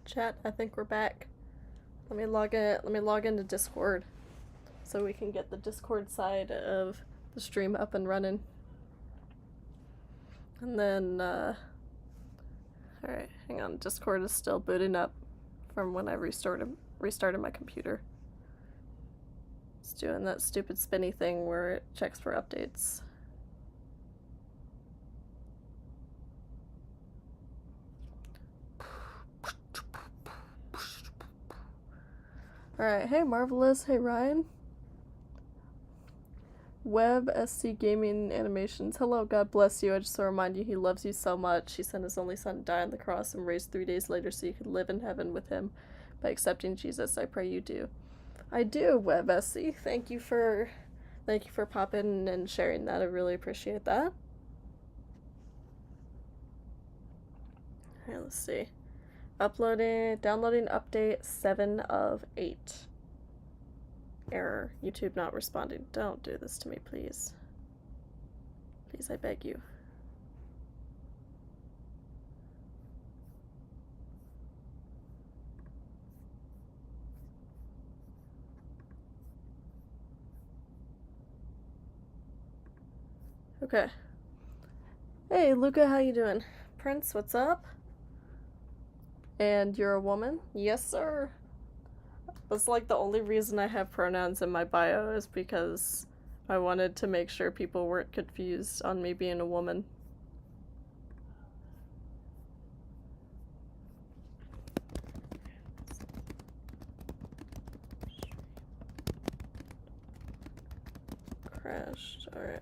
Chat, I think we're back. Let me log into Discord so we can get the Discord side of the stream up and running. And then, alright, hang on. Discord is still booting up from when I restarted my computer. It's doing that stupid spinny thing where it checks for updates. Alright, hey Marvelous, hey Ryan. Web SC Gaming Animations. Hello, God bless you. I just want to remind you he loves you so much. He sent his only son to die on the cross and raised 3 days later so you could live in heaven with him by accepting Jesus. I pray you do. I do, Web SC. Thank you for popping and sharing that. I really appreciate that. Alright, let's see. Downloading update 7 of 8. Error. YouTube not responding. Don't do this to me, please. Please, I beg you. Okay. Hey, Luca, how you doing? Prince, what's up? And you're a woman? Yes, sir. That's like the only reason I have pronouns in my bio is because I wanted to make sure people weren't confused on me being a woman. Crashed. Alright.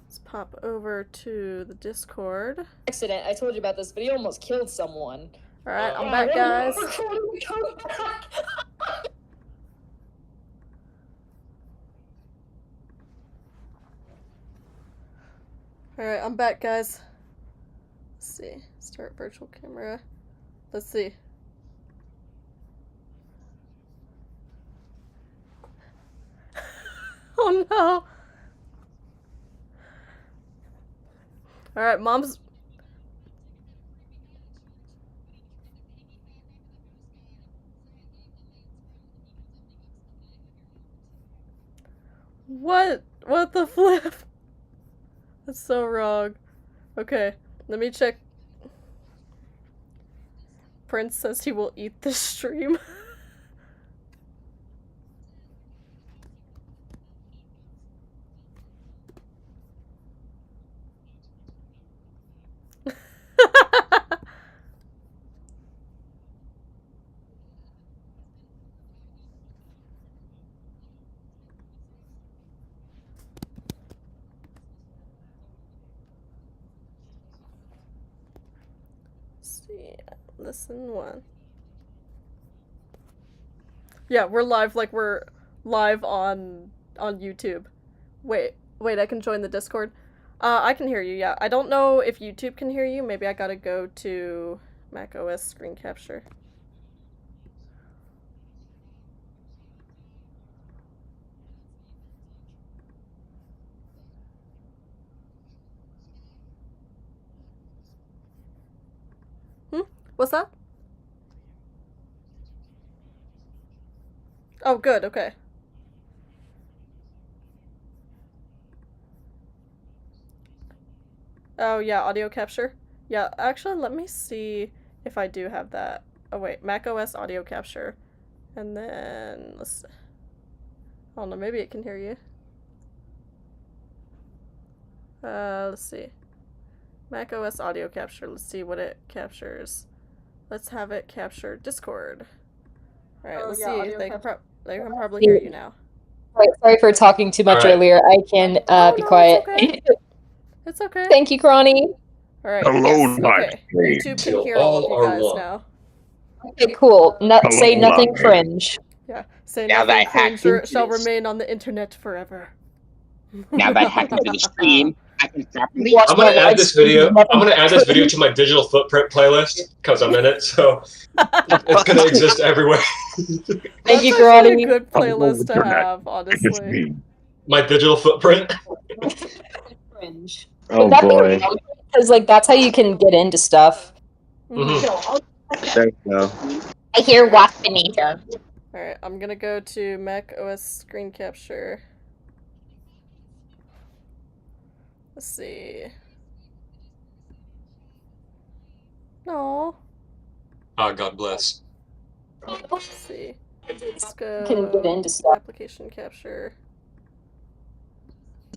Let's pop over to the Discord. Accident. I told you about this, but he almost killed someone. Alright, I'm back, guys. Alright, I'm back, guys. Let's see. Start virtual camera. Let's see. Oh no! Alright, mom's... What? What the flip? That's so wrong. Okay, let me check. Prince says he will eat this stream. Listen one. Yeah, we're live, like we're live on YouTube. Wait, I can join the Discord? I can hear you, yeah. I don't know if YouTube can hear you. Maybe I gotta go to macOS screen capture. What's that? Oh, good, okay. Oh, yeah, audio capture? Yeah, actually, let me see if I do have that. Oh, wait, macOS audio capture. And then, let's... I don't know, maybe it can hear you. Let's see. macOS audio capture, let's see what it captures. Let's have it capture Discord. Alright, let's see. They can probably hear you now. Sorry for talking too much earlier. I can be quiet. It's okay. It's okay. Thank you, Crony. Alright, yes, okay. YouTube can hear all of you guys now. Okay, cool. Say nothing cringe. Yeah, say nothing cringe or it shall remain on the internet forever. Now that I hacked into the stream, I can properly... I'm gonna add this video to my digital footprint playlist because I'm in it, so it's gonna exist everywhere. Thank you, Crony. That's a good playlist to have, honestly. My digital footprint. Cringe. Oh boy. Because like that's how you can get into stuff. Mm-hmm. There you go. I hear Wasp Benita. Alright, I'm gonna go to Mac OS screen capture. Let's see. No. Ah, God bless. Let's see. Let's Can get go into stuff. application capture.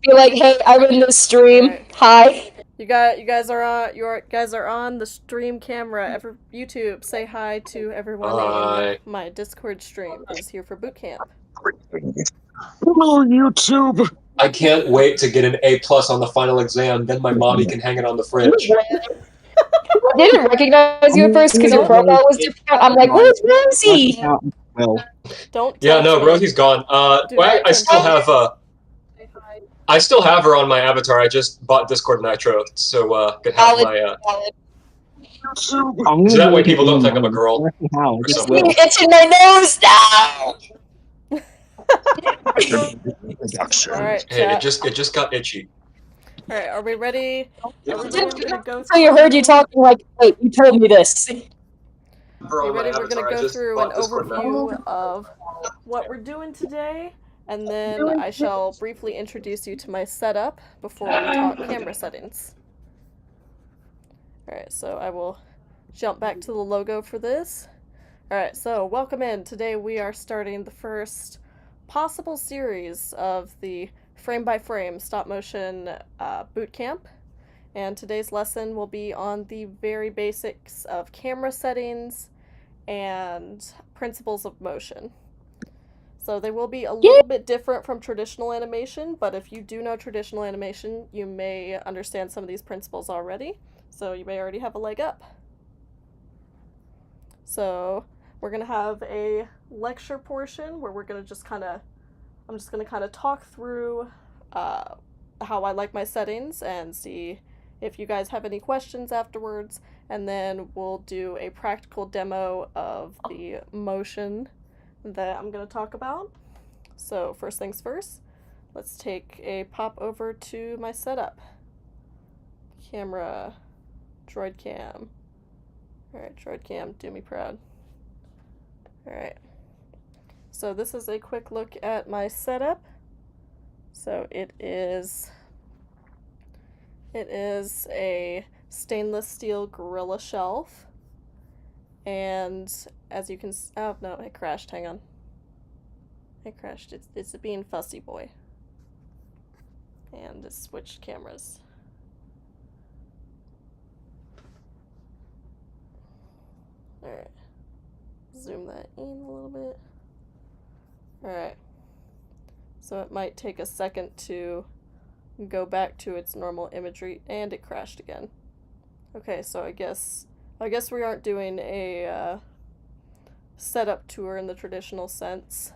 Be like, hey, I'm in the stream. Alright. Hi. You guys are on the stream camera. YouTube, say hi to everyone Hi. in my Discord stream. Is here for boot camp. Hello, YouTube. I can't wait to get an A+ on the final exam. Then my mommy can hang it on the fridge. I didn't recognize you at first because your profile was different. I'm like, where's Rosie? Well, Don't. Yeah, tempt no, me. Rosie's gone. Do Well, not I still tempt me. have I still have her on my avatar. I just bought Discord Nitro, so could have my. So that way people don't think I'm a girl. How? Or It's something. Will. Itching my nose now. Alright, Hey, chat. it just got itchy. Alright, are we ready? Are we gonna go So you heard you talking like, wait, you told me this. Are you ready? We're gonna go through an overview of what we're doing today, and then I shall briefly introduce you to my setup before we talk camera settings. Alright, so I will jump back to the logo for this. Alright, so welcome in. Today we are starting the first possible series of the frame-by-frame stop-motion boot camp. And today's lesson will be on the very basics of camera settings and principles of motion. So they will be a little bit different from traditional animation, but if you do know traditional animation, you may understand some of these principles already. So you may already have a leg up. So we're going to have a lecture portion where we're going to just I'm just going to kind of talk through how I like my settings and see if you guys have any questions afterwards, and then we'll do a practical demo of the motion that I'm going to talk about. So first things first, let's take a pop over to my setup. Camera, droid cam. Alright, droid cam, do me proud. Alright. So this is a quick look at my setup. So it is a stainless steel Gorilla shelf. And as you can oh no, it crashed, hang on. It crashed. It's being fussy boy. And it switched cameras. Alright. Zoom that in a little bit. Alright. So it might take a second to go back to its normal imagery, and it crashed again. Okay, so I guess we aren't doing a setup tour in the traditional sense,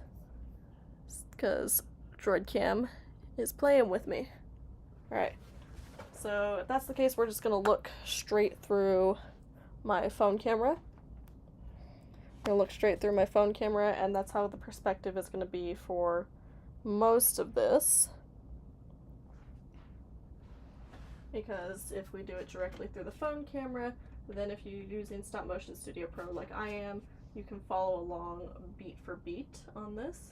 because Droid Cam is playing with me. Alright, so if that's the case, we're just going to look straight through my phone camera. I'm going to look straight through my phone camera, and that's how the perspective is going to be for most of this. Because if we do it directly through the phone camera, then if you're using Stop Motion Studio Pro like I am, you can follow along beat for beat on this.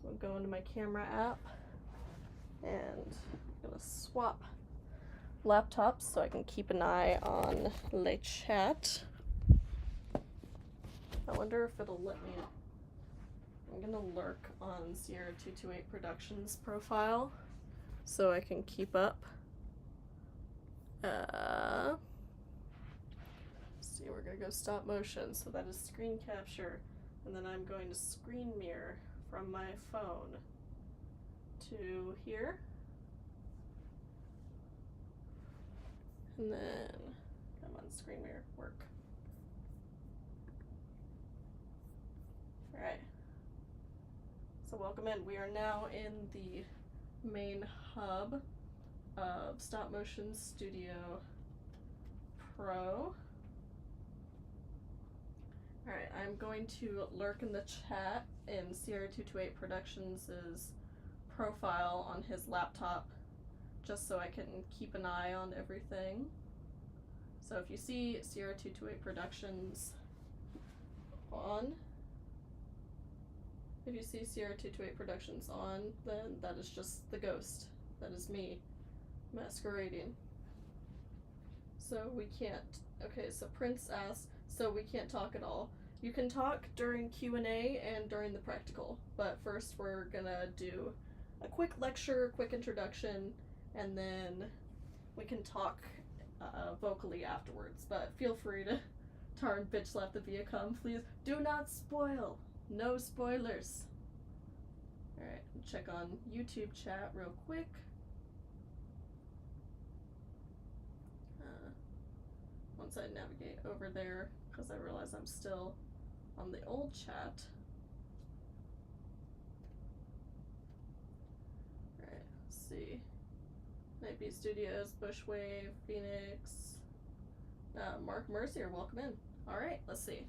So I'll go into my camera app, and I'm going to swap laptops so I can keep an eye on the chat. I wonder if it'll let me. I'm gonna lurk on Sierra 228 Productions profile so I can keep up. Let's see, we're gonna go stop motion, so that is screen capture, and then I'm going to screen mirror from my phone to here. And then, come on, screen mirror, work. Alright. So welcome in. We are now in the main hub of Stop Motion Studio Pro. Alright, I'm going to lurk in the chat in Sierra 228 Productions' profile on his laptop, just so I can keep an eye on everything. So if you see Sierra 228 Productions on, if you see Sierra 228 Productions on, then that is just the ghost. That is me masquerading. So we can't, okay, so Prince asks, so we can't talk at all. You can talk during Q&A and during the practical, but first we're gonna do a quick lecture, quick introduction, and then we can talk vocally afterwards. But feel free to turn bitch left the Viacom, please. Do not spoil. No spoilers. Alright, check on YouTube chat real quick. Once I navigate over there, because I realize I'm still on the old chat. Alright, let's see. Nightbeat Studios, Bushwave, Phoenix, Mark Mercier, welcome in. Alright, let's see.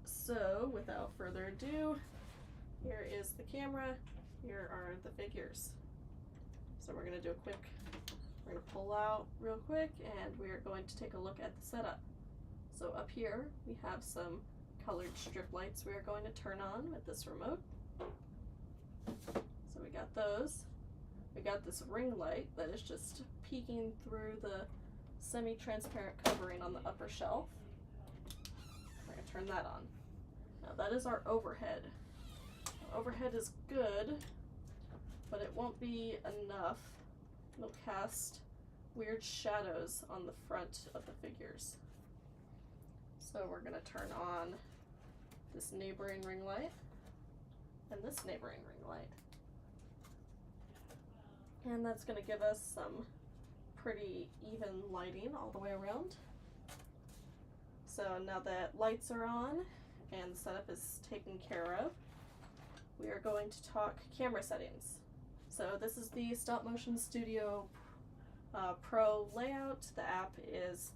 So, without further ado, here is the camera, here are the figures. So we're going to do a quick, we're going to pull out real quick, and we are going to take a look at the setup. So up here, we have some colored strip lights we are going to turn on with this remote. So we got those. We got this ring light that is just peeking through the semi-transparent covering on the upper shelf. We're going to turn that on. Now that is our overhead. Our overhead is good, but it won't be enough. It'll cast weird shadows on the front of the figures. So we're going to turn on this neighboring ring light and this neighboring ring light. And that's going to give us some pretty even lighting all the way around. So now that lights are on and the setup is taken care of, we are going to talk camera settings. So this is the Stop Motion Studio Pro layout. The app is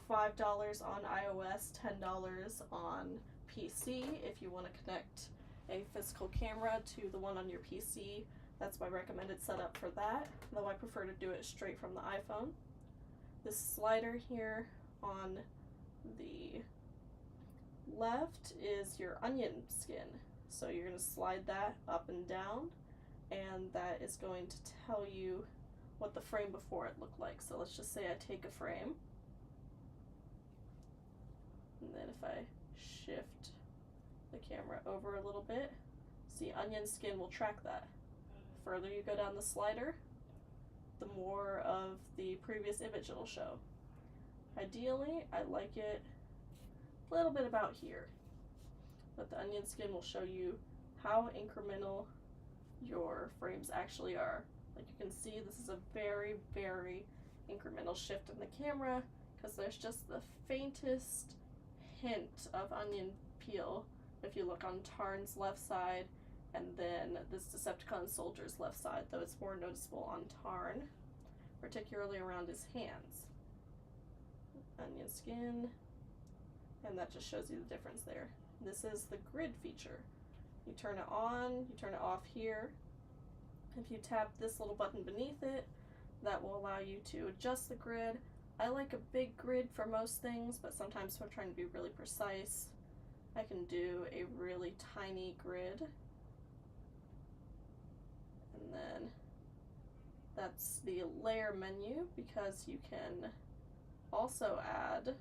$5 on iOS, $10 on PC. If you want to connect a physical camera to the one on your PC, that's my recommended setup for that, though I prefer to do it straight from the iPhone. This slider here on the left is your onion skin. So you're going to slide that up and down, and that is going to tell you what the frame before it looked like. So let's just say I take a frame, and then if I shift the camera over a little bit, see, onion skin will track that. The further you go down the slider, the more of the previous image it'll show. Ideally, I like it a little bit about here, but the onion skin will show you how incremental your frames actually are. Like you can see, this is a very, very incremental shift in the camera, because there's just the faintest hint of onion peel if you look on Tarn's left side, and then this Decepticon soldier's left side, though it's more noticeable on Tarn, particularly around his hands. Onion skin, and that just shows you the difference there. This is the grid feature. You turn it on, you turn it off here. If you tap this little button beneath it, that will allow you to adjust the grid. I like a big grid for most things, but sometimes if I'm trying to be really precise, I can do a really tiny grid. And then that's the layer menu, because you can also add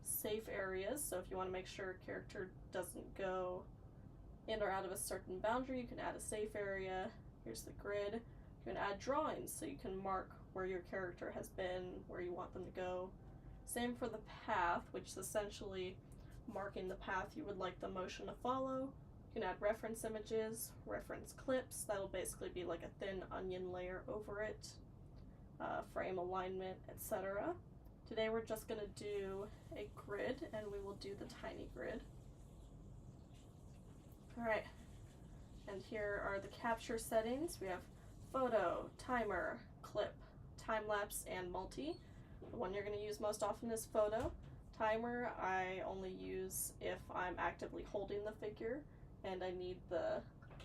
safe areas. So if you want to make sure a character doesn't go in or out of a certain boundary, you can add a safe area. Here's the grid. You can add drawings, so you can mark where your character has been, where you want them to go. Same for the path, which is essentially marking the path you would like the motion to follow. You can add reference images, reference clips. That'll basically be like a thin onion layer over it, frame alignment, etc. Today we're just going to do a grid, and we will do the tiny grid. Alright, and here are the capture settings. We have photo, timer, clip, time-lapse, and multi. The one you're going to use most often is photo. Timer I only use if I'm actively holding the figure and I need the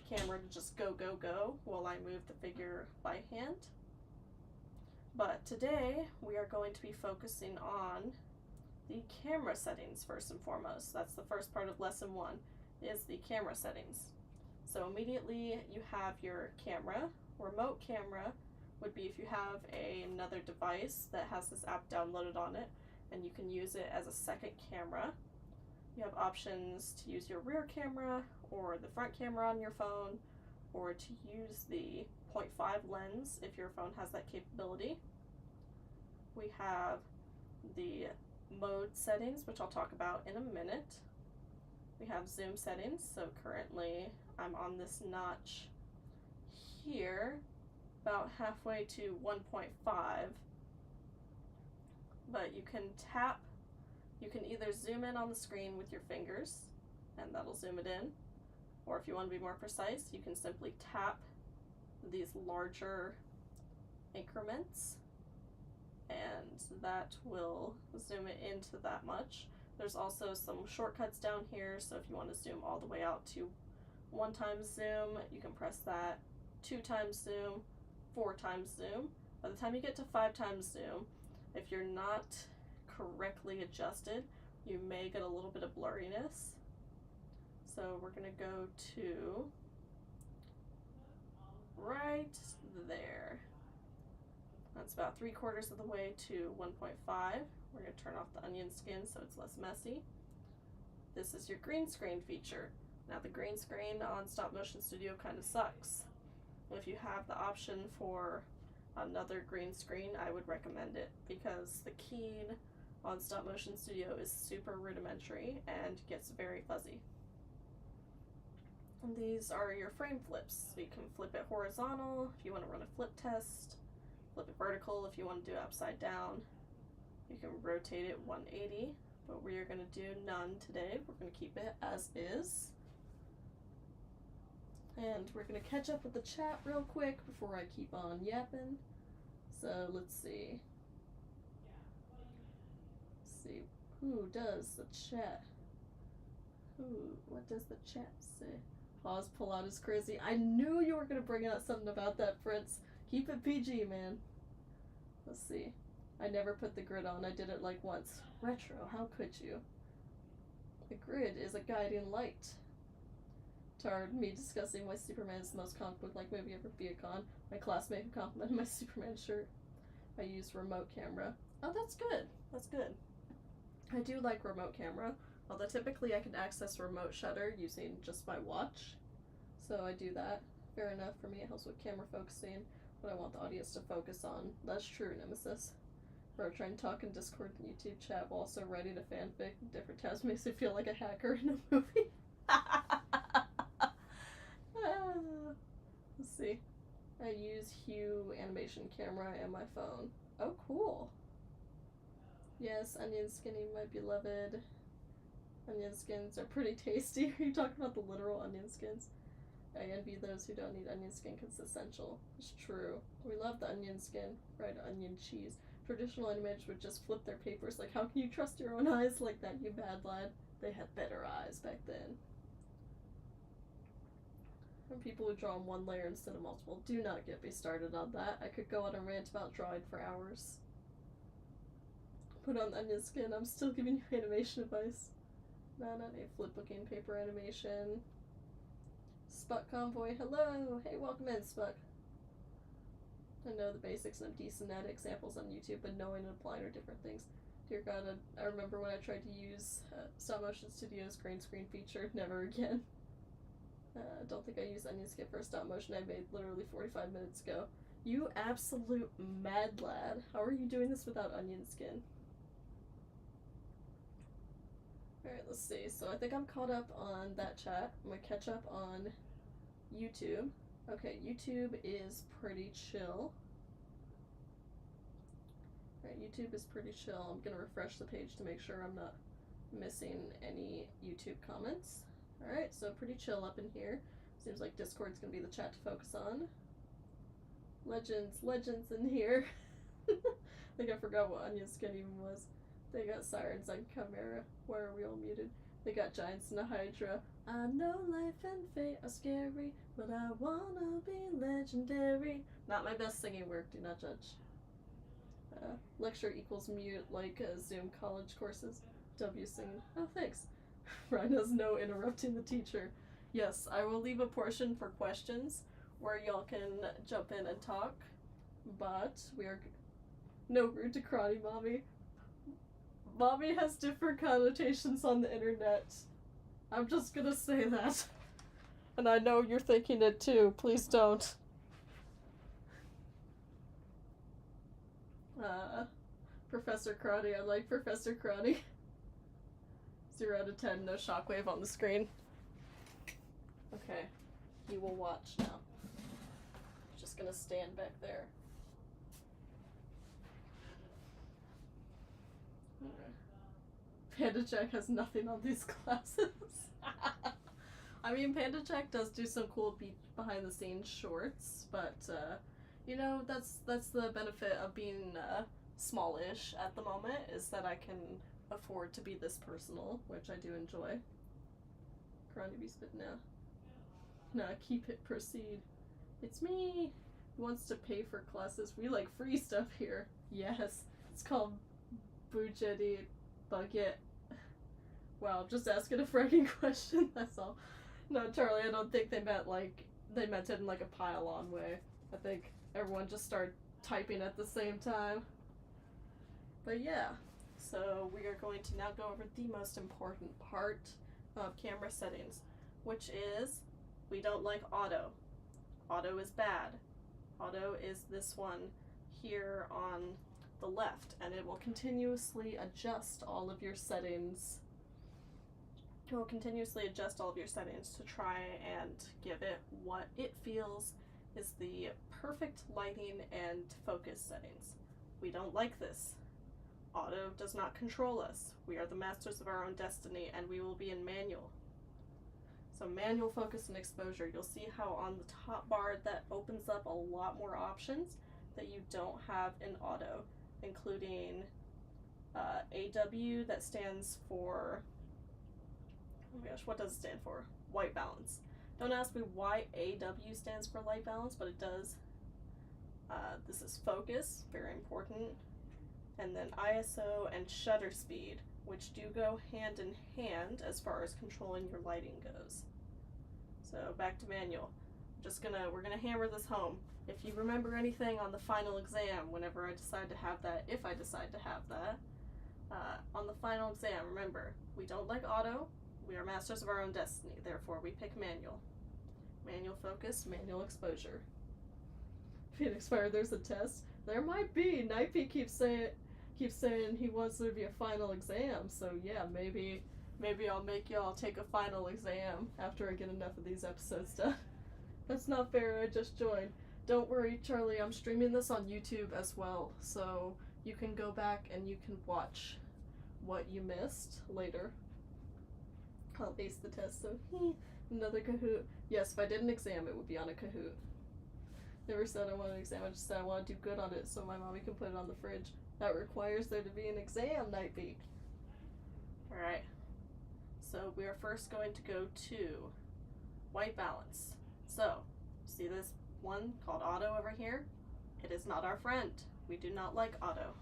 camera to just go, go, go while I move the figure by hand. But today we are going to be focusing on the camera settings first and foremost. That's the first part of lesson 1, is the camera settings. So immediately you have your camera. Remote camera would be if you have another device that has this app downloaded on it and you can use it as a second camera. You have options to use your rear camera or the front camera on your phone, or to use the 0.5 lens if your phone has that capability. We have the mode settings, which I'll talk about in a minute. We have zoom settings, so currently I'm on this notch here, about halfway to 1.5, but you can tap, you can either zoom in on the screen with your fingers, and that'll zoom it in, or if you want to be more precise, you can simply tap these larger increments, and that will zoom it into that much. There's also some shortcuts down here, so if you want to zoom all the way out to 1 times zoom, you can press that, 2 times zoom, 4 times zoom. By the time you get to 5 times zoom, if you're not correctly adjusted, you may get a little bit of blurriness. So we're going to go to right there. That's about 3/4 of the way to 1.5. We're going to turn off the onion skin so it's less messy. This is your green screen feature. Now the green screen on Stop Motion Studio kind of sucks. If you have the option for another green screen, I would recommend it, because the keying on Stop Motion Studio is super rudimentary and gets very fuzzy. And these are your frame flips. So you can flip it horizontal if you want to run a flip test, flip it vertical if you want to do it upside down. You can rotate it 180, but we are going to do none today. We're going to keep it as is. And we're going to catch up with the chat real quick before I keep on yapping. So let's see. Who does the chat? What does the chat say? Pause, pull out is crazy. I knew you were going to bring out something about that, Fritz. Keep it PG, man. Let's see. I never put the grid on. I did it like once. Retro, how could you? The grid is a guiding light. Toward me discussing why Superman is the most comic book-like movie ever be a con. My classmate who complimented my Superman shirt. I use remote camera. Oh, that's good. That's good. I do like remote camera, although typically I can access remote shutter using just my watch. So I do that. Fair enough for me. It helps with camera focusing, but I want the audience to focus on. That's true, Nemesis. Bro, trying to talk in Discord and YouTube chat while also writing a fanfic in different tabs makes me feel like a hacker in a movie. Let's see. I use Hue animation camera and my phone. Oh, cool. Yes, onion skinning, my beloved. Onion skins are pretty tasty. Are you talking about the literal onion skins? I envy those who don't need onion skin because it's essential. It's true. We love the onion skin. Fried onion cheese. Traditional animators would just flip their papers. Like, how can you trust your own eyes like that, you bad lad? They had better eyes back then. And people who draw in one layer instead of multiple. Do not get me started on that. I could go on a rant about drawing for hours. Put on the onion skin. I'm still giving you animation advice. No, not a flip-looking paper animation. Spuck Convoy, hello! Hey, welcome in, Spuck. I know the basics and I'm decent at examples on YouTube, but knowing and applying are different things. Dear God, I remember when I tried to use Stop Motion Studio's green screen feature. Never again. Don't think I used onion skin for a stop motion I made literally 45 minutes ago. You absolute mad lad. How are you doing this without onion skin? Alright, let's see. So I think I'm caught up on that chat. I'm gonna catch up on YouTube. Okay, YouTube is pretty chill. Alright, YouTube is pretty chill. I'm gonna refresh the page to make sure I'm not missing any YouTube comments. Alright, so pretty chill up in here. Seems like Discord's gonna be the chat to focus on. Legends in here. I think I forgot what onion skin even was. They got sirens on Chimera. Why are we all muted? They got giants and a hydra. I know life and fate are scary, but I wanna be legendary. Not my best singing work, do not judge. Lecture equals mute like Zoom college courses. W singing. Oh, thanks. Ryan has no interrupting the teacher. Yes, I will leave a portion for questions where y'all can jump in and talk, but we are no rude to karate, mommy. Mommy has different connotations on the internet. I'm just gonna say that. And I know you're thinking it too. Please don't. Professor Karate. I like Professor Karate. 0 out of 10. No shockwave on the screen. Okay. You will watch now. Just gonna stand back there. Okay. Panda Jack has nothing on these classes. I mean, Panda Jack does do some cool behind the scenes shorts, but you know, that's the benefit of being smallish at the moment, is that I can afford to be this personal, which I do enjoy. Karate be spit now. Nah, keep it, proceed. It's me. Who wants to pay for classes? We like free stuff here. Yes, it's called Bujeti Bucket. Wow, I'm just asking a frightening question, that's all. No, Charlie, I don't think they meant it in like a pile-on way. I think everyone just started typing at the same time. But yeah, so we are going to now go over the most important part of camera settings, which is we don't like auto. Auto is bad. Auto is this one here on the left, and it will continuously adjust all of your settings. It will continuously adjust all of your settings to try and give it what it feels is the perfect lighting and focus settings. We don't like this. Auto does not control us. We are the masters of our own destiny, and we will be in manual. So manual, focus, and exposure. You'll see how on the top bar that opens up a lot more options that you don't have in auto, including AW, that stands for, oh my gosh, what does it stand for? White balance. Don't ask me why AW stands for light balance, but it does. This is focus, very important. And then ISO and shutter speed, which do go hand in hand as far as controlling your lighting goes. So back to manual. We're gonna hammer this home. If you remember anything on the final exam, whenever I decide to have that, if I decide to have that, on the final exam, remember, we don't like auto, we are masters of our own destiny, therefore we pick manual. Manual focus, manual exposure. Phoenix Fire, there's a test. There might be. Nightbeat keeps saying he wants there to be a final exam, so yeah, maybe I'll make y'all take a final exam after I get enough of these episodes done. That's not fair, I just joined. Don't worry, Charlie, I'm streaming this on YouTube as well, so you can go back and you can watch what you missed later. I'll ace the test, so another Kahoot. Yes, if I did an exam, it would be on a Kahoot. Never said I want an exam, I just said I want to do good on it so my mommy can put it on the fridge. That requires there to be an exam, Nightbeat. Alright. So we are first going to go to white balance. So, see this one called auto over here? It is not our friend. We do not like auto.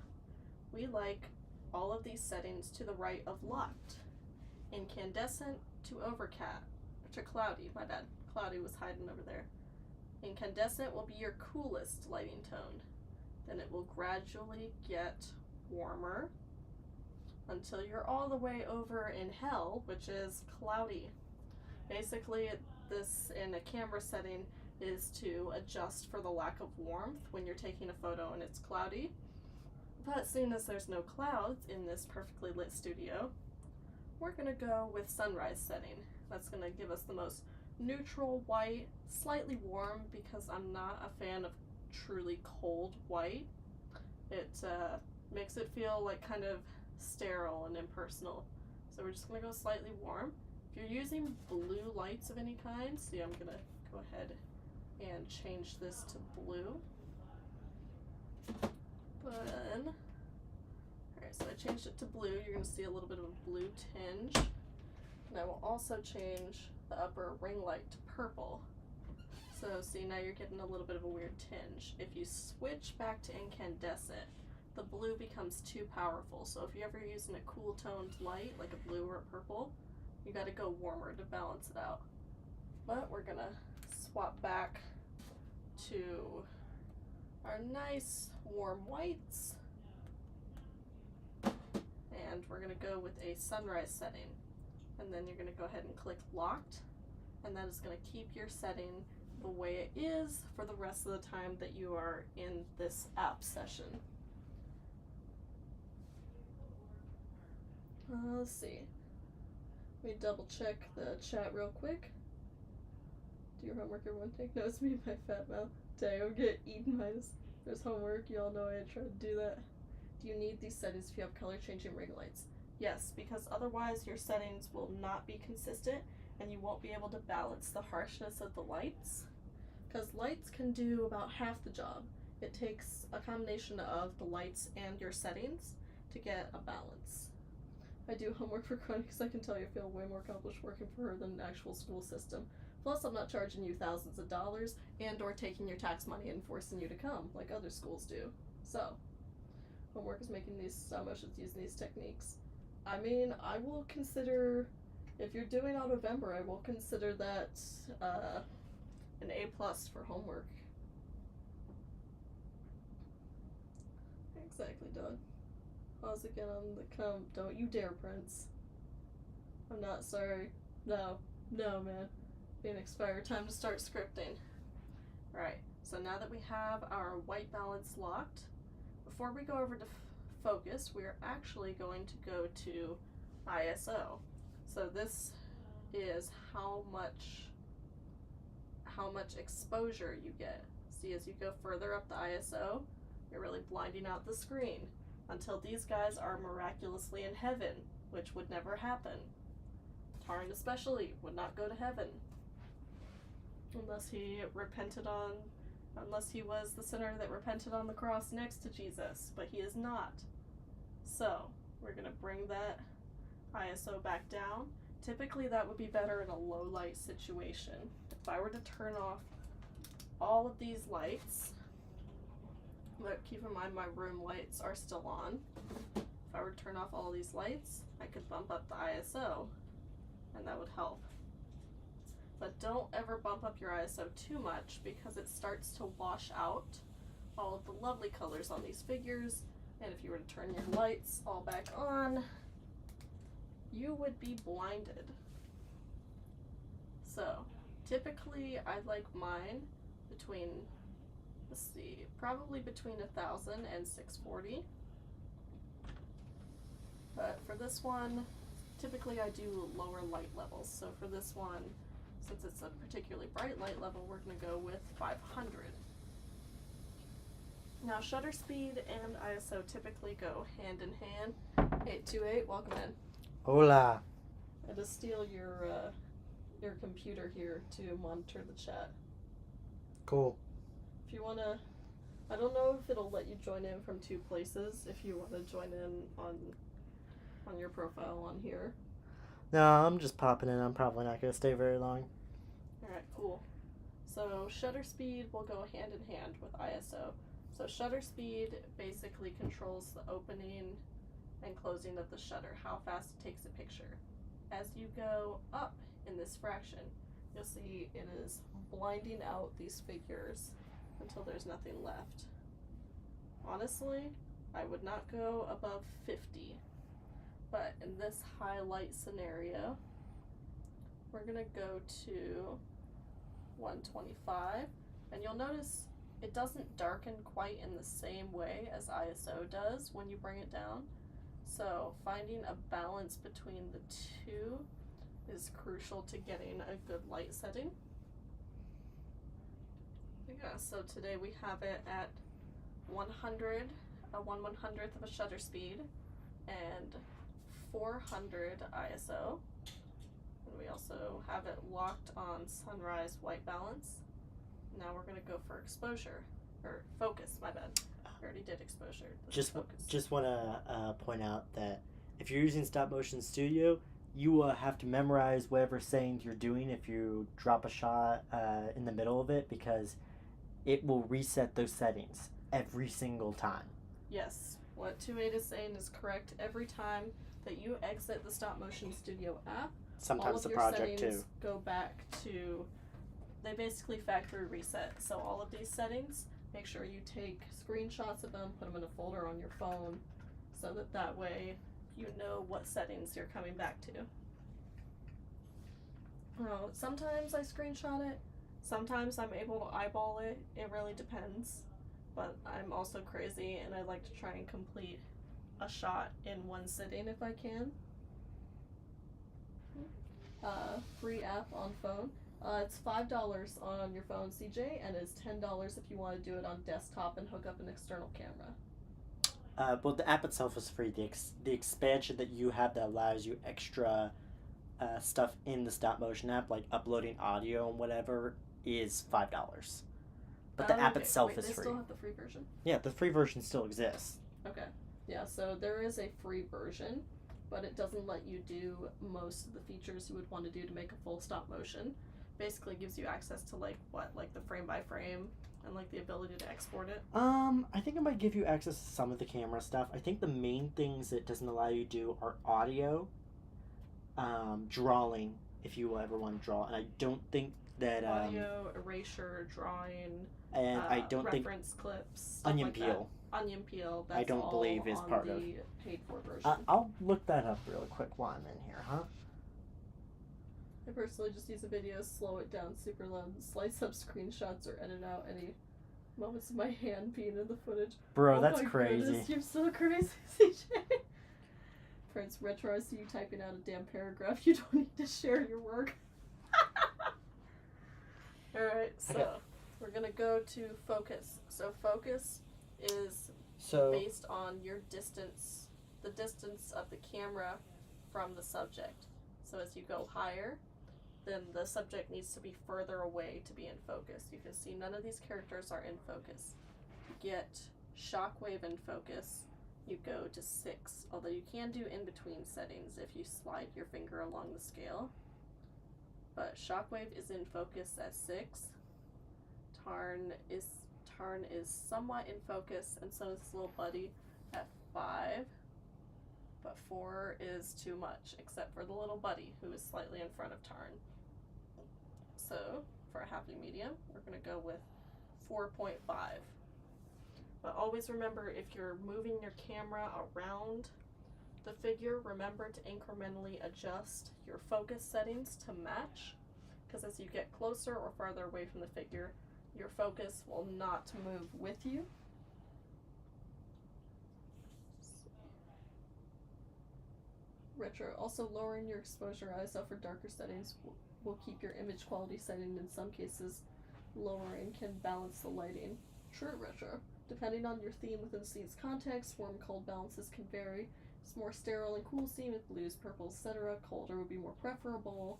We like all of these settings to the right of locked. Incandescent to overcast, to cloudy, my bad. Cloudy was hiding over there. Incandescent will be your coolest lighting tone. Then it will gradually get warmer until you're all the way over in hell, which is cloudy. Basically, this in a camera setting is to adjust for the lack of warmth when you're taking a photo and it's cloudy. But seeing as there's no clouds in this perfectly lit studio, we're gonna go with sunrise setting. That's gonna give us the most neutral white, slightly warm because I'm not a fan of truly cold white. It makes it feel like kind of sterile and impersonal. So we're just gonna go slightly warm. If you're using blue lights of any kind, see, I'm gonna go ahead and change this to blue. Alright, so I changed it to blue. You're gonna see a little bit of a blue tinge. And I will also change the upper ring light to purple. So see, now you're getting a little bit of a weird tinge. If you switch back to incandescent, the blue becomes too powerful. So if you're ever using a cool toned light, like a blue or a purple, you gotta go warmer to balance it out. But we're gonna swap back to our nice warm whites. And we're gonna go with a sunrise setting. And then you're gonna go ahead and click locked. And that is gonna keep your setting the way it is for the rest of the time that you are in this app session. Let's see. Let me double check the chat real quick. Do your homework, everyone. Take notes. Me and my fat mouth. Dang, I'm getting eaten by this. There's homework. Y'all know I try to do that. Do you need these settings if you have color changing ring lights? Yes, because otherwise your settings will not be consistent and you won't be able to balance the harshness of the lights. Because lights can do about half the job. It takes a combination of the lights and your settings to get a balance. I do homework for Chronic because I can tell you I feel way more accomplished working for her than an actual school system. Plus, I'm not charging you thousands of dollars and or taking your tax money and forcing you to come like other schools do. So, homework is making these stop motions using these techniques. I mean, I will consider, if you're doing out November, I will consider that an A+ for homework. Exactly, Doug. Pause again on the comp. Don't you dare, Prince. I'm not sorry. No, man. Being expired. Time to start scripting. Alright, so now that we have our white balance locked, before we go over to focus, we're actually going to go to ISO. So this is how much exposure you get. See, as you go further up the ISO, you're really blinding out the screen until these guys are miraculously in heaven, which would never happen. Tarn especially would not go to heaven unless he was the sinner that repented on the cross next to Jesus, but he is not. So we're gonna bring that ISO back down. Typically that would be better in a low light situation. If I were to turn off all of these lights, but keep in mind my room lights are still on. If I were to turn off all these lights, I could bump up the ISO and that would help. But don't ever bump up your ISO too much because it starts to wash out all of the lovely colors on these figures, and if you were to turn your lights all back on, you would be blinded. So typically I like mine between, let's see, probably between 1000 and 640. But for this one, typically I do lower light levels. So for this one, since it's a particularly bright light level, we're going to go with 500. Now shutter speed and ISO typically go hand in hand. 828, welcome in. Hola. I had to steal your computer here to monitor the chat. Cool. If you want to, I don't know if it'll let you join in from two places, if you want to join in on your profile on here. No, I'm just popping in. I'm probably not going to stay very long. Alright, cool. So shutter speed will go hand in hand with ISO. So shutter speed basically controls the opening and closing of the shutter, how fast it takes a picture. As you go up in this fraction, you'll see it is blinding out these figures until there's nothing left. Honestly, I would not go above 50. But in this highlight scenario, we're gonna go to 125, and you'll notice it doesn't darken quite in the same way as ISO does when you bring it down. So finding a balance between the two is crucial to getting a good light setting. Yeah, so today we have it at 100, a 1/100th of a shutter speed, and 400 ISO, and we also have it locked on sunrise white balance. Now we're going to go for exposure, or focus, my bad. I already did exposure. Just want to point out that if you're using Stop Motion Studio, you have to memorize whatever settings you're doing if you drop a shot in the middle of it, because it will reset those settings every single time. Yes, what 28 is saying is correct. Every time that you exit the Stop Motion Studio app, all Sometimes of the your project settings too. go back to, they basically factory reset. So all of these settings, make sure you take screenshots of them, put them in a folder on your phone, so that way you know what settings you're coming back to. Sometimes I screenshot it, sometimes I'm able to eyeball it, it really depends. But I'm also crazy and I like to try and complete a shot in one sitting if I can. Free app on phone. It's $5 on your phone, CJ, and it's $10 if you want to do it on desktop and hook up an external camera. Well, the app itself is free. The expansion that you have that allows you extra stuff in the stop motion app, like uploading audio and whatever, is $5. But the app itself is they free. Still have the free version? Yeah, the free version still exists. Okay. Yeah, so there is a free version, but it doesn't let you do most of the features you would want to do to make a full stop motion. Basically gives you access to like the frame by frame and like the ability to export it. I think it might give you access to some of the camera stuff. I think the main things it doesn't allow you to do are audio, drawing, if you ever want to draw, and I don't think that audio, erasure, drawing, and I don't think reference clips, onion like peel. That. Onion peel. That's I don't all believe is on part the of. paid for version. I'll look that up real quick while I'm in here, huh? I personally just use a video, slow it down super low, and slice up screenshots or edit out any moments of my hand being in the footage. Bro, Oh that's my crazy. Goodness, you're so crazy, CJ. Prince Retro, I see you typing out a damn paragraph. You don't need to share your work. Alright, so Okay. we're gonna go to focus. So focus is So based on your distance, the distance of the camera from the subject. So as you go higher, then the subject needs to be further away to be in focus. You can see none of these characters are in focus. To get shockwave in focus, you go to 6, although you can do in between settings if you slide your finger along the scale. But shockwave is in focus at 6. Tarn is somewhat in focus, and so is this little buddy at 5. But 4 is too much, except for the little buddy who is slightly in front of Tarn. So for a happy medium, we're gonna go with 4.5. But always remember, if you're moving your camera around the figure, remember to incrementally adjust your focus settings to match, because as you get closer or farther away from the figure, your focus will not move with you. Retro. Also, lowering your exposure ISO for darker settings will keep your image quality setting. In some cases, lowering can balance the lighting. True, Retro. Depending on your theme within the scene's context, warm cold balances can vary. It's more sterile and cool scene with blues, purples, etc. Colder would be more preferable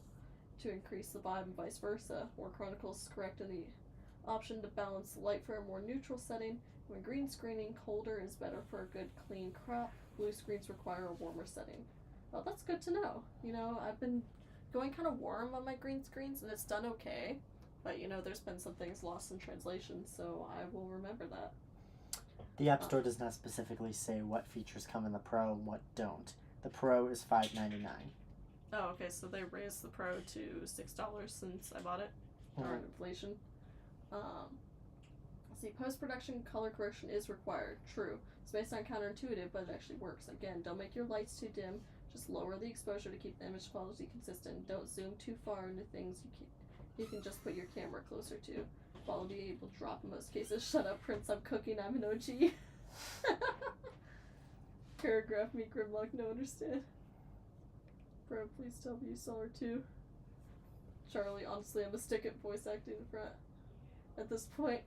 to increase the vibe and vice versa. War Chronicles is correct in the option to balance the light for a more neutral setting. When green screening, colder is better for a good clean crop. Blue screens require a warmer setting. Well, that's good to know. You know, I've been going kind of warm on my green screens and it's done okay. But, you know, there's been some things lost in translation, so I will remember that. the App Store does not specifically say what features come in the Pro and what don't. The Pro is $5.99. Oh, okay, so they raised the Pro to $6 since I bought it, or inflation. See, post-production color correction is required. True. It's based on counterintuitive, but it actually works. Again, don't make your lights too dim. Just lower the exposure to keep the image quality consistent. Don't zoom too far into things you can just put your camera closer to. Quality will drop in most cases. Shut up, Prince, I'm cooking, I'm an OG. Paragraph me, Grimlock, no understand. Bro, please tell me you saw her too. Charlie, honestly, I'm a stick at voice acting in front. At this point,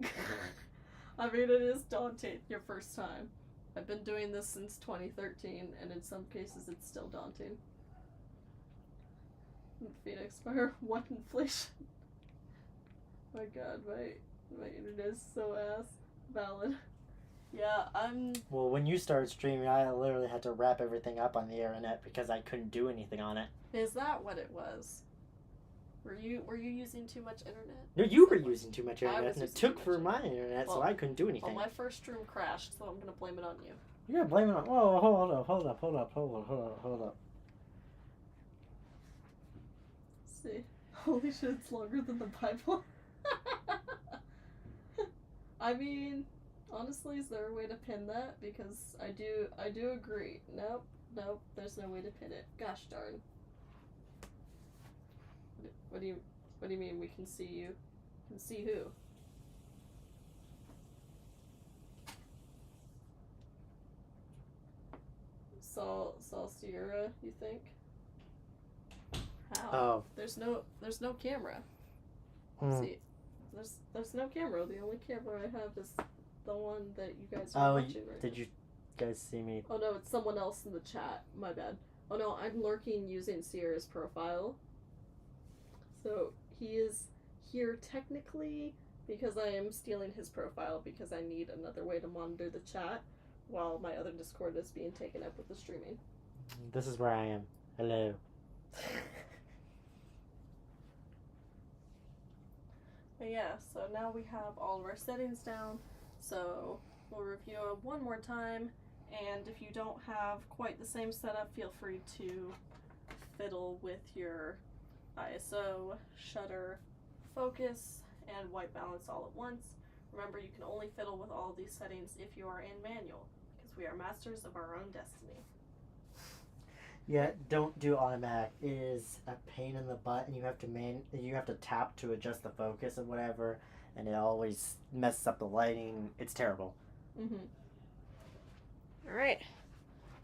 I mean, it is daunting your first time. I've been doing this since 2013, and in some cases, it's still daunting. Phoenix Fire, what inflation? My god, my internet is so ass. Valid. Yeah, Well, when you started streaming, I literally had to wrap everything up on the internet because I couldn't do anything on it. Is that what it was? Were you using too much internet? No, you were using too much I internet, was and it using took too for much my internet, so Well, I couldn't do Well, anything. my first stream crashed, so I'm gonna blame it on you. You're gonna blame it on. Whoa, hold up. See, holy shit, it's longer than the Bible. I mean, honestly, is there a way to pin that? Because I do agree. Nope, there's no way to pin it. Gosh darn. What do you mean we can see you? Can see who? Saul Sierra, you think? How? Oh. There's no camera. See, there's no camera. The only camera I have is the one that you guys are watching right now. Did you guys see me? Oh no, it's someone else in the chat. My bad. Oh no, I'm lurking using Sierra's profile. So he is here technically because I am stealing his profile because I need another way to monitor the chat while my other Discord is being taken up with the streaming. This is where I am. Hello. But yeah, so now we have all of our settings down. So we'll review it one more time. And if you don't have quite the same setup, feel free to fiddle with your ISO, shutter, focus, and white balance all at once. Remember, you can only fiddle with all of these settings if you are in manual, because we are masters of our own destiny. Yeah, don't do automatic. It is a pain in the butt, and you have to tap to adjust the focus and whatever, and it always messes up the lighting. It's terrible. Alright,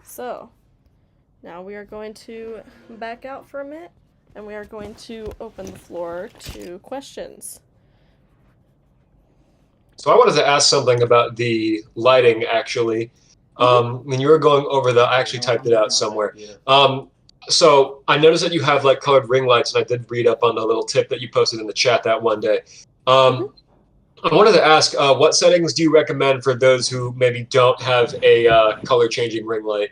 so now we are going to back out for a minute, and we are going to open the floor to questions. So I wanted to ask something about the lighting, actually. When you were going over I actually typed it out somewhere. So I noticed that you have like colored ring lights, and I did read up on the little tip that you posted in the chat that one day. I wanted to ask, what settings do you recommend for those who maybe don't have a color changing ring light?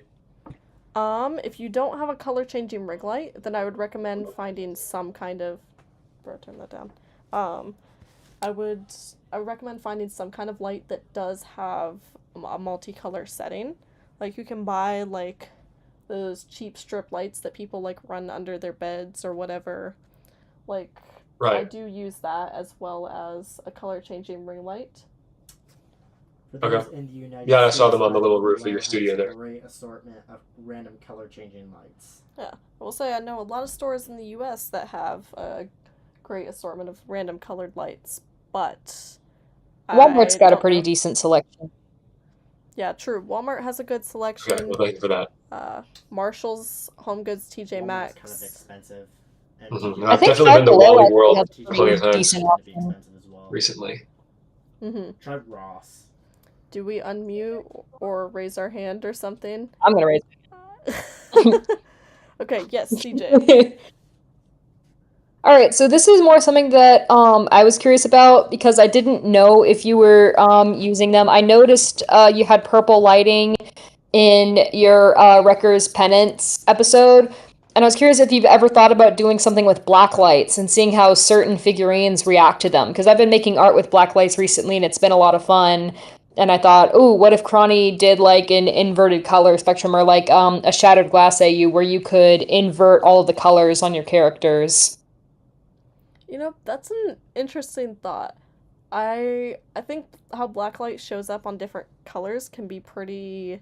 If you don't have a color changing ring light, then I would recommend finding some kind of, bro, turn that down. I would recommend finding some kind of light that does have a multicolor setting. Like you can buy like those cheap strip lights that people like run under their beds or whatever. Like Right. I do use that as well as a color changing ring light. For those in the United Yeah, I saw States, them on the little Hasbro roof of your has studio there. a great assortment of random color changing lights. Yeah, I will say I know a lot of stores in the U.S. that have a great assortment of random colored lights, but Walmart's I got a don't pretty know. decent selection. Yeah, true. Walmart has a good selection. Okay, well, thank you for that. Marshall's, Home Goods, TJ Walmart's Maxx. kind of expensive. And Mhm. TJ I've think definitely Five been to Below Wally actually World has TJ pretty plenty of times decent tend to be option. expensive as well. recently. Try Ross. Do we unmute or raise our hand or something? I'm gonna raise. Okay, yes, CJ. All right, so this is more something that I was curious about because I didn't know if you were using them. I noticed you had purple lighting in your Wrecker's Penance episode, and I was curious if you've ever thought about doing something with black lights and seeing how certain figurines react to them. Because I've been making art with black lights recently, and it's been a lot of fun. And I thought, ooh, what if Cronny did like an inverted color spectrum or like a Shattered Glass AU where you could invert all of the colors on your characters? You know, that's an interesting thought. I think how blacklight shows up on different colors can be pretty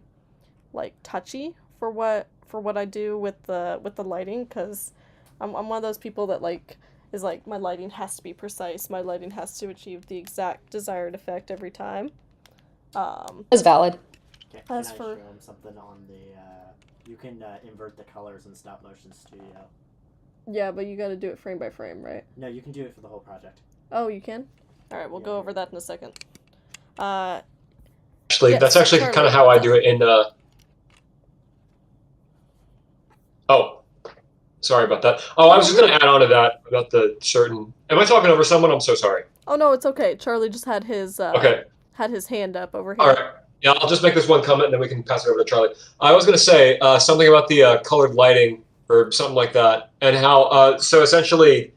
like touchy for what I do with the lighting, because I'm one of those people that like is like my lighting has to be precise. My lighting has to achieve the exact desired effect every time. That's valid. Can As I for- show him something on the? You can invert the colors in Stop Motion Studio. Yeah, but you got to do it frame by frame, right? No, you can do it for the whole project. Oh, you can? All right, we'll go over that in a second. Actually, Yes, that's actually Charlie, kind of how I what's do it in. Oh, sorry about that. Oh, I was just going to add on to that about the certain. Am I talking over someone? I'm so sorry. Oh no, it's okay. Charlie just had his Okay. had his hand up over here. All right. Yeah, I'll just make this one comment, and then we can pass it over to Charlie. I was going to say something about the colored lighting or something like that, and how so essentially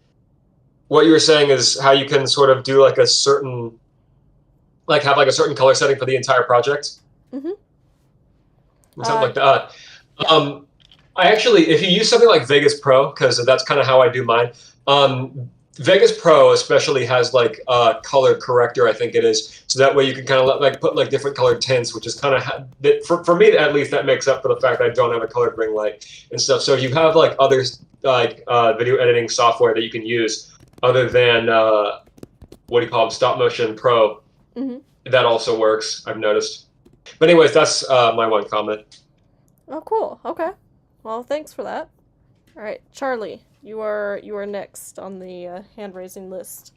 what you were saying is how you can sort of do like a certain, like have like a certain color setting for the entire project. Mm-hmm. Something like that. I actually, if you use something like Vegas Pro, because that's kind of how I do mine. Vegas Pro especially has like a color corrector, I think it is, so that way you can kind of like put like different colored tints, which is kind of for me at least that makes up for the fact that I don't have a colored ring light and stuff. So you have like other like video editing software that you can use other than what do you call them, Stop Motion Pro. Mm-hmm. That also works, I've noticed. But anyways, that's my one comment. Oh, cool. Okay. Well, thanks for that. All right, Charlie, you are next on the hand raising list.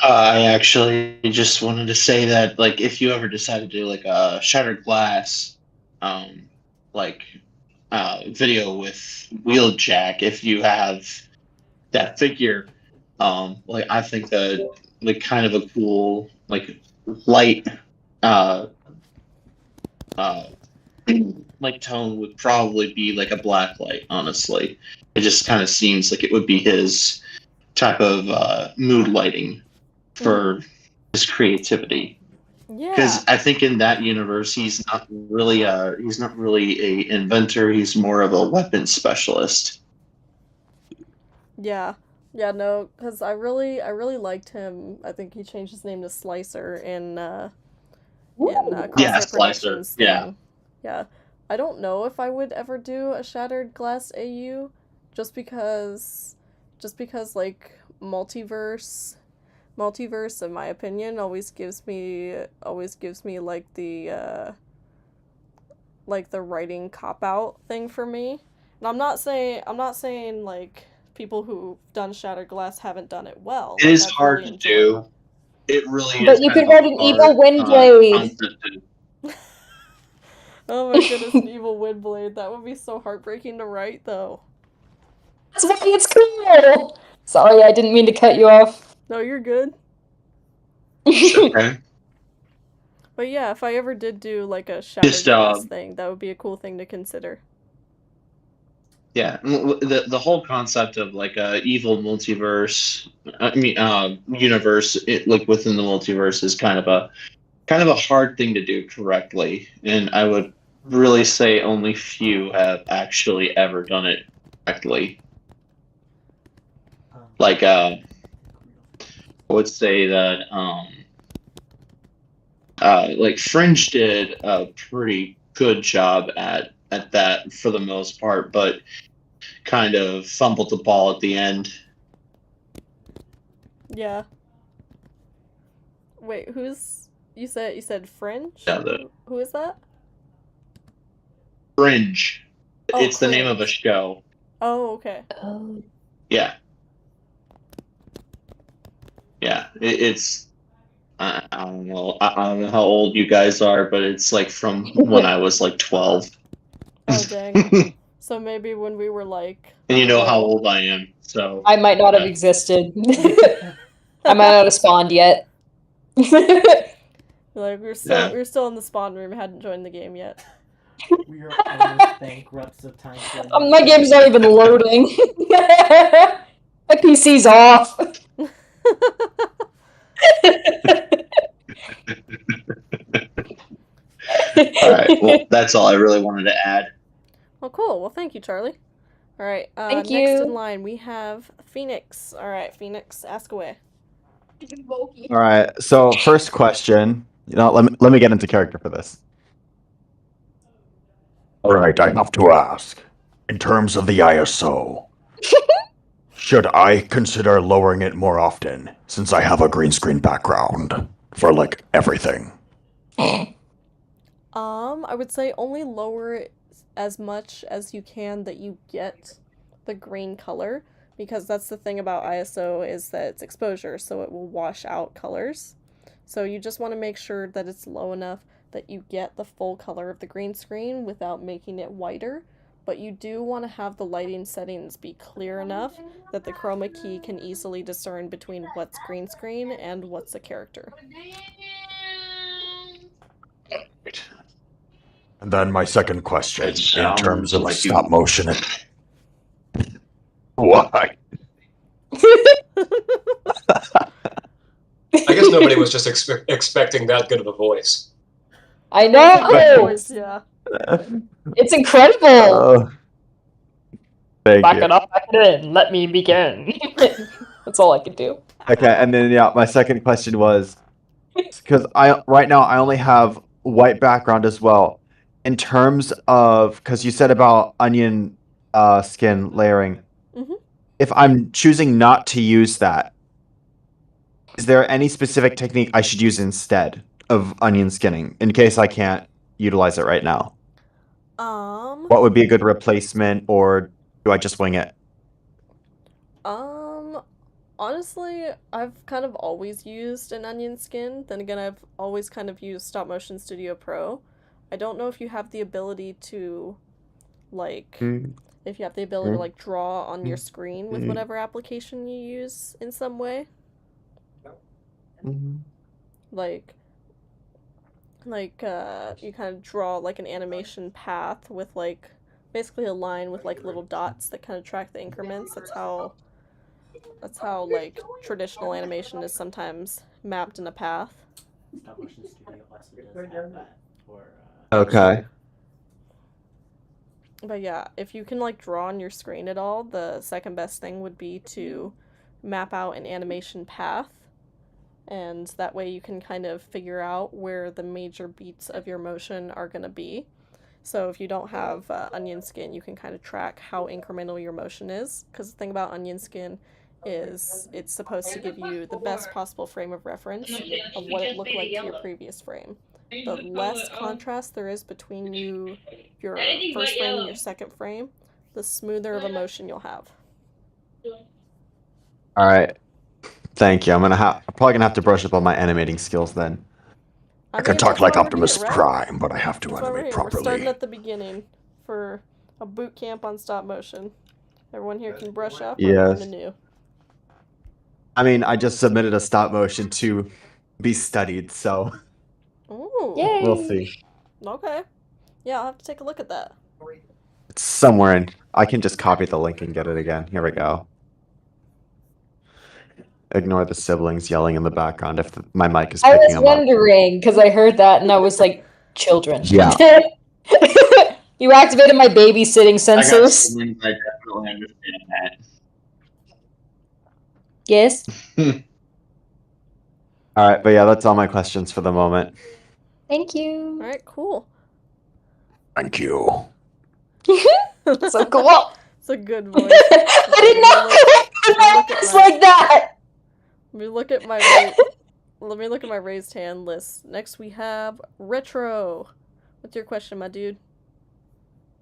I actually just wanted to say that, like, if you ever decide to do like a shattered glass, like, video with Wheeljack, if you have that figure, like, I think that like kind of a cool like light, like tone would probably be like a black light. Honestly, it just kind of seems like it would be his type of mood lighting for his creativity. Yeah. Because I think in that universe, he's not really a inventor. He's more of a weapons specialist. Yeah. Yeah, no, because I really liked him. I think he changed his name to Slicer in Crosshair Slicer. Productions Yeah. thing. Yeah. I don't know if I would ever do a Shattered Glass AU, just because like multiverse in my opinion always gives me like the writing cop out thing for me. And I'm not saying like people who've done Shattered Glass haven't done it well. It Like, is I've hard really to enjoyed do. It really is. But you kind could of write an hard, evil Windblade. concept to- Oh my goodness, an evil Windblade. That would be so heartbreaking to write, though. That's why it's cool. Sorry, I didn't mean to cut you off. No, you're good. Okay. But yeah, if I ever did do like a Shattered Glass thing, that would be a cool thing to consider. Yeah, the whole concept of like a evil multiverse, universe, like within the multiverse is kind of a hard thing to do correctly, and I would really say only few have actually ever done it correctly. Like, I would say that like Fringe did a pretty good job at that for the most part, but kind of fumbled the ball at the end. Yeah. Wait, you said Fringe? Yeah, Who is that? Fringe. Oh, It's the name of a Fringe. show. Oh, okay. Yeah. Yeah, it's I don't know. I don't know how old you guys are, but it's like from when I was like 12. Oh, dang. So maybe when we were like... And you know how old I am, so... I might not have existed. I might not have spawned yet. Like, we were still in the spawn room, hadn't joined the game yet. We are almost bankrupt of time. My game's not even loading. My PC's off. Alright, well, that's all I really wanted to add. Well, cool. Well, thank you, Charlie. All right. Thank Next you. in line, we have Phoenix. All right, Phoenix, ask away. All right. So first question. Let me get into character for this. All right. I have to ask. In terms of the ISO, should I consider lowering it more often since I have a green screen background for like everything? I would say only lower it as much as you can that you get the green color, because that's the thing about ISO is that it's exposure, so it will wash out colors. So you just want to make sure that it's low enough that you get the full color of the green screen without making it whiter, but you do want to have the lighting settings be clear enough that the chroma key can easily discern between what's green screen and what's a character. And then my second question, It in terms sounds of like you- stop motion. Why? was just expecting that good of a voice. I That's a good know! voice, yeah. It's incredible! Oh. Thank Back you. it up, back it in. Let me begin. That's all I could do. Okay, and then yeah, my second question was because right now I only have white background as well. In terms of because you said about onion skin layering, Mhm. if I'm choosing not to use that, is there any specific technique I should use instead of onion skinning in case I can't utilize it right now? What would be a good replacement, or do I just wing it? Honestly, I've kind of always used an onion skin. Then again, I've always kind of used Stop Motion Studio Pro. I don't know if you have the ability to, like, if you have the ability to, like, draw on your screen with whatever application you use in some way. Like, you kind of draw, like, an animation path with, like, basically a line with, like, little dots that kind of track the increments. That's how, like, traditional animation is sometimes mapped in a path. Stop Motion Studio also does have that. Okay. But yeah, if you can, like, draw on your screen at all, the second best thing would be to map out an animation path. And that way you can kind of figure out where the major beats of your motion are going to be. So if you don't have onion skin, you can kind of track how incremental your motion is. Because the thing about onion skin is it's supposed to give you the best possible frame of reference of what it looked like to your previous frame. The less contrast there is between your first frame and your second frame, the smoother of a motion you'll have. All right. Thank you. I'm probably gonna have to brush up on my animating skills then. I can mean, talk that's like why we're Optimus here, right? Prime, but I have to That's why we're animate here. We're starting properly. at the beginning for a boot camp on stop motion. Everyone here can brush up or Yes. learn anew. I mean, I just submitted a stop motion to be studied, so Ooh. Yay! we'll see. Okay. Yeah, I'll have to take a look at that. It's somewhere in. I can just copy the link and get it again. Here we go. Ignore the siblings yelling in the background if my mic is I picking was them up. wondering, because I heard that and I was like, children. Yeah. You activated my babysitting I got sensors. siblings, I definitely understand that. Yes. All right, but yeah, that's all my questions for the moment. Thank you. Alright, cool. Thank you. So cool. It's a good voice. I did not know it was like that. Let me look at my raised hand list. Next we have Retro. What's your question, my dude?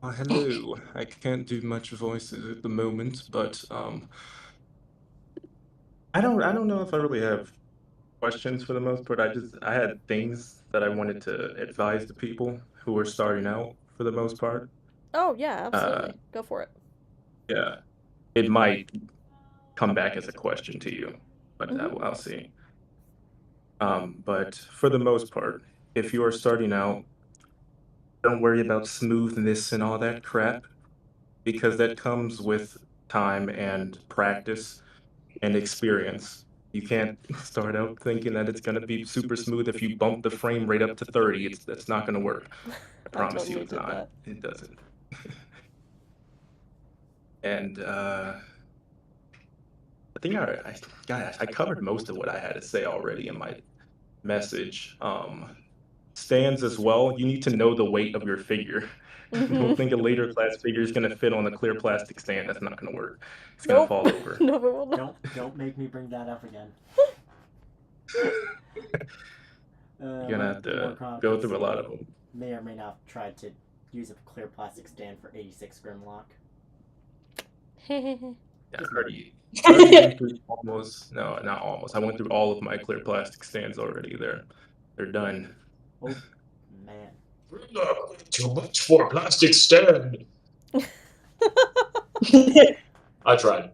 Hello. I can't do much voices at the moment, but I don't know if I really have questions for the most part. I had things that I wanted to advise the people who are starting out for the most part. Oh, yeah, absolutely. Go for it. Yeah. It might come back as a question to you, but I'll see. But for the most part, if you are starting out, don't worry about smoothness and all that crap, because that comes with time and practice and experience. You can't start out thinking that it's going to be super smooth. If you bump the frame rate up to 30, that's not going to work. I promise you it's not. It doesn't. And I think I covered most of what I had to say already in my message. Stands as well. You need to know the weight of your figure. Don't think a later class figure is going to fit on a clear plastic stand. That's not going to work. It's going to fall over. No, it will not. Don't make me bring that up again. You're going to have to go through a lot of them. May or may not try to use a clear plastic stand for 86 Grimlock. Yeah, I already went through almost. No, not almost. I went through all of my clear plastic stands already. They're done. Oh, man. Too much for a plastic stand. I tried.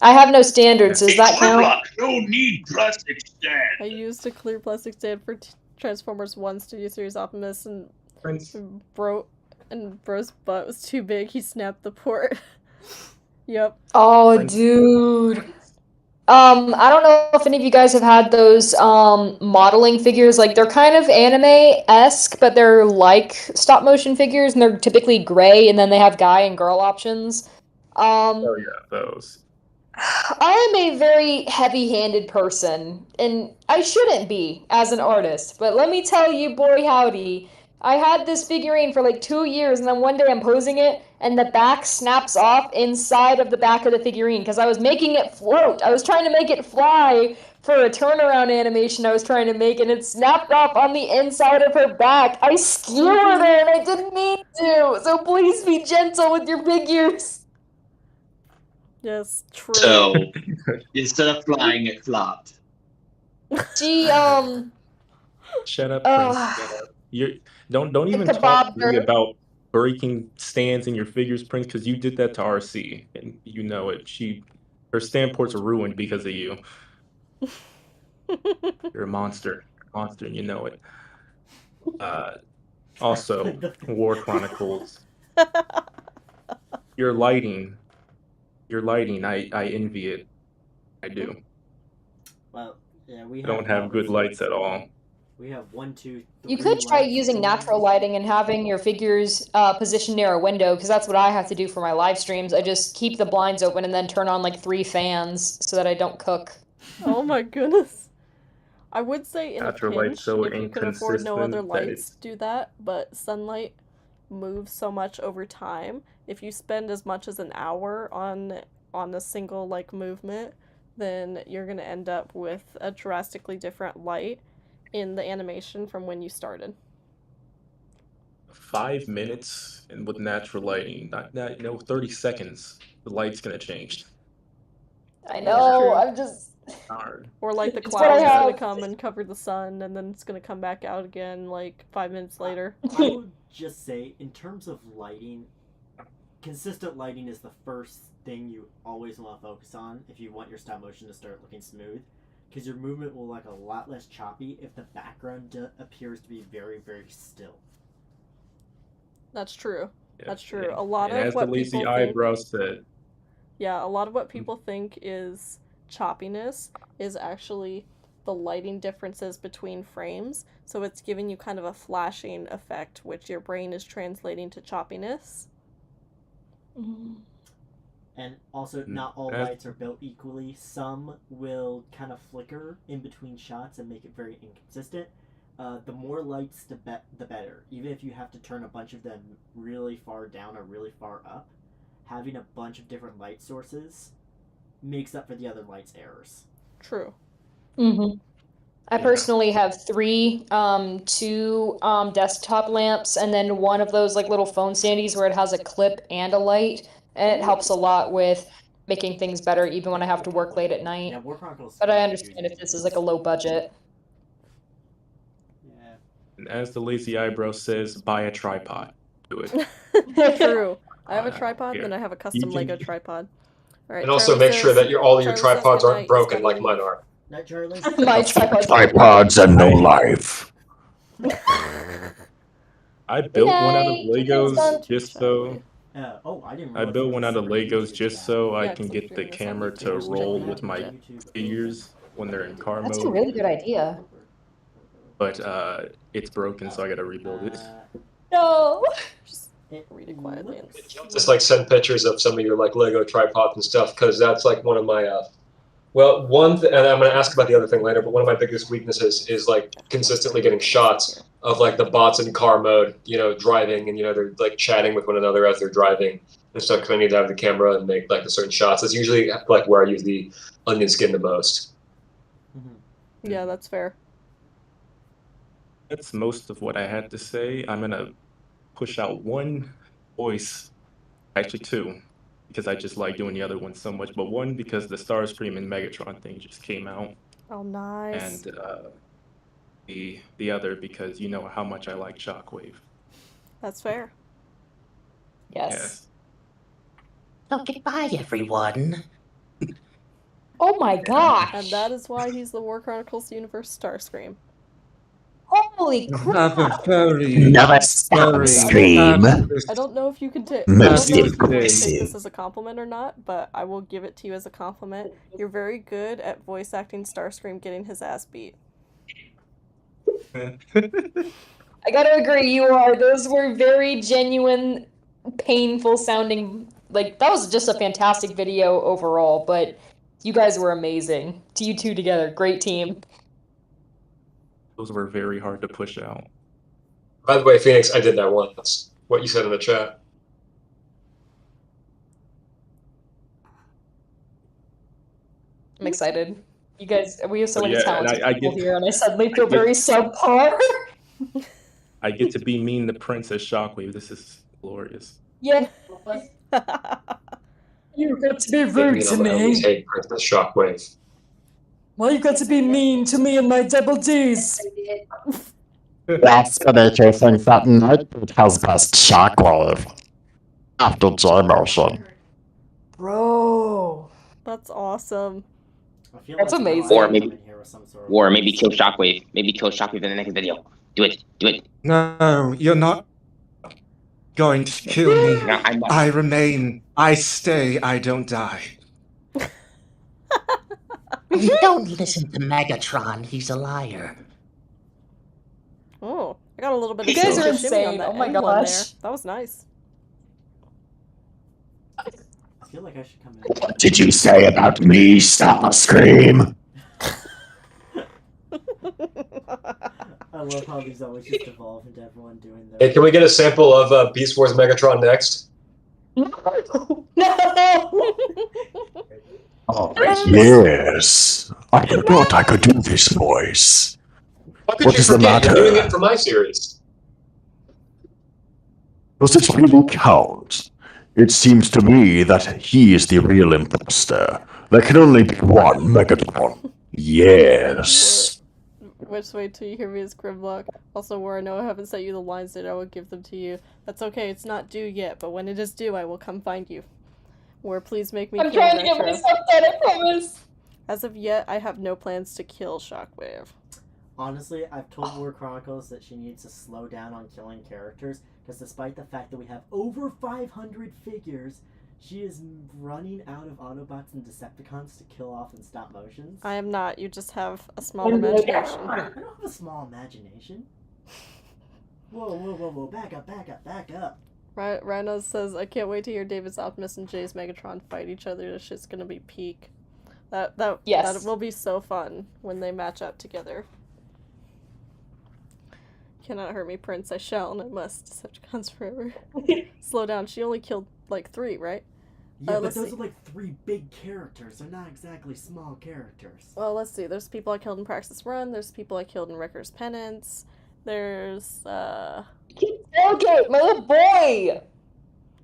I have no standards. Does that count? No need plastic stand. I used a clear plastic stand for Transformers 1 Studio Series Optimus, and bro's butt was too big. He snapped the port. Yep. Oh, dude. I don't know if any of you guys have had those modeling figures. Like they're kind of anime-esque, but they're like stop motion figures, and they're typically gray, and then they have guy and girl options. Oh yeah, those. I am a very heavy-handed person, and I shouldn't be as an artist, but let me tell you, boy howdy, I had this figurine for like 2 years, and then one day I'm posing it, and the back snaps off inside of the back of the figurine because I was making it float. I was trying to make it fly for a turnaround animation I was trying to make, and it snapped off on the inside of her back. I skewered her, and I didn't mean to, so please be gentle with your figures. Yes, true. So instead of flying, it flopped. She, Shut up, Prince. Shut up. Don't even talk to me about breaking stands in your figures, Prince, because you did that to Arcee, and you know it. Her stand ports are ruined because of you. You're a monster, and you know it. Also, War Chronicles. Your lighting, I envy it. I do. Well, yeah, we I don't have good lights at all. We have 1, 2, 3. You could try using natural lighting and having your figures positioned near a window, because that's what I have to do for my live streams. I just keep the blinds open and then turn on like 3 fans so that I don't cook. Oh my goodness. I would say in Natural a light's pinch, so if you can afford no other inconsistent that lights, do that, but sunlight moves so much over time. If you spend as much as an hour on a single like movement, then you're going to end up with a drastically different light in the animation from when you started. 5 minutes and with natural lighting, not 30 seconds, the light's gonna change. I know, Yeah. I'm just... Hard. Or like the It's what I cloud's gonna have. come and cover the sun, and then it's gonna come back out again like 5 minutes later. I would just say, in terms of lighting, consistent lighting is the first thing you always want to focus on if you want your stop motion to start looking smooth. Because your movement will look a lot less choppy if the background appears to be very, very still. That's true. Yeah, That's true. yeah. A lot And of as what the lazy people think, eyebrow said, yeah, a lot of what people think is choppiness is actually the lighting differences between frames. So it's giving you kind of a flashing effect, which your brain is translating to choppiness. And also, not all lights are built equally. Some will kind of flicker in between shots and make it very inconsistent. The more lights, the better. Even if you have to turn a bunch of them really far down or really far up, having a bunch of different light sources makes up for the other lights' errors. True. I personally have 3, 2 desktop lamps, and then one of those like little phone standees where it has a clip and a light, and it helps a lot with making things better even when I have to work late at night. Yeah, War Chronicles. But I understand if this is like a low budget. Yeah. and as the lazy eyebrow says, buy a tripod. Do it. True. I have a tripod, yeah. and then I have a custom You can- Lego tripod. All right, And also Charlie make sure says- that all your Charlie says tripods good aren't night, he's broken gotta like mine leave. are. Night, Charlie. My tripod's Tripods and no life. I built one out of Yay, it's done. Legos just so I didn't. I built one out of Legos just so I Yeah, can it's get the like doing camera this to on YouTube. roll with my figures when they're in car That's a mode. really good idea. But it's broken, so I gotta rebuild it. No. Just read it quietly. Just like send pictures of some of your like Lego tripods and stuff, because that's like one of my well, and I'm going to ask about the other thing later, but one of my biggest weaknesses is like consistently getting shots of like the bots in car mode, driving, and they're like chatting with one another as they're driving and stuff. Because I need to have the camera and make like the certain shots. That's usually like where I use the onion skin the most. Yeah, that's fair. That's most of what I had to say. I'm gonna push out one voice, actually 2, because I just like doing the other one so much. But one because the Starscream and Megatron thing just came out, Oh, nice. and the other because you know how much I like Shockwave. That's fair. Yes. Okay, bye everyone. Oh my gosh. And that is why he's the War Chronicles universe Starscream. Oh Holy You crap! have a very, Never stop very scream. fabulous I don't know if you can take. Most I don't know if you can take impressive. this as a compliment or not, but I will give it to you as a compliment. You're very good at voice acting Starscream getting his ass beat. I gotta agree, you are. Those were very genuine, painful sounding. Like, that was just a fantastic video overall, but you guys were amazing. To you two together, great team. Those were very hard to push out. By the way, Phoenix, I did that once. What you said in the chat. I'm excited. You guys, we have so many Yeah, talented and I people get- here, and I suddenly feel very subpar. I get to be mean to Princess Shockwave. This is glorious. Yeah. You got to be rude to I always me. hate Princess Shockwave. Why you got to be mean to me and my double D's? That's the nature of things that Nightbeat has best shockwave. After J-Motion. Bro. That's awesome. I feel That's like amazing. Or I'm maybe- in here with some sort of Or maybe kill Shockwave. Maybe kill Shockwave in the next video. Do it. Do it. No, you're not going to kill me. No, I'm not. I remain. I stay. I don't die. Don't listen to Megatron, he's a liar. Oh, I got a little bit of You guys are shimmy on insane. that Oh my end one there. gosh. That was nice. I feel like I should come in. What did you say about me, Starscream? I love how these always just evolve into everyone doing Hey, their. can we get a sample of Beast Wars Megatron next? No. Oh, yes. I forgot I could do this voice. How could What you is the forget? You're matter? doing it for my series. Does it really count? It seems to me that he is the real imposter. There can only be one Megatron. Yes. Which way till you hear me is Grimlock. Also, where I know I haven't sent you the lines yet, I will give them to you. That's okay, it's not due yet, but when it is due, I will come find you. Where please make me I'm kill trying to get Retro. myself done, I promise. As of yet, I have no plans to kill Shockwave. Honestly, I've told War Chronicles that she needs to slow down on killing characters, because despite the fact that we have over 500 figures, she is running out of Autobots and Decepticons to kill off in stop motions. I am not, you just have a small imagination. I don't have a small imagination. Whoa, whoa, whoa, whoa, back up, back up, back up. Rhino says, I can't wait to hear David's Optimus and Jay's Megatron fight each other. This shit's gonna be peak. Yes. That will be so fun when they match up together. Cannot hurt me, Prince. I shall and I must. Decepticons forever. Slow down. She only killed like 3, right? Yeah, but let's those see. are like 3 big characters. They're not exactly small characters. Well, let's see. There's people I killed in Praxis Run. There's people I killed in Wrecker's Penance. There's, Tailgate, my little boy!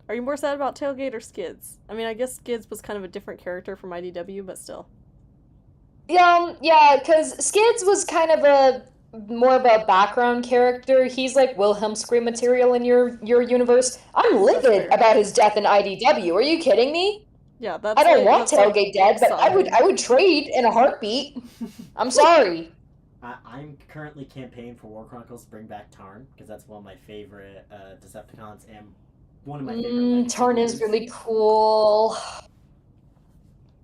Are you more sad about Tailgate or Skids? I mean, I guess Skids was kind of a different character from IDW, but still. Yeah, because Skids was kind of more of a background character. He's like Wilhelm Scream material in your universe. I'm livid fair. about his death in IDW. Are you kidding me? Yeah, that's I don't like, want that's like Tailgate dead, but solid. I would trade in a heartbeat. I'm sorry. I'm currently campaigning for War Chronicles to bring back Tarn, because that's one of my favorite Decepticons and one of my favorite legacy Tarn is villains. really cool.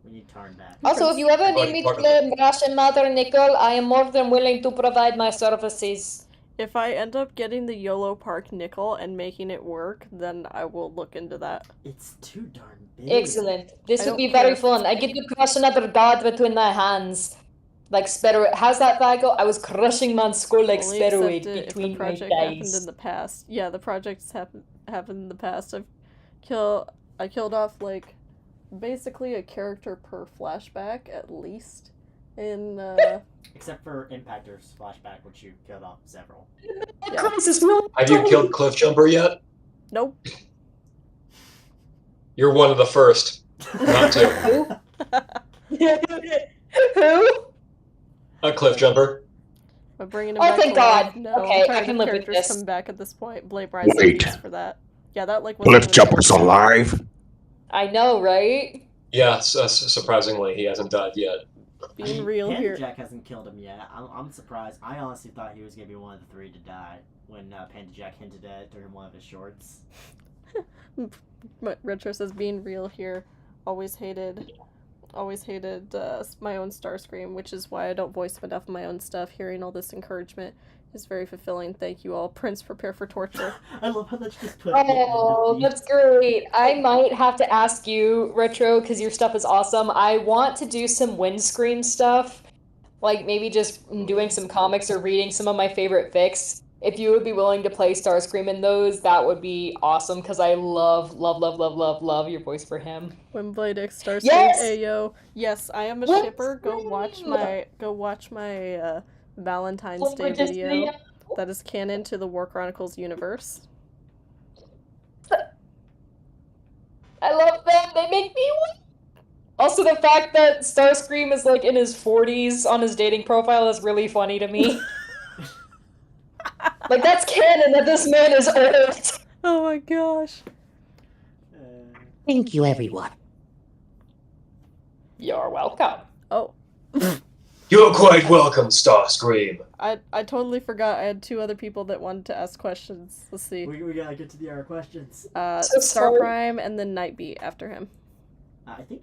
We need Tarn back. Also, if you ever Like need me to part of play Russian Mother Nickel, I am more than willing to provide my services. If I end up getting the YOLO Park nickel and making it work, then I will look into that. It's too darn big. Excellent. This I would don't be care very if fun. I get to crush another god between my hands. Like Speroid. How's that Vigo? I was crushing my skull like Only Speroid accept it if the between my project happened thighs. in the past. Yeah, the projects happened in the past. I killed off like basically a character per flashback at least. In Except for Impactor's flashback, which you killed off several. yeah. Crisis will Have you killed Cliffjumper yet? Nope. You're one of the first. Not to. Who? Who? A Cliffjumper. I'm bringing him Oh, back thank to life. God. No, Okay, I'm tired I can of live with characters this. coming back at this point. Blame Rise Wait. for that. Yeah, that like wasn't even Cliffjumper's a character. alive? I know, right? Yeah, surprisingly, he hasn't died yet. Being real Panda here. Jack hasn't killed him yet. I'm surprised. I honestly thought he was gonna be one of the 3 to die when Panda Jack hinted at it during one of his shorts. Retro says being real here. Always hated my own Starscream, which is why I don't voice enough of my own stuff. Hearing all this encouragement is very fulfilling. Thank you all. Prince, prepare for torture. I love how that's just put. Oh, that's great. I might have to ask you, Retro, because your stuff is awesome. I want to do some windscreen stuff, like maybe just doing some comics or reading some of my favorite fics. If you would be willing to play Starscream in those, that would be awesome, because I love your voice for him. Windblade X Starscream. Yes! Ayo. Yes, I am a Windblade! shipper. Go watch my Valentine's Day Windblade video. That is canon to the War Chronicles universe. I love them. They make me weep. Also, the fact that Starscream is like in his 40s on his dating profile is really funny to me. Like, that's canon that this man is old. Oh my gosh. Thank you, everyone. You're welcome. Oh. You're quite welcome, Starscream. I totally forgot I had 2 other people that wanted to ask questions. Let's see. We gotta get to the questions. So Star sorry. Prime and then Nightbeat after him. I think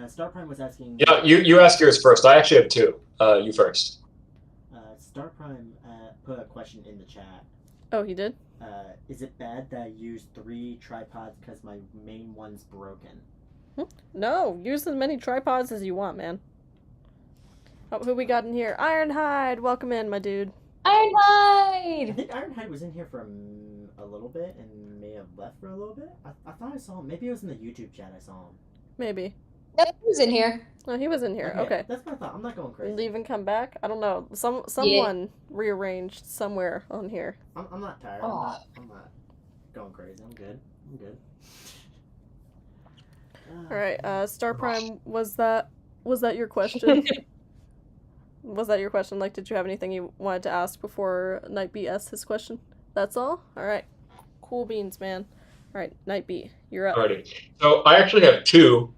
Star Prime was asking. Yeah, you ask yours first. I actually have 2. You first. Star Prime put a question in the chat. Oh, he did? Is it bad that I used 3 tripods because my main one's broken? No, use as many tripods as you want, man. Oh, who we got in here? Ironhide, welcome in, my dude. I Ironhide! think Ironhide was in here for a little bit and may have left for a little bit. I thought I saw him. Maybe it was in the YouTube chat I saw him. Maybe. No, who's in here? No, he was in here. Okay. That's what I thought. I'm not going crazy. Leave and come back? I don't know. Someone rearranged somewhere on here. I'm not tired. Oh. I'm not going crazy. I'm good. Alright, Star Prime, was that your question? Was that your question? Like, did you have anything you wanted to ask before Nightbeat asked his question? That's all? Alright. Cool beans, man. Alright, Nightbeat, you're up. Alrighty. So I actually have 2.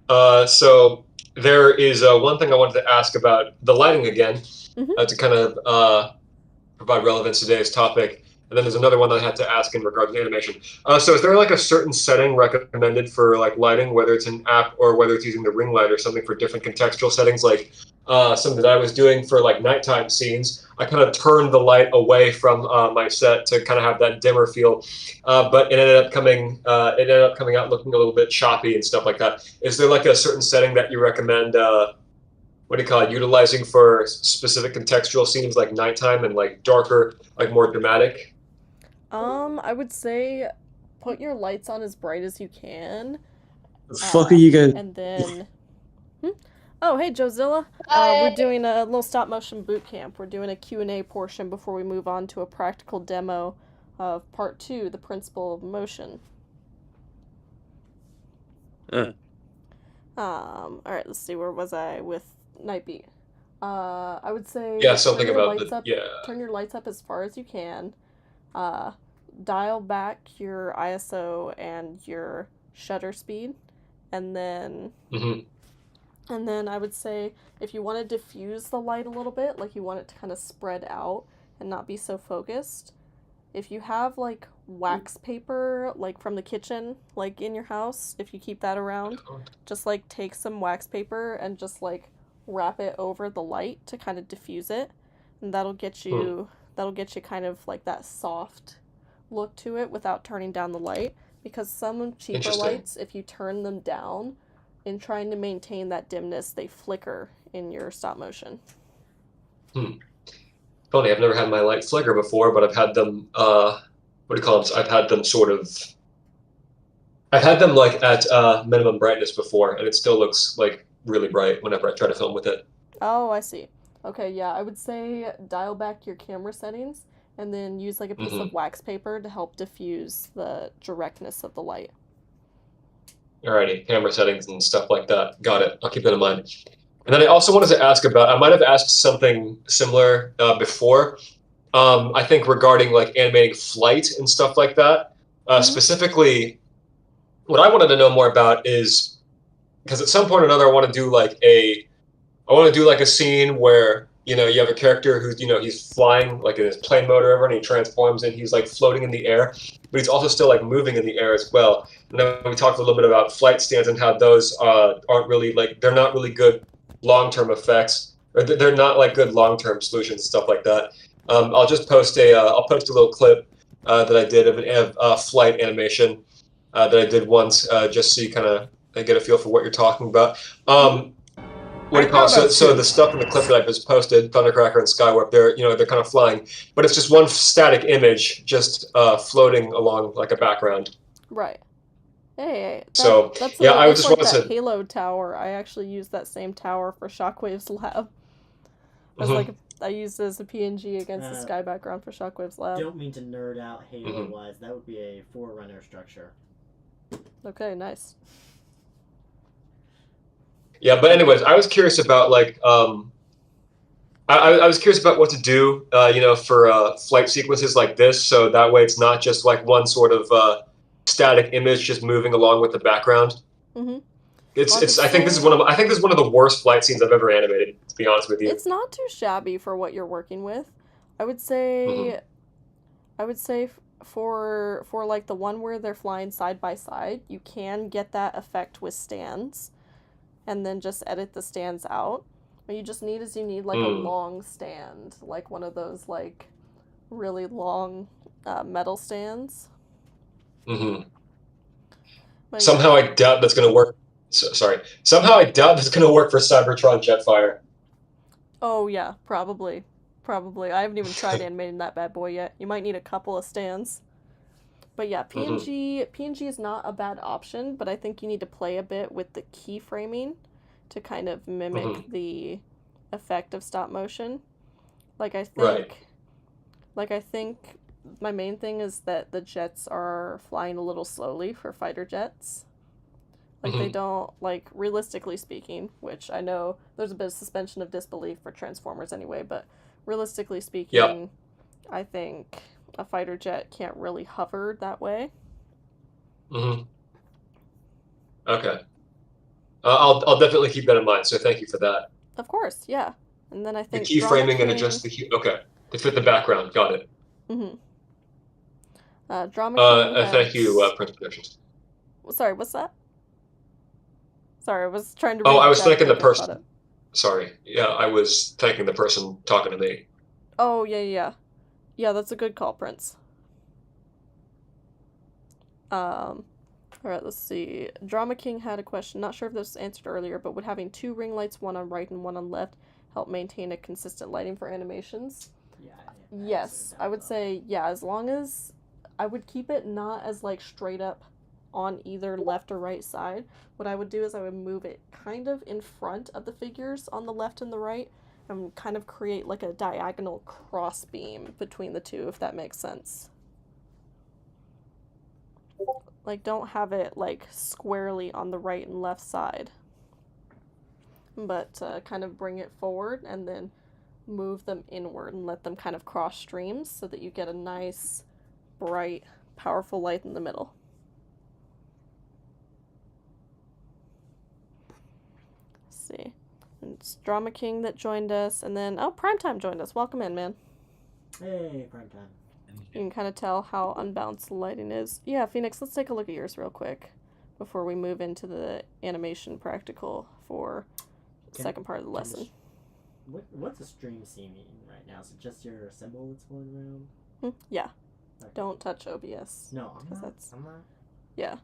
So there is one thing I wanted to ask about the lighting again, to kind of provide relevance to today's topic. And then there's another one that I had to ask in regards to animation. So is there like a certain setting recommended for like lighting, whether it's an app or whether it's using the ring light or something for different contextual settings? Like something that I was doing for like nighttime scenes, I kind of turned the light away from my set to kind of have that dimmer feel, but it ended up coming out looking a little bit choppy and stuff like that. Is there like a certain setting that you recommend? Utilizing for specific contextual scenes like nighttime and like darker, like more dramatic? I would say put your lights on as bright as you can. The fuck are you guys? And then... Oh, hey, Jozilla. We're doing a little stop-motion boot camp. We're doing a Q&A portion before we move on to a practical demo of Part 2, The Principle of Motion. Alright, let's see, where was I with Nightbeat? I would say... Yeah, something about turn your lights up as far as you can. Dial back your ISO and your shutter speed, and then I would say if you want to diffuse the light a little bit, like you want it to kind of spread out and not be so focused, if you have like wax paper like from the kitchen like in your house, if you keep that around, just like take some wax paper and just like wrap it over the light to kind of diffuse it, and that'll get you kind of like that soft look to it without turning down the light, because some cheaper lights, if you turn them down in trying to maintain that dimness, they flicker in your stop motion. Funny, I've never had my light flicker before, but I've had them I've had them like at minimum brightness before, and it still looks like really bright whenever I try to film with it. Oh, I see. Okay, yeah, I would say dial back your camera settings and then use like a piece of wax paper to help diffuse the directness of the light. Alrighty, camera settings and stuff like that. Got it. I'll keep that in mind. And then I also wanted to ask about, I might have asked something similar before, I think regarding like animating flight and stuff like that. Specifically, what I wanted to know more about is because at some point or another I want to do like a scene where, you have a character who's, he's flying like in his plane mode or whatever, and he transforms and he's like floating in the air, but he's also still like moving in the air as well. And then we talked a little bit about flight stands and how those aren't really they're not really good long-term effects, or they're not like good long-term solutions and stuff like that. I'll just post I'll post a little clip that I did of a flight animation that I did once, just so you kind of get a feel for what you're talking about. What do you call it? So the stuff in the clip that I just posted, Thundercracker and Skywarp, they're kind of flying, but it's just one static image, just floating along like a background. Right. Hey, that's I just like wanted that Halo tower. I actually used that same tower for Shockwave's lab. I used it as a PNG against the sky background for Shockwave's lab. Don't mean to nerd out Halo-wise. That would be a Forerunner structure. Okay, nice. Yeah, but anyways, I was curious about I was curious about what to do, for flight sequences like this, so that way it's not just like one sort of static image just moving along with the background. Mm-hmm. I think this is one of the worst flight scenes I've ever animated, to be honest with you. It's not too shabby for what you're working with. I would say for like the one where they're flying side by side, you can get that effect with stands, and then just edit the stands out. What you just need is a long stand, like one of those like really long metal stands. Mm-hmm. Somehow I doubt that's going to work. Somehow I doubt that's going to work for Cybertron Jetfire. Oh yeah, probably. I haven't even tried animating that bad boy yet. You might need a couple of stands. But yeah, PNG is not a bad option, but I think you need to play a bit with the keyframing to kind of mimic the effect of stop motion. I think my main thing is that the jets are flying a little slowly for fighter jets. They don't, realistically speaking, which I know there's a bit of suspension of disbelief for Transformers anyway, but realistically speaking, I think a fighter jet can't really hover that way. Mm-hmm. Okay. I'll definitely keep that in mind, so thank you for that. Of course, yeah. And then I think the keyframing and adjust the key. Okay, to fit the background. Got it. Mm-hmm. Drama King thank you, Prince Productions. Sorry, what's that? Sorry, I was trying to. I was thanking the person. Sorry, yeah, I was thanking the person talking to me. Oh yeah. That's a good call, Prince. All right, let's see. Drama King had a question. Not sure if this was answered earlier, but would having 2 ring lights, one on right and one on left, help maintain a consistent lighting for animations? Yeah. Yes, I would say as long as I would keep it not as straight up on either left or right side. What I would do is I would move it kind of in front of the figures on the left and the right, and kind of create a diagonal cross beam between the two, if that makes sense. Don't have it squarely on the right and left side, but kind of bring it forward and then move them inward and let them kind of cross streams so that you get a nice, bright, powerful light in the middle. Let's see. It's Drama King that joined us, and then Primetime joined us. Welcome in, man. Hey, Primetime. You can kind of tell how unbalanced the lighting is. Yeah, Phoenix, let's take a look at yours real quick before we move into the animation practical for the second part of the lesson. What's the stream seeing right now? Is it just your symbol that's going around? Yeah. Okay. Don't touch OBS. No, I'm not. Yeah.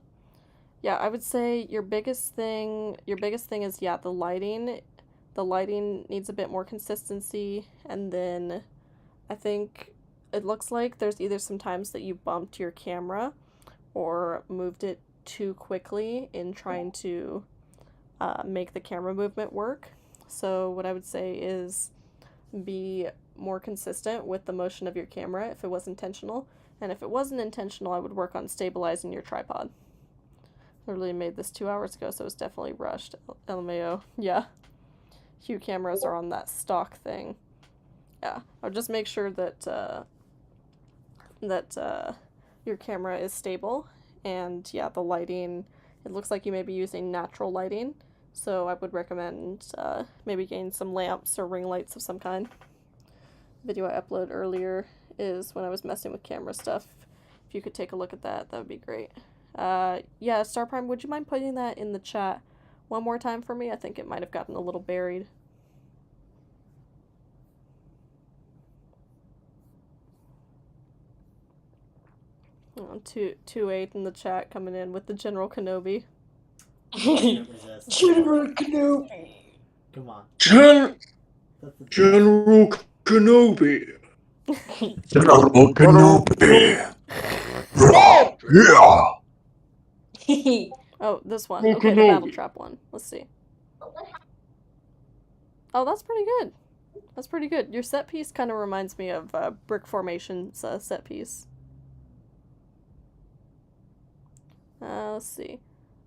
Yeah, I would say your biggest thing is the lighting. The lighting needs a bit more consistency, and then I think it looks like there's either some times that you bumped your camera or moved it too quickly in trying to make the camera movement work. So what I would say is be more consistent with the motion of your camera if it was intentional. And if it wasn't intentional, I would work on stabilizing your tripod. I literally made this 2 hours ago, so it's definitely rushed. LMAO. Yeah. Hue cameras are on that stock thing. Yeah. I'll just make sure that your camera is stable, and the lighting, it looks like you may be using natural lighting, So I would recommend maybe getting some lamps or ring lights of some kind. The video I uploaded earlier is when I was messing with camera stuff. If you could take a look at that, that would be great. Yeah, Star Prime, would you mind putting that in the chat one more time for me? I think it might have gotten a little buried. Oh, 2-8 in the chat coming in with the General Kenobi. Can't resist. General Kenobi. Come on. General That's the Kenobi. General Kenobi. Yeah. Oh, this one. Okay, the Battle Trap one. Let's see. Oh, that's pretty good. That's pretty good. Your set piece kind of reminds me of Brick Formation's set piece. Let's see.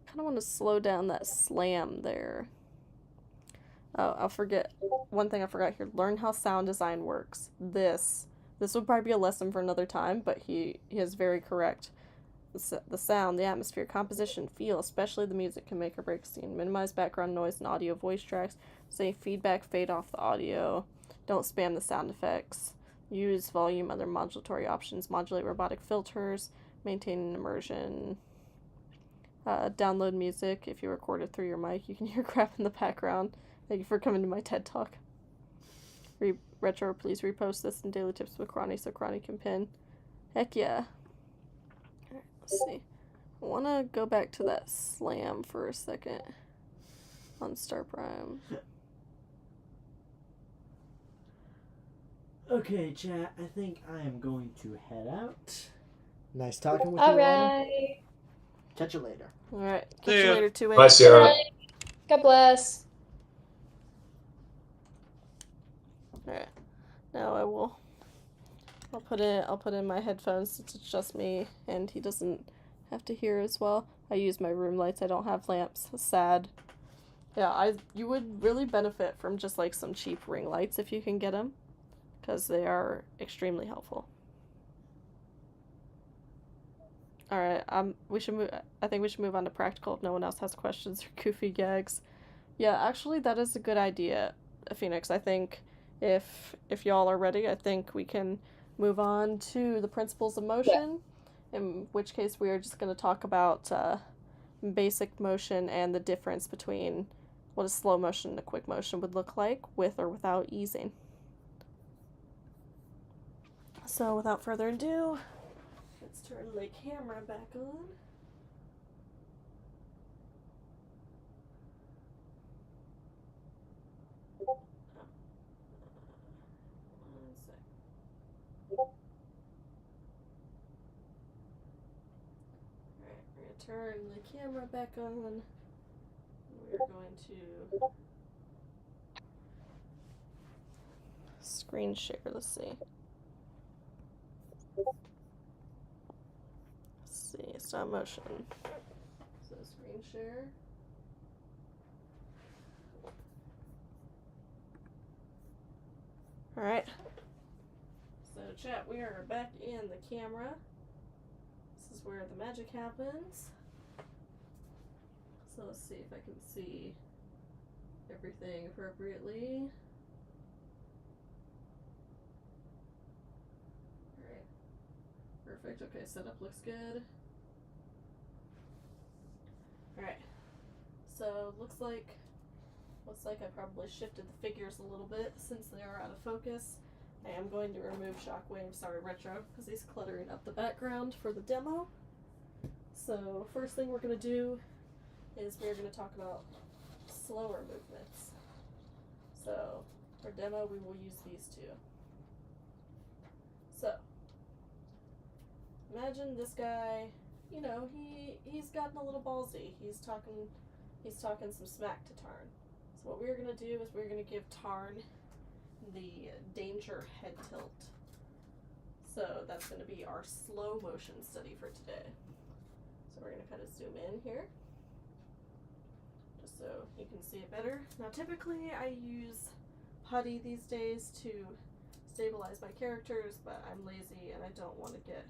Kind of want to slow down that slam there. Oh, I'll forget. One thing I forgot here. Learn how sound design works. This would probably be a lesson for another time, but he is very correct. The sound, the atmosphere, composition, feel, especially the music, can make or break a scene. Minimize background noise and audio voice tracks. Say feedback, fade off the audio. Don't spam the sound effects. Use volume, other modulatory options. Modulate robotic filters. Maintain immersion. Download music. If you record it through your mic, you can hear crap in the background. Thank you for coming to my TED Talk. Retro, please repost this in Daily Tips with Cronny so Cronny can pin. Heck yeah. Alright, let's see. I want to go back to that slam for a second on Star Prime. Okay, chat, I think I am going to head out. Nice talking with you. Alright. Catch you later. Alright, catch you later, 2-8. Bye, Sierra. God bless. Alright. Now I'll put in my headphones since it's just me and he doesn't have to hear as well. I use my room lights. I don't have lamps. Sad. Yeah, you would really benefit from just like some cheap ring lights if you can get them, because they are extremely helpful. All right, we should move. I think we should move on to practical if no one else has questions or goofy gags. Yeah, actually, that is a good idea, Phoenix. I think if y'all are ready, I think we can move on to the principles of motion. Yeah. In which case, we are just going to talk about basic motion and the difference between what a slow motion and a quick motion would look like with or without easing. So, without further ado, let's turn the camera back on. Turn the camera back on. We're going to screen share. Let's see. Stop motion. So screen share. Alright. So chat, we are back in the camera. This is where the magic happens. So let's see if I can see everything appropriately. Alright. Perfect. Okay, setup looks good. Alright. So looks like I probably shifted the figures a little bit since they are out of focus. I am going to remove Shockwave, sorry Retro, because he's cluttering up the background for the demo. So first thing we're going to do is we're going to talk about slower movements. So for demo we will use these two. So imagine this guy, you know, he's gotten a little ballsy. He's talking some smack to Tarn. So what we're going to do is we're going to give Tarn the danger head tilt. So that's going to be our slow motion study for today. So we're going to kind of zoom in here, just so you can see it better. Now typically I use putty these days to stabilize my characters, but I'm lazy and I don't want to get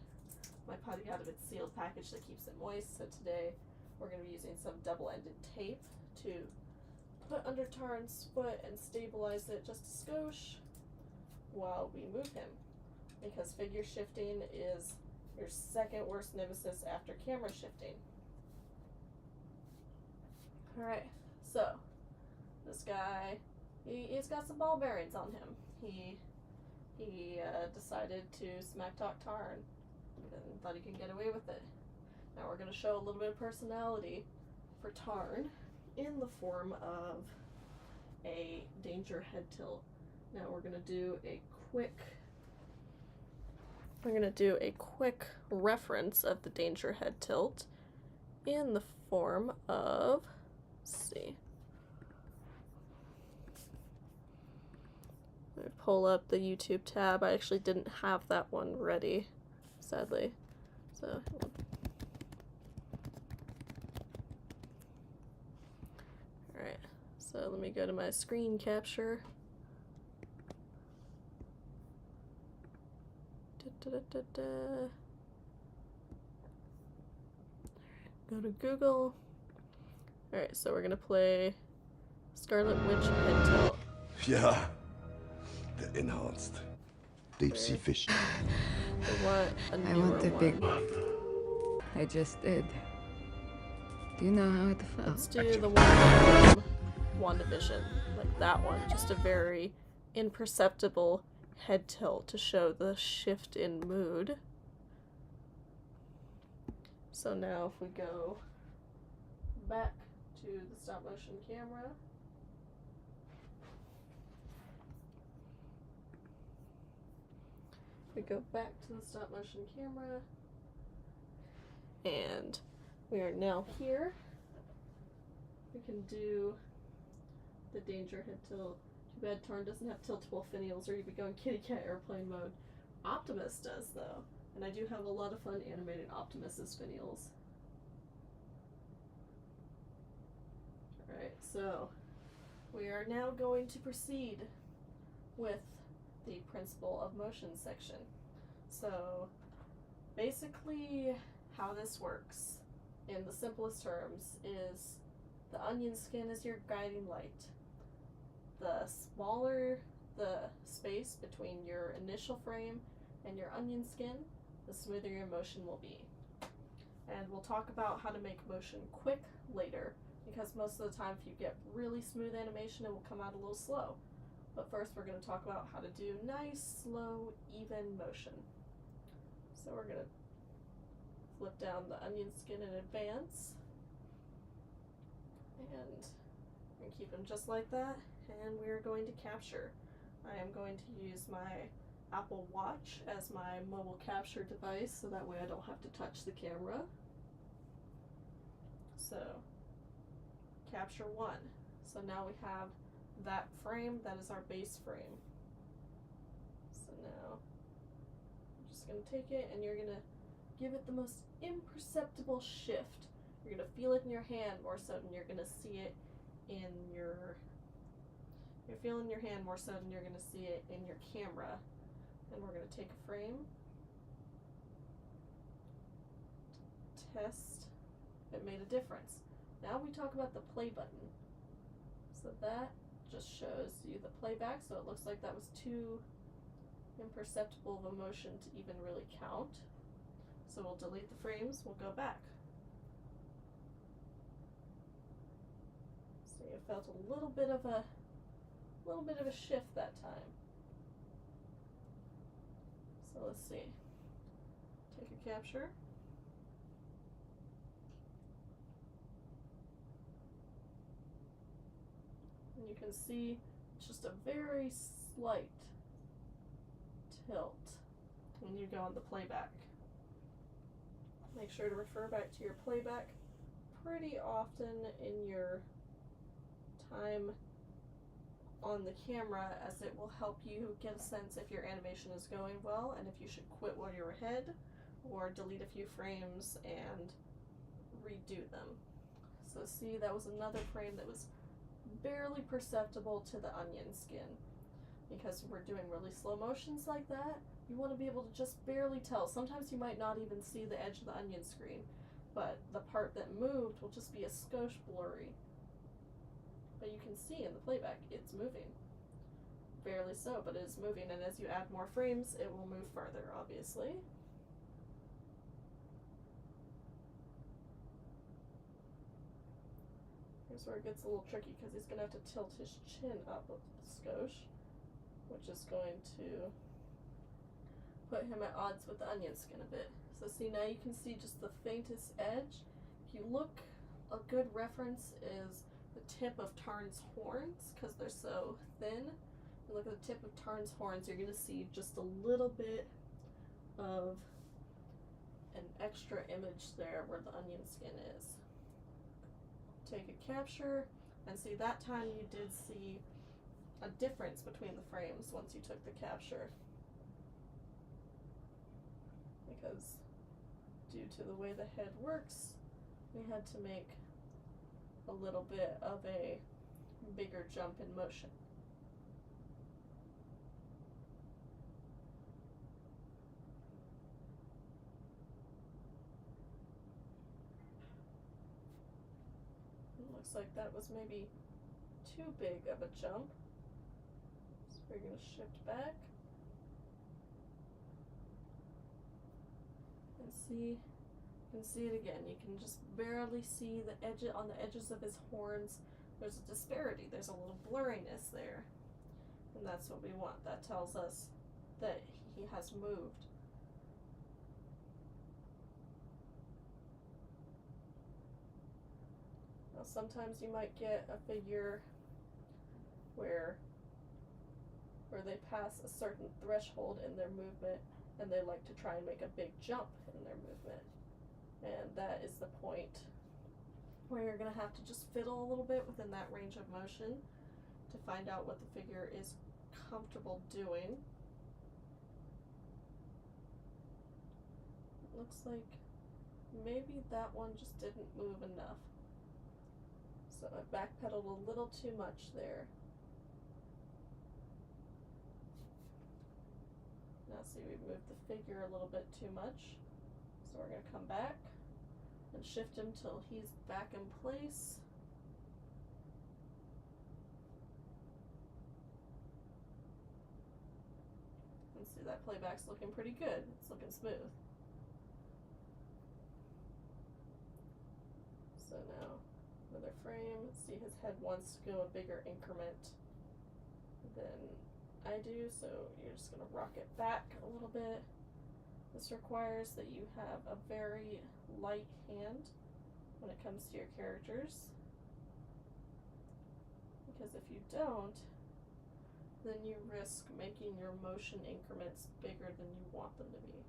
my putty out of its sealed package that keeps it moist. So today we're going to be using some double-ended tape to put under Tarn's foot and stabilize it just a skosh while we move him. Because figure shifting is your second worst nemesis after camera shifting. Alright, so this guy, he's got some ball bearings on him. He decided to smack talk Tarn and thought he could get away with it. Now we're going to show a little bit of personality for Tarn in the form of a danger head tilt. Now we're going to do a quick reference of the danger head tilt in the form of, let's see. Let me pull up the YouTube tab. I actually didn't have that one ready, sadly. So alright, so let me go to my screen capture. Go to Google. Alright, so we're gonna play Scarlet Witch head tilt. Yeah, the enhanced. Deep sea fishing. I want the big one. I just did. Do you know how it felt? Let's do the one from WandaVision, like that one. Just a very imperceptible head tilt to show the shift in mood. So now if we go back to the stop motion camera, we go back to the stop motion camera, and we are now here. We can do the danger head tilt. Too bad Tarn doesn't have tiltable finials, or you'd be going kitty cat airplane mode. Optimus does though, and I do have a lot of fun animating Optimus's finials. Alright, so we are now going to proceed with the principle of motion section. So basically how this works in the simplest terms is the onion skin is your guiding light. The smaller the space between your initial frame and your onion skin, the smoother your motion will be. And we'll talk about how to make motion quick later, because most of the time if you get really smooth animation it will come out a little slow. But first we're going to talk about how to do nice, slow, even motion. So we're going to flip down the onion skin in advance. And we're going to keep them just like that. And we're going to capture. I am going to use my Apple Watch as my mobile capture device, so that way I don't have to touch the camera. So, capture 1. So now we have that frame, that is our base frame. So now, I'm just going to take it and you're going to give it the most imperceptible shift. You're going to feel it in your hand more so than you're going to see it in your... You're feeling your hand more so than you're going to see it in your camera. And we're going to take a frame, test if it made a difference. Now we talk about the play button. So that just shows you the playback, so it looks like that was too imperceptible of a motion to even really count. So we'll delete the frames, we'll go back. So you felt a little bit of a shift that time. So let's see. Take a capture. And you can see it's just a very slight tilt when you go on the playback. Make sure to refer back to your playback pretty often in your time on the camera, as it will help you get a sense if your animation is going well and if you should quit while you're ahead or delete a few frames and redo them. So see, that was another frame that was barely perceptible to the onion skin. Because we're doing really slow motions like that, you want to be able to just barely tell. Sometimes you might not even see the edge of the onion screen, but the part that moved will just be a skosh blurry. But you can see in the playback, it's moving. Barely so, but it is moving, and as you add more frames, it will move further, obviously. Here's where it gets a little tricky, because he's going to have to tilt his chin up a skosh, which is going to put him at odds with the onion skin a bit. So see, now you can see just the faintest edge. If you look, a good reference is the tip of Tarn's horns, because they're so thin. And look at the tip of Tarn's horns, you're going to see just a little bit of an extra image there where the onion skin is. Take a capture, and see, that time you did see a difference between the frames once you took the capture. Because due to the way the head works, we had to make a little bit of a bigger jump in motion. It looks like that was maybe too big of a jump. So we're going to shift back. And see, you can see it again. You can just barely see the edge on the edges of his horns. There's a disparity. There's a little blurriness there. And that's what we want. That tells us that he has moved. Now sometimes you might get a figure where they pass a certain threshold in their movement, and they like to try and make a big jump in their movement. And that is the point where you're going to have to just fiddle a little bit within that range of motion to find out what the figure is comfortable doing. It looks like maybe that one just didn't move enough. So I backpedaled a little too much there. Now see, we've moved the figure a little bit too much. So we're going to come back and shift him till he's back in place. And see, that playback's looking pretty good. It's looking smooth. So now, another frame. See, his head wants to go a bigger increment than I do, so you're just going to rock it back a little bit. This requires that you have a very light hand when it comes to your characters, because if you don't, then you risk making your motion increments bigger than you want them to be.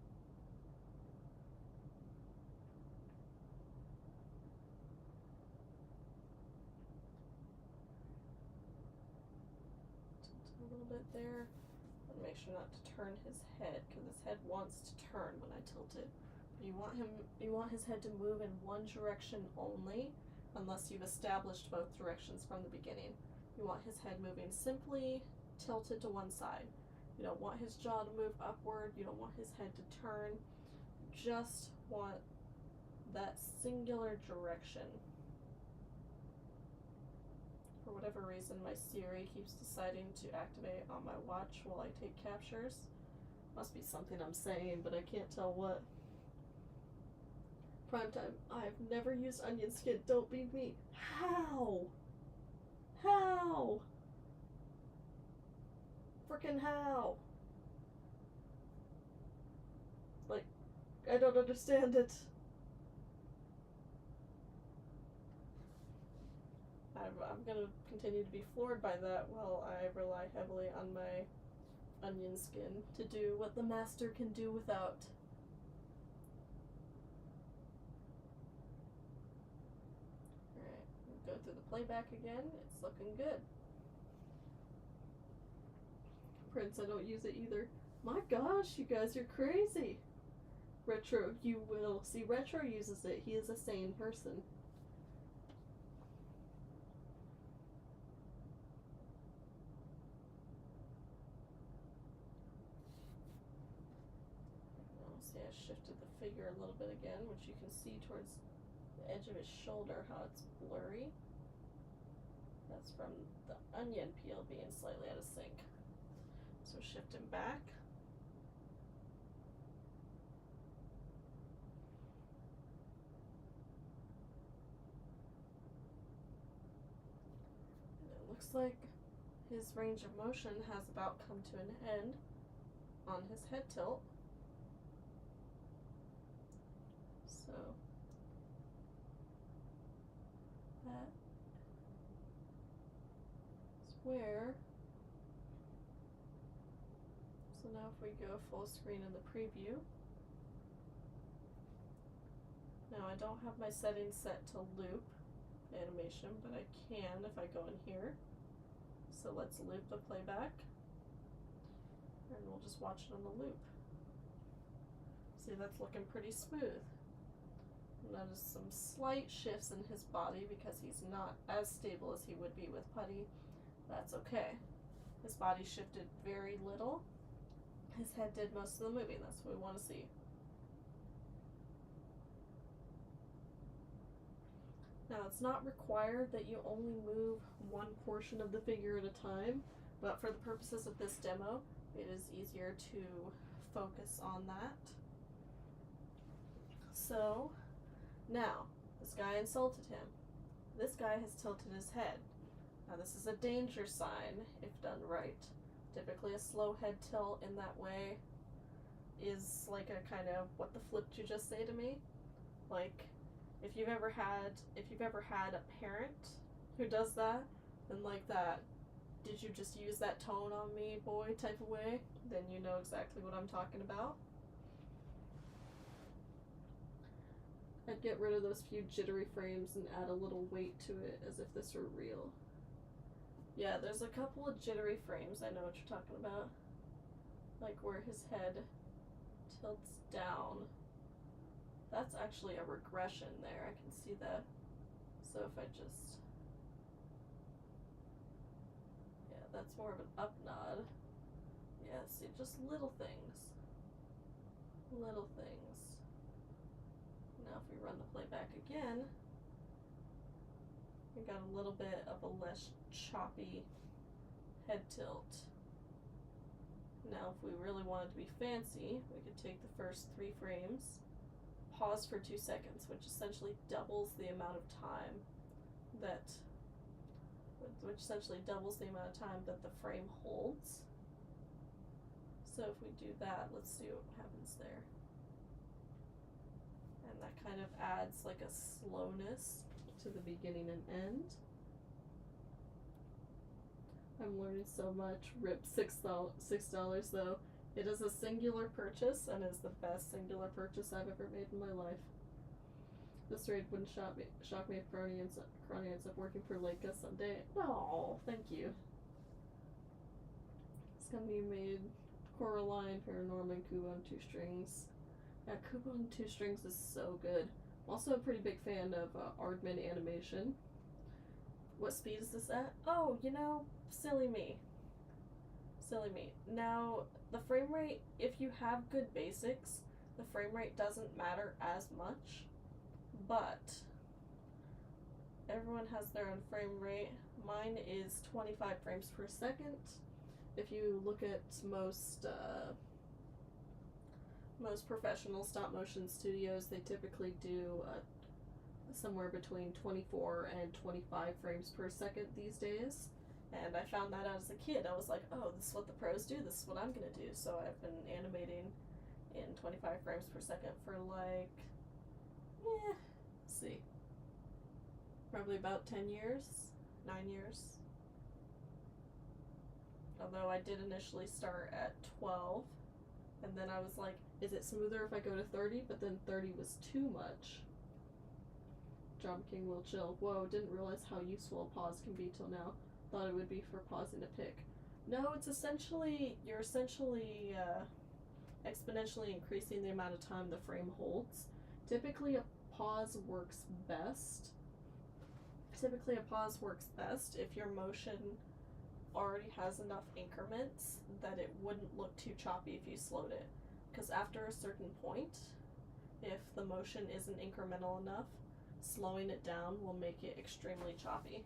A little bit there, and make sure not to turn his head, because his head wants to turn when I tilt it. But you want his head to move in one direction only, unless you've established both directions from the beginning. You want his head moving simply tilted to one side. You don't want his jaw to move upward. You don't want his head to turn. You just want that singular direction. For whatever reason, my Siri keeps deciding to activate on my watch while I take captures. Must be something I'm saying, but I can't tell what. Primetime. I've never used onion skin. Don't beat me. How? How? Frickin' how? Like, I don't understand it. I'm gonna continue to be floored by that while I rely heavily on my onion skin to do what the master can do without. Alright, we'll go through the playback again. It's looking good. Prince, I don't use it either. My gosh, you guys are crazy. Retro, you will. See, Retro uses it. He is a sane person. See, I shifted the figure a little bit again, which you can see towards the edge of his shoulder how it's blurry. That's from the onion peel being slightly out of sync. So shift him back. And it looks like his range of motion has about come to an end on his head tilt. So that is where. So now if we go full screen in the preview. Now I don't have my settings set to loop animation, but I can if I go in here. So let's loop the playback. And we'll just watch it on the loop. See, that's looking pretty smooth. Notice some slight shifts in his body because he's not as stable as he would be with putty. That's okay. His body shifted very little. His head did most of the moving. That's what we want to see. Now, it's not required that you only move one portion of the figure at a time, but for the purposes of this demo, it is easier to focus on that. So, now, this guy insulted him. This guy has tilted his head. Now, this is a danger sign if done right. Typically, a slow head tilt in that way is like a kind of, what the flip did you just say to me? Like, if you've ever had a parent who does that, then like that, did you just use that tone on me, boy, type of way, then you know exactly what I'm talking about. I'd get rid of those few jittery frames and add a little weight to it as if this were real. Yeah, there's a couple of jittery frames, I know what you're talking about. Like where his head tilts down. That's actually a regression there, I can see that. So if I just... yeah, that's more of an up nod. Yeah, see, just little things. Little things. Now if we run the playback again, we got a little bit of a less choppy head tilt. Now if we really wanted to be fancy, we could take the first 3 frames, pause for 2 seconds, which essentially doubles the amount of time that the frame holds. So if we do that, let's see what happens there. And that kind of adds like a slowness to the beginning and end. I'm learning so much. RIP $6 though. It is a singular purchase and is the best singular purchase I've ever made in my life. This raid wouldn't shock me if Crony ends up working for Leica someday. No, thank you. It's gonna be made Coraline, Paranorman, Kubo, and 2 Strings. Yeah, Kubo and 2 Strings is so good. I'm also a pretty big fan of Aardman animation. What speed is this at? Oh, you know, silly me. Silly me. Now, the frame rate, if you have good basics, the frame rate doesn't matter as much, but everyone has their own frame rate. Mine is 25 frames per second. If you look at most professional stop motion studios, they typically do somewhere between 24 and 25 frames per second these days. And I found that out as a kid. I was like, oh, this is what the pros do, this is what I'm gonna do. So I've been animating in 25 frames per second for like, let's see, probably about 10 years, 9 years. Although I did initially start at 12, and then I was like, is it smoother if I go to 30? But then 30 was too much. Drum King will chill. Whoa, didn't realize how useful a pause can be till now. Thought it would be for pausing a pick. No, it's you're essentially exponentially increasing the amount of time the frame holds. Typically a pause works best if your motion already has enough increments that it wouldn't look too choppy if you slowed it. Because after a certain point, if the motion isn't incremental enough, slowing it down will make it extremely choppy.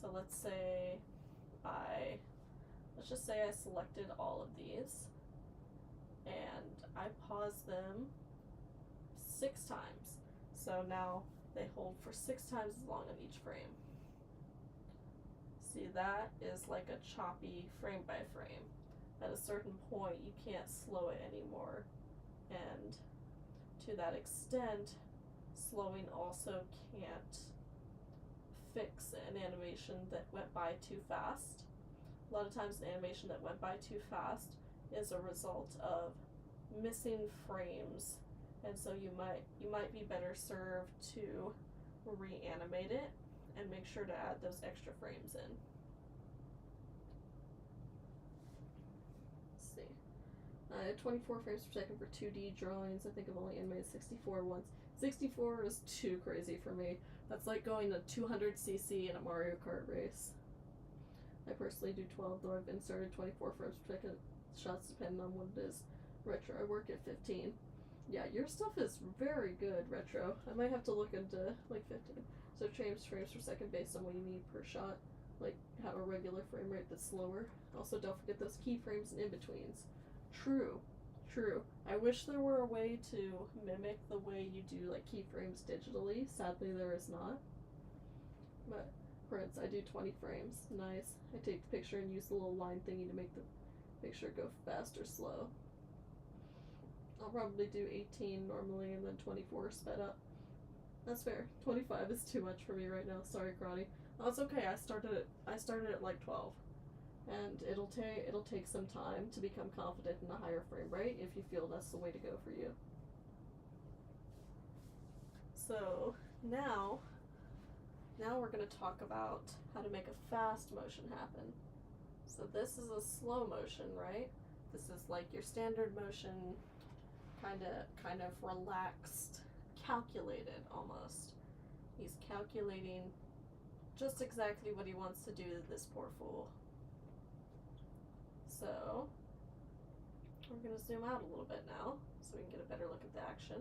So let's just say I selected all of these, and I pause them 6 times. So now they hold for 6 times as long on each frame. See, that is like a choppy frame by frame. At a certain point, you can't slow it anymore. And to that extent, slowing also can't fix an animation that went by too fast. A lot of times the animation that went by too fast is a result of missing frames, and so you might be better served to reanimate it and make sure to add those extra frames in. Let's see. I had 24 frames per second for 2D drawings. I think I've only animated 64 once. 64 is too crazy for me. That's like going to 200cc in a Mario Kart race. I personally do 12, though I've inserted 24 frames per second shots depending on what it is. Retro, I work at 15. Yeah, your stuff is very good, Retro. I might have to look into like 15. So frames per second based on what you need per shot. Like have a regular frame rate that's slower. Also, don't forget those keyframes and in-betweens. True. I wish there were a way to mimic the way you do like keyframes digitally. Sadly, there is not. But prints, I do 20 frames. Nice. I take the picture and use the little line thingy to make the picture go fast or slow. I'll probably do 18 normally and then 24 sped up. That's fair. 25 is too much for me right now. Sorry, Karate. Oh, it's okay. I started at like 12. And it'll take some time to become confident in a higher frame rate if you feel that's the way to go for you. So now we're going to talk about how to make a fast motion happen. So this is a slow motion, right? This is like your standard motion, kind of relaxed, calculated almost. He's calculating just exactly what he wants to do to this poor fool. So we're going to zoom out a little bit now so we can get a better look at the action.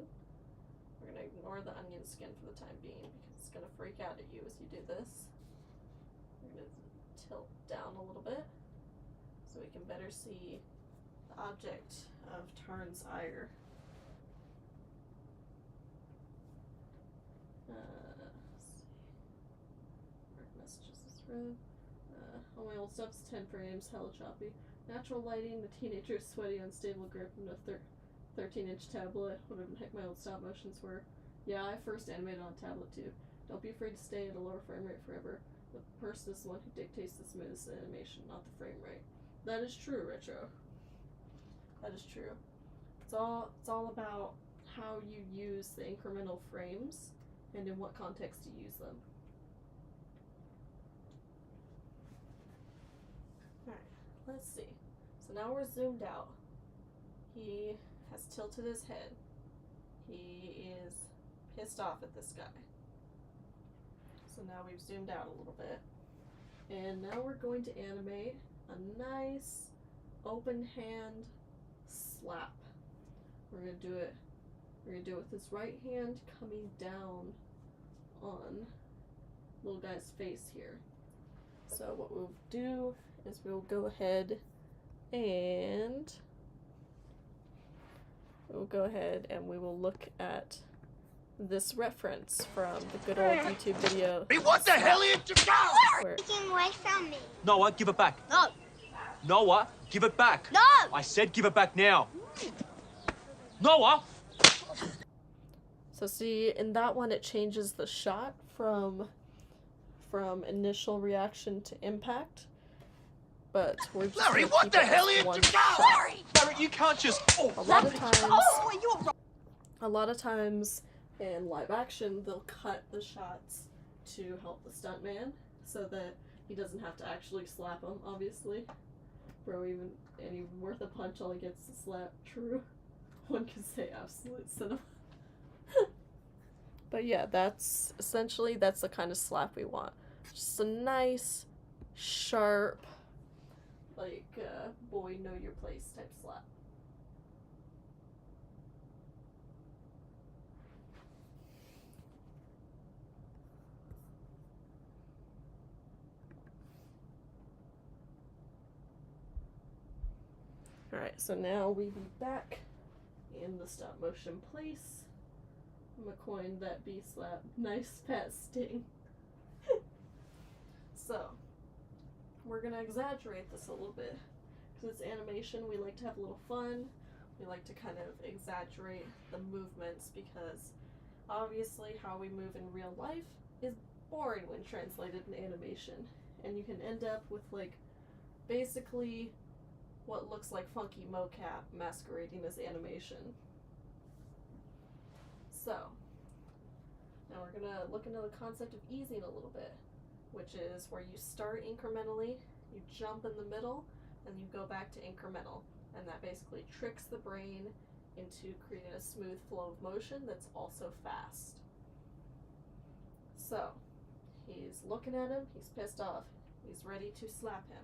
We're going to ignore the onion skin for the time being because it's going to freak out at you as you do this. We're going to tilt down a little bit so we can better see the object of Tarn's ire. Let's see. Mark messages is red. All my old stuff's 10 frames, hella choppy. Natural lighting, the teenager is sweaty, unstable grip, and a 13-inch tablet. Whatever the heck my old stop motions were. Yeah, I first animated on tablet too. Don't be afraid to stay at a lower frame rate forever. The person is the one who dictates the smoothest animation, not the frame rate. That is true, Retro. That is true. It's all about how you use the incremental frames and in what context you use them. Alright, let's see. So now we're zoomed out. He has tilted his head. He is pissed off at this guy. So now we've zoomed out a little bit. And now we're going to animate a nice open hand slap. We're gonna do it with his right hand coming down on little guy's face here. So what we'll do is we'll go ahead and we will look at this reference from the good old YouTube video. Hey, what the hell is your Larry! Take him away from me. Noah, give it back. No. Noah, give it back. No! I said give it back now. Noah! So see, in that one it changes the shot from initial reaction to impact. But we're just Larry, gonna what keep the it hell as is one your shot. Larry, you can't just. A lot of times in live action, they'll cut the shots to help the stuntman so that he doesn't have to actually slap him, obviously. Bro, even worth a punch, all he gets is a slap. True. One could say absolute cinema. But yeah, that's the kind of slap we want. Just a nice, sharp, like, boy, know your place type slap. Alright, so now we be back in the stop motion place. I'm gonna coin that B slap. Nice fat sting. So, we're gonna exaggerate this a little bit. Because it's animation, we like to have a little fun. We like to kind of exaggerate the movements because obviously how we move in real life is boring when translated in animation. And you can end up with like basically what looks like funky mocap masquerading as animation. So, now we're gonna look into the concept of easing a little bit, which is where you start incrementally, you jump in the middle, and you go back to incremental. And that basically tricks the brain into creating a smooth flow of motion that's also fast. So, he's looking at him, he's pissed off, he's ready to slap him.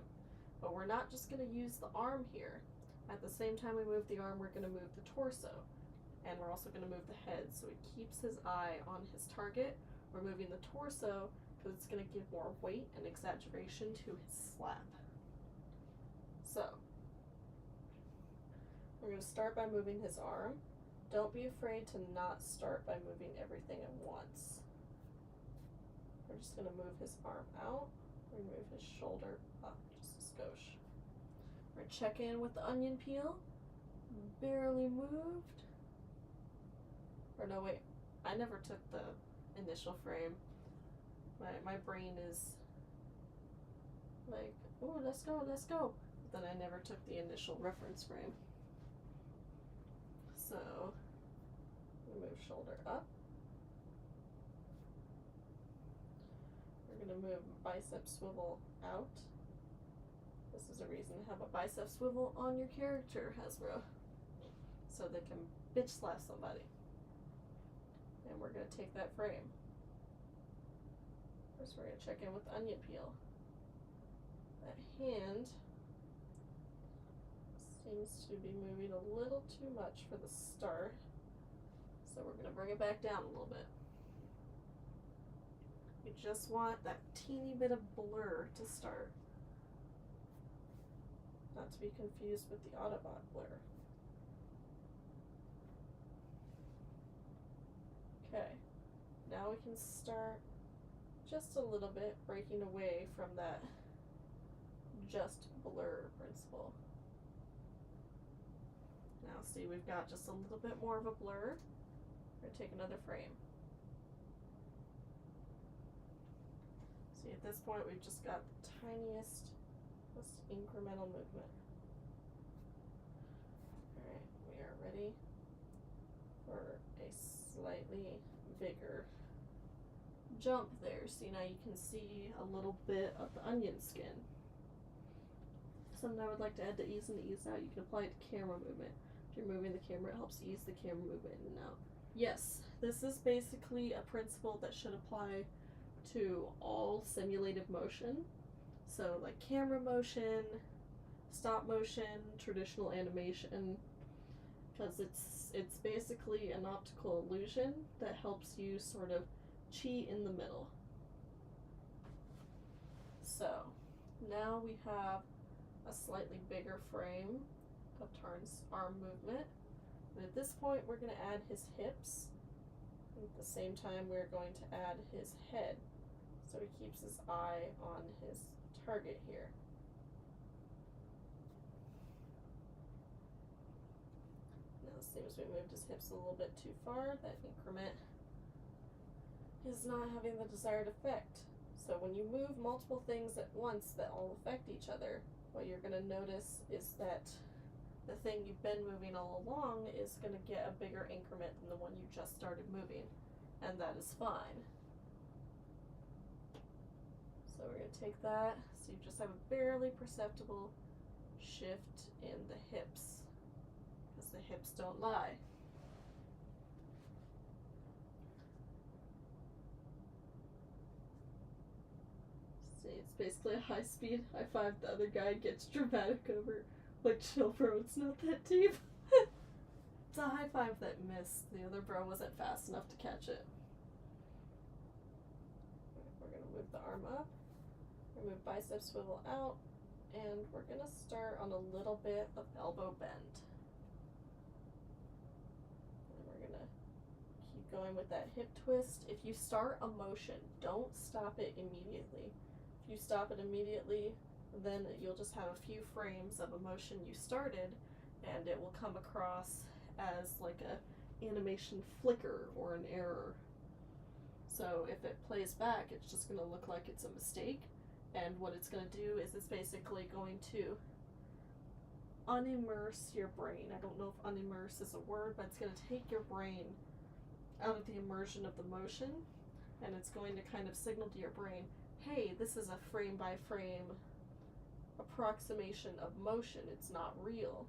But we're not just going to use the arm here. At the same time we move the arm, we're going to move the torso. And we're also going to move the head, so he keeps his eye on his target. We're moving the torso because it's going to give more weight and exaggeration to his slap. So, we're going to start by moving his arm. Don't be afraid to not start by moving everything at once. We're just going to move his arm out, remove his shoulder up just a skosh. We're going to check in with the onion peel. Barely moved. Or no, wait, I never took the initial frame. My brain is like, oh, let's go, let's go. But then I never took the initial reference frame. So, move shoulder up. We're going to move bicep swivel out. This is a reason to have a bicep swivel on your character, Hasbro. So they can bitch slap somebody. And we're going to take that frame. First we're going to check in with the onion peel. That hand seems to be moving a little too much for the start. So we're going to bring it back down a little bit. You just want that teeny bit of blur to start. Not to be confused with the Autobot blur. Okay, now we can start just a little bit breaking away from that just blur principle. Now see, we've got just a little bit more of a blur. We're going to take another frame. See, at this point we've just got the tiniest, most incremental movement. Alright, we are ready for a slightly bigger jump there. See, now you can see a little bit of the onion skin. Something I would like to add to ease in to ease out, you can apply it to camera movement. If you're moving the camera, it helps ease the camera movement in and out. Yes, this is basically a principle that should apply to all simulated motion. So like camera motion, stop motion, traditional animation, because it's basically an optical illusion that helps you sort of cheat in the middle. So now we have a slightly bigger frame of Tarn's arm movement. And at this point we're going to add his hips. And at the same time we're going to add his head. So he keeps his eye on his target here. Now it seems we moved his hips a little bit too far. That increment is not having the desired effect. So when you move multiple things at once that all affect each other, what you're going to notice is that the thing you've been moving all along is going to get a bigger increment than the one you just started moving. And that is fine. So we're going to take that, so you just have a barely perceptible shift in the hips, because the hips don't lie. See, it's basically a high speed high five. The other guy gets dramatic over, like, chill bro, it's not that deep. It's a high five that missed. The other bro wasn't fast enough to catch it. We're going to move the arm up. Remove bicep swivel out. And we're gonna start on a little bit of elbow bend. And we're gonna keep going with that hip twist. If you start a motion, don't stop it immediately. If you stop it immediately, then you'll just have a few frames of a motion you started, and it will come across as like a animation flicker or an error. So if it plays back, it's just going to look like it's a mistake, and what it's going to do is it's basically going to unimmerse your brain. I don't know if unimmerse is a word, but it's going to take your brain out of the immersion of the motion, and it's going to kind of signal to your brain, hey, this is a frame by frame approximation of motion, it's not real.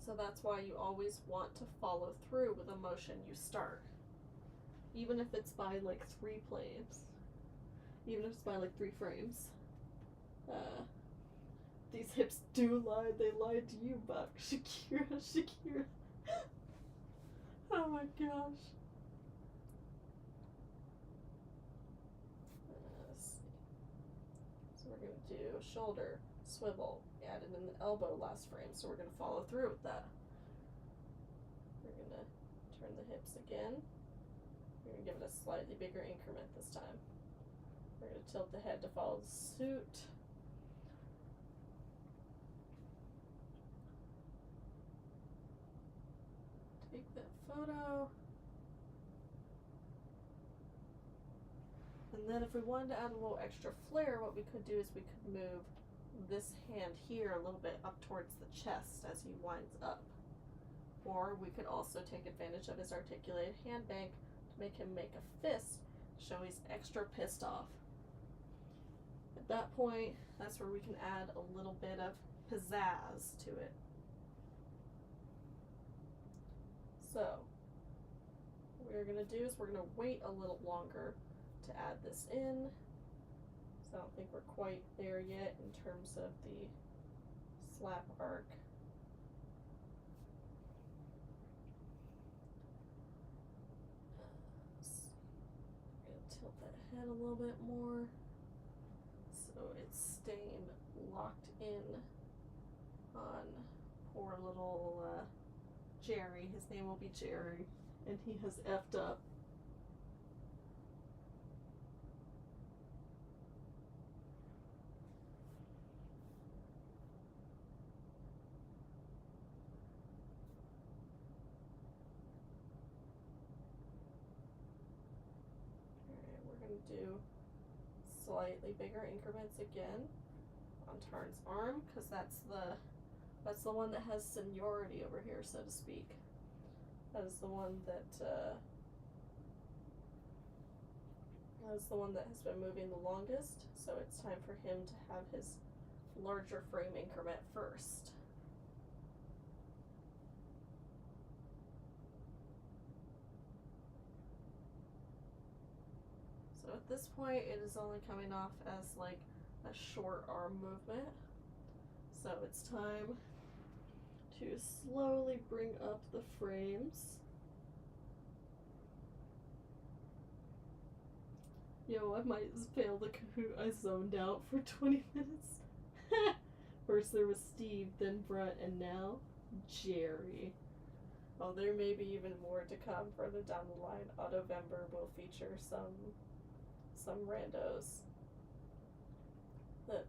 So that's why you always want to follow through with a motion you start. Even if it's by like 3 plays. Even if it's by like 3 frames. These hips do lie, they lied to you, Buck. Shakira. Oh my gosh. Let's see. So we're going to do shoulder, swivel, added in the elbow last frame, so we're going to follow through with that. We're going to turn the hips again. We're going to give it a slightly bigger increment this time. We're going to tilt the head to follow suit. Take that photo. And then if we wanted to add a little extra flair, what we could do is we could move this hand here a little bit up towards the chest as he winds up. Or we could also take advantage of his articulated hand bank to make him make a fist, show he's extra pissed off. At that point, that's where we can add a little bit of pizzazz to it. So, what we're going to do is we're going to wait a little longer to add this in. So I don't think we're quite there yet in terms of the slap arc. I'm going to tilt that head a little bit more so it's staying locked in on poor little Jerry. His name will be Jerry, and he has effed up. Do slightly bigger increments again on Tarn's arm, because that's the one that has seniority over here, so to speak. That is the one that has been moving the longest, so it's time for him to have his larger frame increment first. So at this point, it is only coming off as like a short arm movement. So it's time to slowly bring up the frames. Yo, I might fail the Kahoot. I zoned out for 20 minutes. First there was Steve, then Brett, and now Jerry. Oh, there may be even more to come further down the line. Autovember will feature some randos that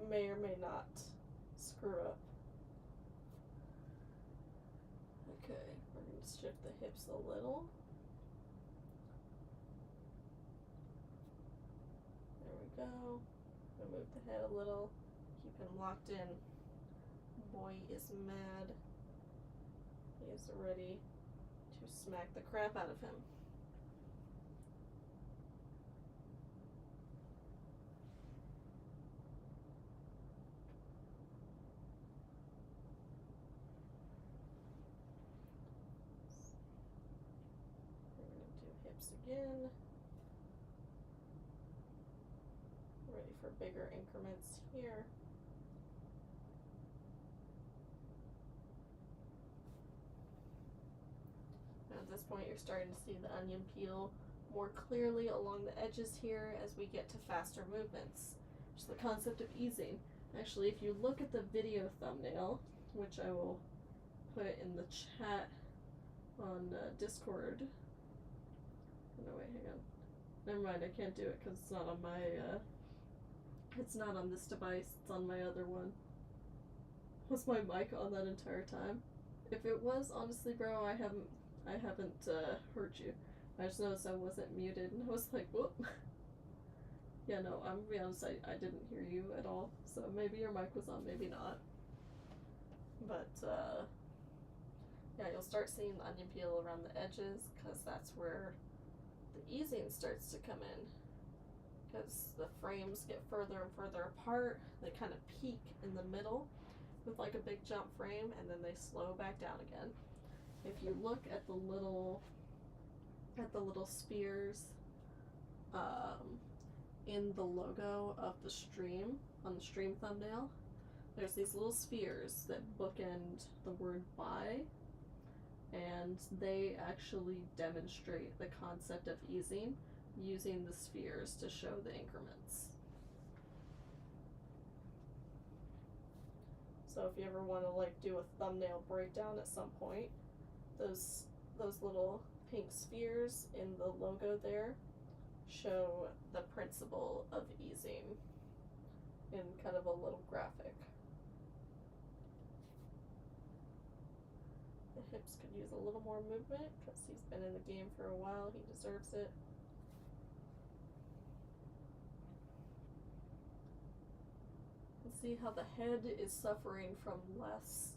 may or may not screw up. Okay, we're going to shift the hips a little. There we go. Move the head a little. Keep him locked in. Boy is mad. He is ready to smack the crap out of him. Again. Ready for bigger increments here. Now at this point you're starting to see the onion peel more clearly along the edges here as we get to faster movements. Just the concept of easing. Actually, if you look at the video thumbnail, which I will put in the chat on Discord. No, wait, hang on. Never mind, I can't do it because it's not on my, it's not on this device, it's on my other one. Was my mic on that entire time? If it was, honestly, bro, I haven't heard you. I just noticed I wasn't muted, and I was like, whoop. Yeah, no, I'm gonna be honest, I didn't hear you at all, so maybe your mic was on, maybe not. But, yeah, you'll start seeing the onion peel around the edges, because that's where the easing starts to come in. Because the frames get further and further apart, they kind of peak in the middle with like a big jump frame, and then they slow back down again. If you look at the little spheres in the logo of the stream, on the stream thumbnail, there's these little spheres that bookend the word buy, and they actually demonstrate the concept of easing using the spheres to show the increments. So if you ever want to like do a thumbnail breakdown at some point, those little pink spheres in the logo there show the principle of easing in kind of a little graphic. The hips could use a little more movement because he's been in the game for a while. He deserves it. See how the head is suffering from less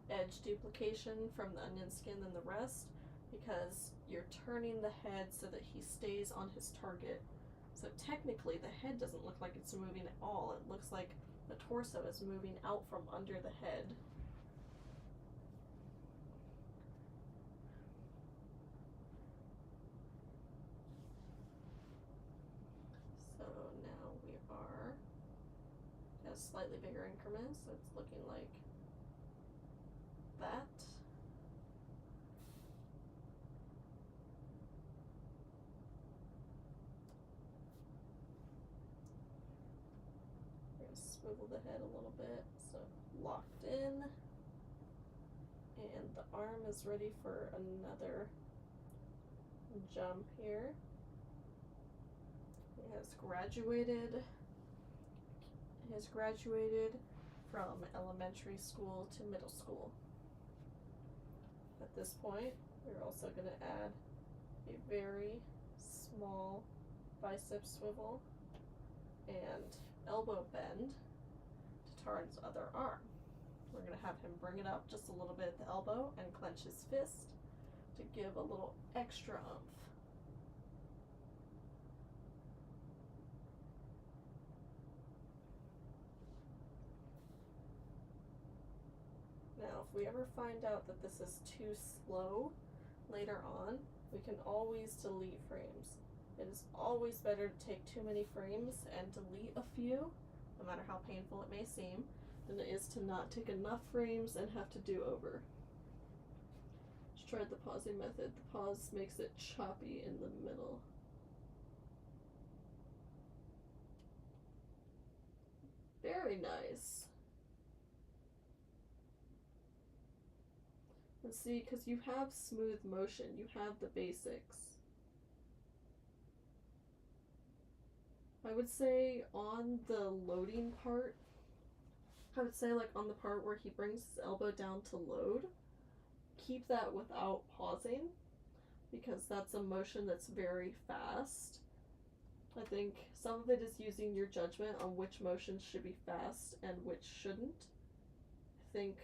edge duplication from the onion skin than the rest, because you're turning the head so that he stays on his target. So technically the head doesn't look like it's moving at all. It looks like the torso is moving out from under the head. So now we are at slightly bigger increments, so it's looking like that. We're going to swivel the head a little bit, so locked in. And the arm is ready for another jump here. He has graduated from elementary school to middle school. At this point, we're also going to add a very small bicep swivel and elbow bend to Taran's other arm. We're going to have him bring it up just a little bit at the elbow and clench his fist to give a little extra oomph. Now, if we ever find out that this is too slow later on, we can always delete frames. It is always better to take too many frames and delete a few, no matter how painful it may seem, than it is to not take enough frames and have to do over. Just tried the pausing method. The pause makes it choppy in the middle. Very nice. And see, because you have smooth motion, you have the basics. I would say on the loading part, I would say like on the part where he brings his elbow down to load, keep that without pausing, because that's a motion that's very fast. I think some of it is using your judgment on which motions should be fast and which shouldn't. I think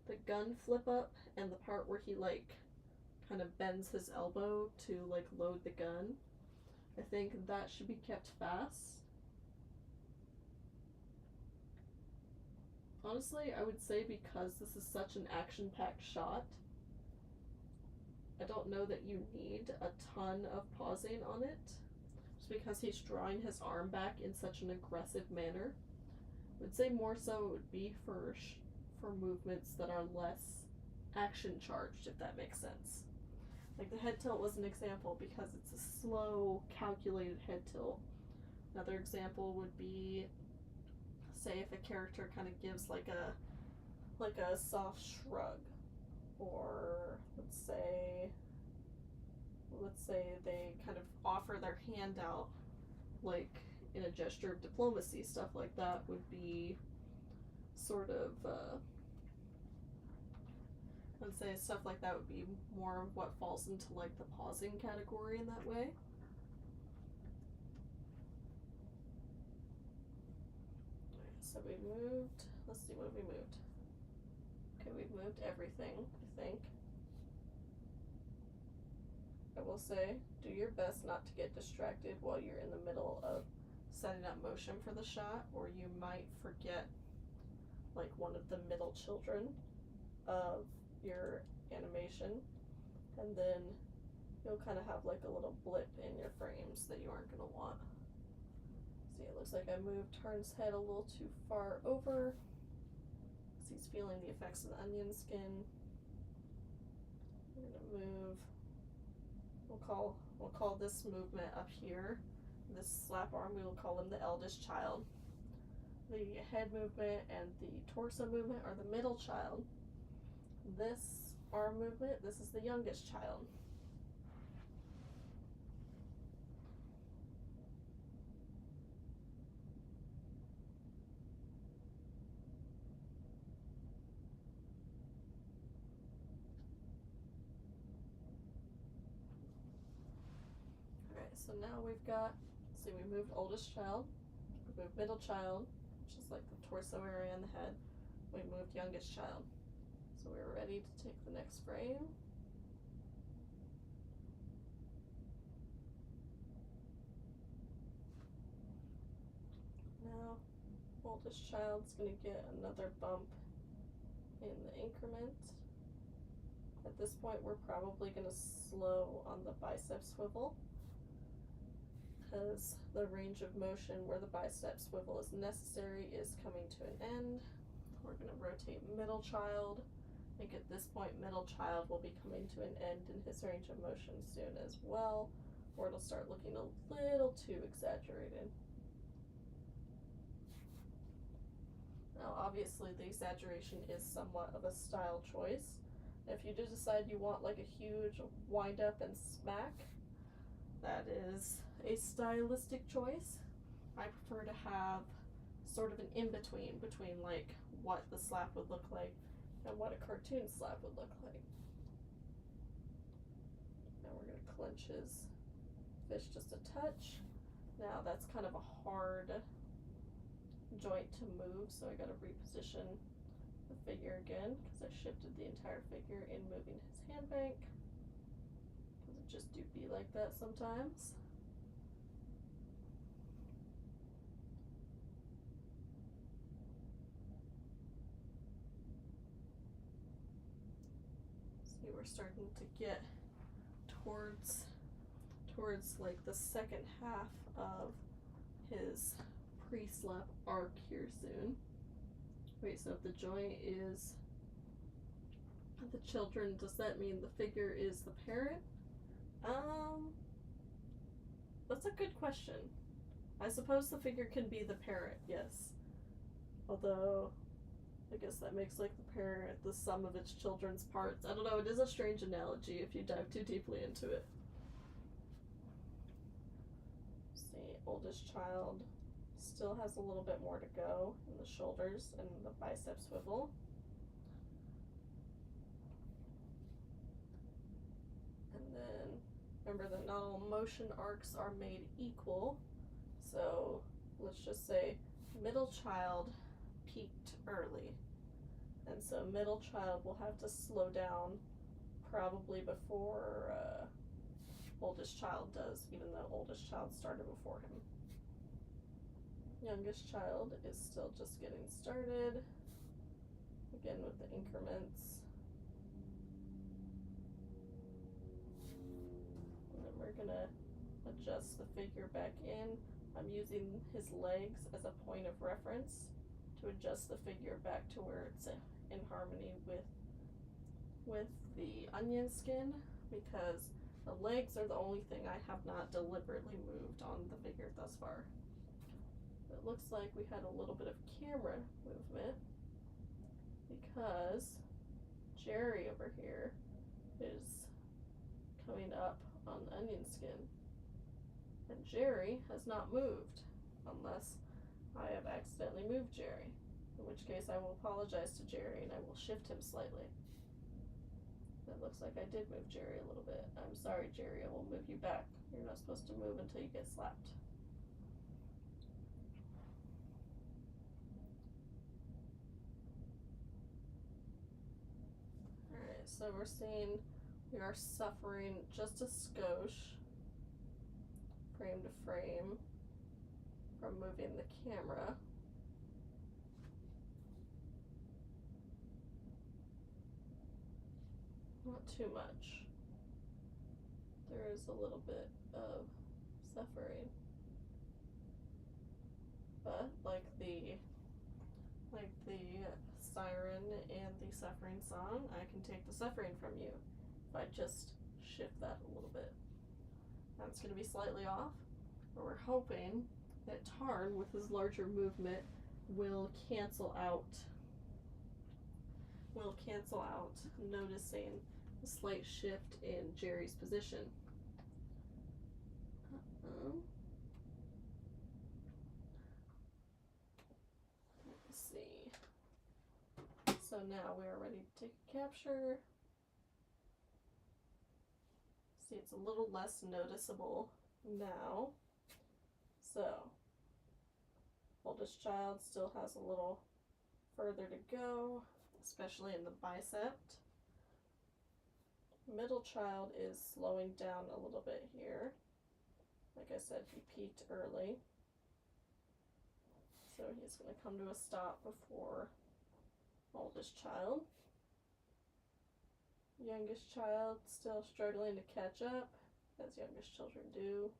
the gun flip up and the part where he like kind of bends his elbow to like load the gun, I think that should be kept fast. Honestly, I would say because this is such an action-packed shot, I don't know that you need a ton of pausing on it, just because he's drawing his arm back in such an aggressive manner. I would say more so it would be for movements that are less action charged, if that makes sense. Like the head tilt was an example because it's a slow, calculated head tilt. Another example would be, say, if a character kind of gives like a soft shrug, or let's say they kind of offer their hand out, like in a gesture of diplomacy. Stuff like that would be sort of I'd say stuff like that would be more of what falls into like the pausing category in that way. So we moved, let's see, what have we moved? Okay, we've moved everything, I think. I will say, do your best not to get distracted while you're in the middle of setting up motion for the shot, or you might forget like one of the middle children of your animation, and then you'll kind of have like a little blip in your frames that you aren't going to want. See, it looks like I moved Tarn's head a little too far over, because he's feeling the effects of the onion skin. We're going to move, we'll call this movement up here, this slap arm, we will call him the eldest child. The head movement and the torso movement are the middle child. This arm movement, this is the youngest child. Alright, so now we've got, see, we moved oldest child, we moved middle child, which is like the torso area and the head. We moved youngest child. So we're ready to take the next frame. Now, oldest child's gonna get another bump in the increment. At this point, we're probably gonna slow on the bicep swivel, because the range of motion where the bicep swivel is necessary is coming to an end. We're gonna rotate middle child. I think at this point, middle child will be coming to an end in his range of motion soon as well, or it'll start looking a little too exaggerated. Now, obviously, the exaggeration is somewhat of a style choice. If you do decide you want like a huge wind up and smack, that is a stylistic choice. I prefer to have sort of an in-between between like what the slap would look like and what a cartoon slap would look like. Now we're going to clench his fist just a touch. Now that's kind of a hard joint to move, so I got to reposition the figure again because I shifted the entire figure in moving his hand bank, because it just do be like that sometimes. See, we're starting to get towards like the second half of his pre-slap arc here soon. Wait, so if the joint is the children, does that mean the figure is the parent? That's a good question. I suppose the figure can be the parent, yes. Although, I guess that makes like the parent the sum of its children's parts. I don't know, it is a strange analogy if you dive too deeply into it. See, oldest child still has a little bit more to go in the shoulders and the bicep swivel. And then remember that not all motion arcs are made equal. So let's just say middle child peaked early. And so middle child will have to slow down probably before oldest child does, even though oldest child started before him. Youngest child is still just getting started, again with the increments. And then we're gonna adjust the figure back in. I'm using his legs as a point of reference to adjust the figure back to where it's in harmony with the onion skin. because the legs are the only thing I have not deliberately moved on the figure thus far. It looks like we had a little bit of camera movement because Jerry over here is coming up on onion skin. And Jerry has not moved unless I have accidentally moved Jerry, in which case I will apologize to Jerry and I will shift him slightly. It looks like I did move Jerry a little bit. I'm sorry, Jerry, I will move you back. You're not supposed to move until you get slapped. Alright, so we're seeing we are suffering just a skosh, frame to frame, from moving the camera. Not too much. There is a little bit of suffering. But like the siren and the suffering song, I can take the suffering from you if I just shift that a little bit. Now it's going to be slightly off, but we're hoping that Tarn, with his larger movement, will cancel out noticing a slight shift in Jerry's position. Let's see. So now we are ready to take a capture. See, it's a little less noticeable now. So, oldest child still has a little further to go, especially in the bicep. Middle child is slowing down a little bit here. Like I said, he peaked early. So he's going to come to a stop before oldest child. Youngest child still struggling to catch up, as youngest children do.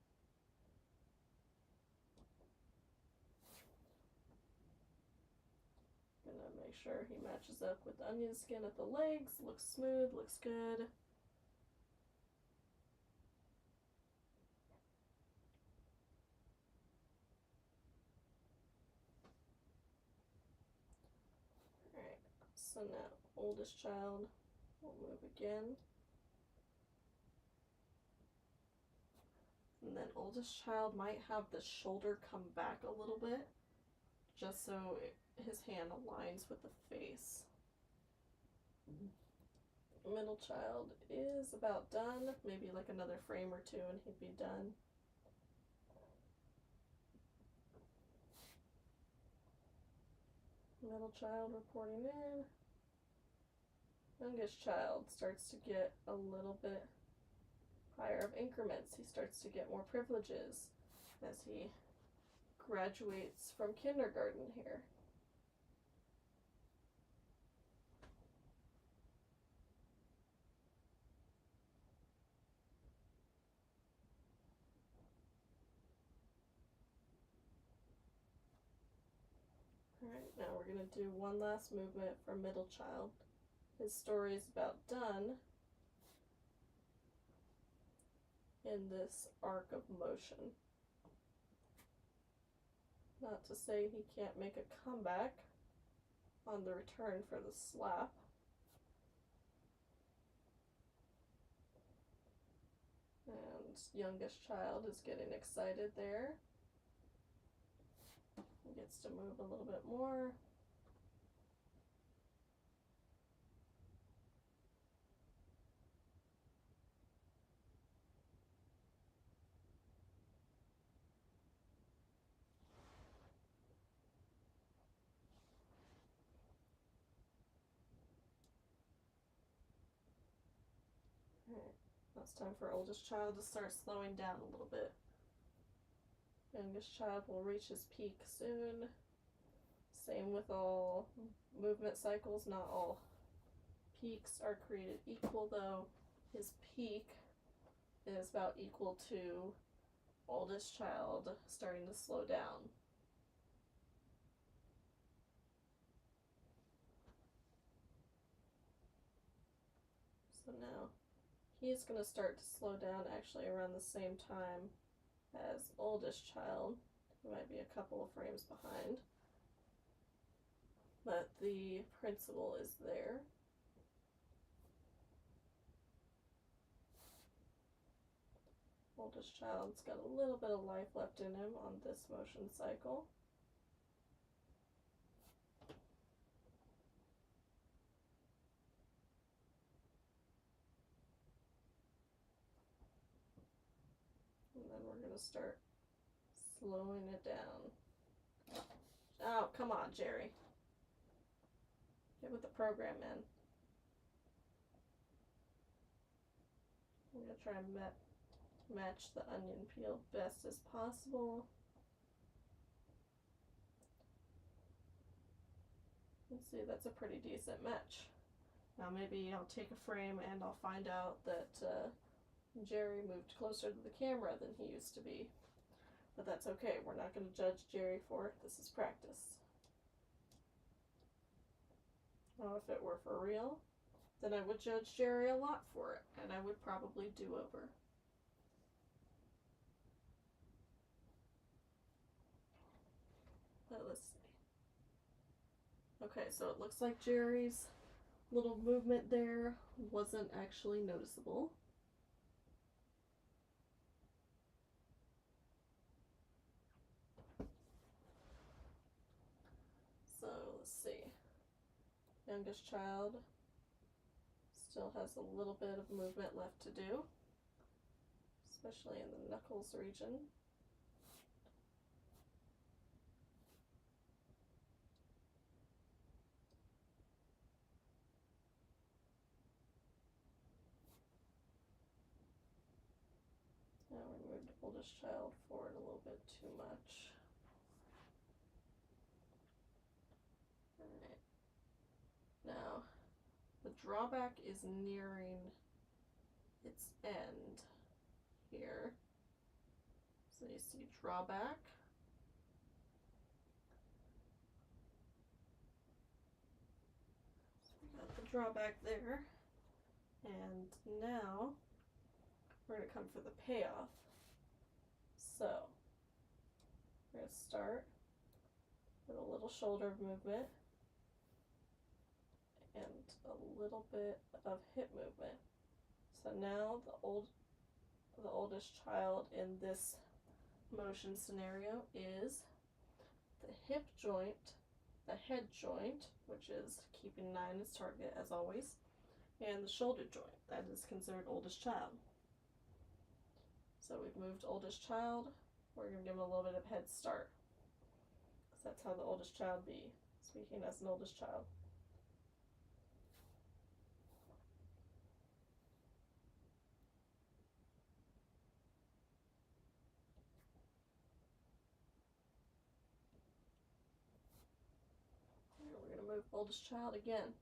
Gonna make sure he matches up with the onion skin at the legs. Looks smooth, looks good. Alright, so now oldest child will move again. And then oldest child might have the shoulder come back a little bit, just so his hand aligns with the face. Middle child is about done. Maybe like another frame or two and he'd be done. Middle child reporting in. Youngest child starts to get a little bit higher of increments. He starts to get more privileges as he graduates from kindergarten here. Alright, now we're going to do one last movement for middle child. His story is about done in this arc of motion. Not to say he can't make a comeback on the return for the slap. And youngest child is getting excited there. He gets to move a little bit more. Alright, now it's time for oldest child to start slowing down a little bit. Youngest child will reach his peak soon. Same with all movement cycles. Not all peaks are created equal, though. His peak is about equal to oldest child starting to slow down. So now he's going to start to slow down actually around the same time as oldest child. He might be a couple of frames behind. But the principal is there. Oldest child's got a little bit of life left in him on this motion cycle. And then we're going to start slowing it down. Oh, come on, Jerry. Get with the program, man. I'm going to try and match the onion peel best as possible. Let's see, that's a pretty decent match. Now maybe I'll take a frame and I'll find out that Jerry moved closer to the camera than he used to be. But that's okay, we're not going to judge Jerry for it. This is practice. Now if it were for real, then I would judge Jerry a lot for it, and I would probably do over. But let's see. Okay, so it looks like Jerry's little movement there wasn't actually noticeable. So let's see. Youngest child still has a little bit of movement left to do, especially in the knuckles region. Now we moved oldest child forward a little bit too much. Alright. Now, the drawback is nearing its end here. So you see drawback. So we got the drawback there. And now we're going to come for the payoff. So we're going to start with a little shoulder movement and a little bit of hip movement. So now the oldest child in this motion scenario is the hip joint, the head joint, which is keeping 9 as target as always, and the shoulder joint, that is considered oldest child. So we've moved oldest child, we're going to give him a little bit of head start, because that's how the oldest child be, speaking as an oldest child. We're going to move oldest child again.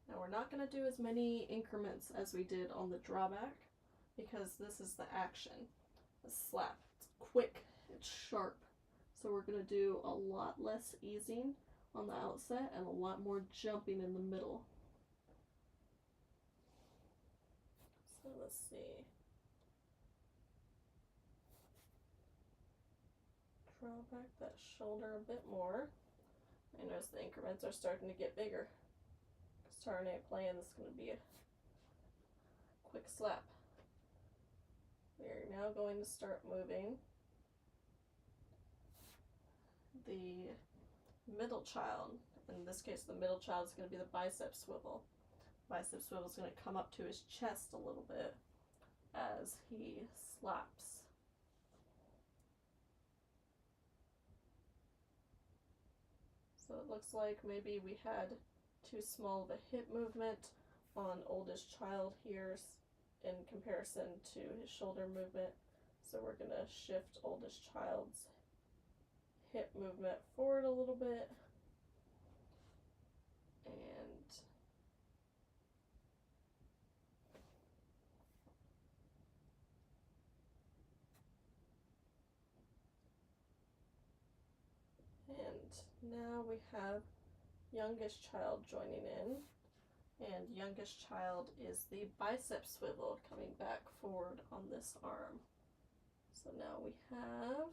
Now we're not going to do as many increments as we did on the drawback, because this is the action, the slap. It's quick, it's sharp. So we're going to do a lot less easing on the outset and a lot more jumping in the middle. So let's see. Draw back that shoulder a bit more. I notice the increments are starting to get bigger. Because turn 8 playing, this is going to be a quick slap. We're now going to start moving the middle child. In this case, the middle child is going to be the bicep swivel. Bicep swivel is going to come up to his chest a little bit as he slaps. So it looks like maybe we had too small of a hip movement on oldest child here in comparison to his shoulder movement. So we're going to shift oldest child's hip movement forward a little bit. And now we have youngest child joining in. And youngest child is the bicep swivel coming back forward on this arm. So now we have,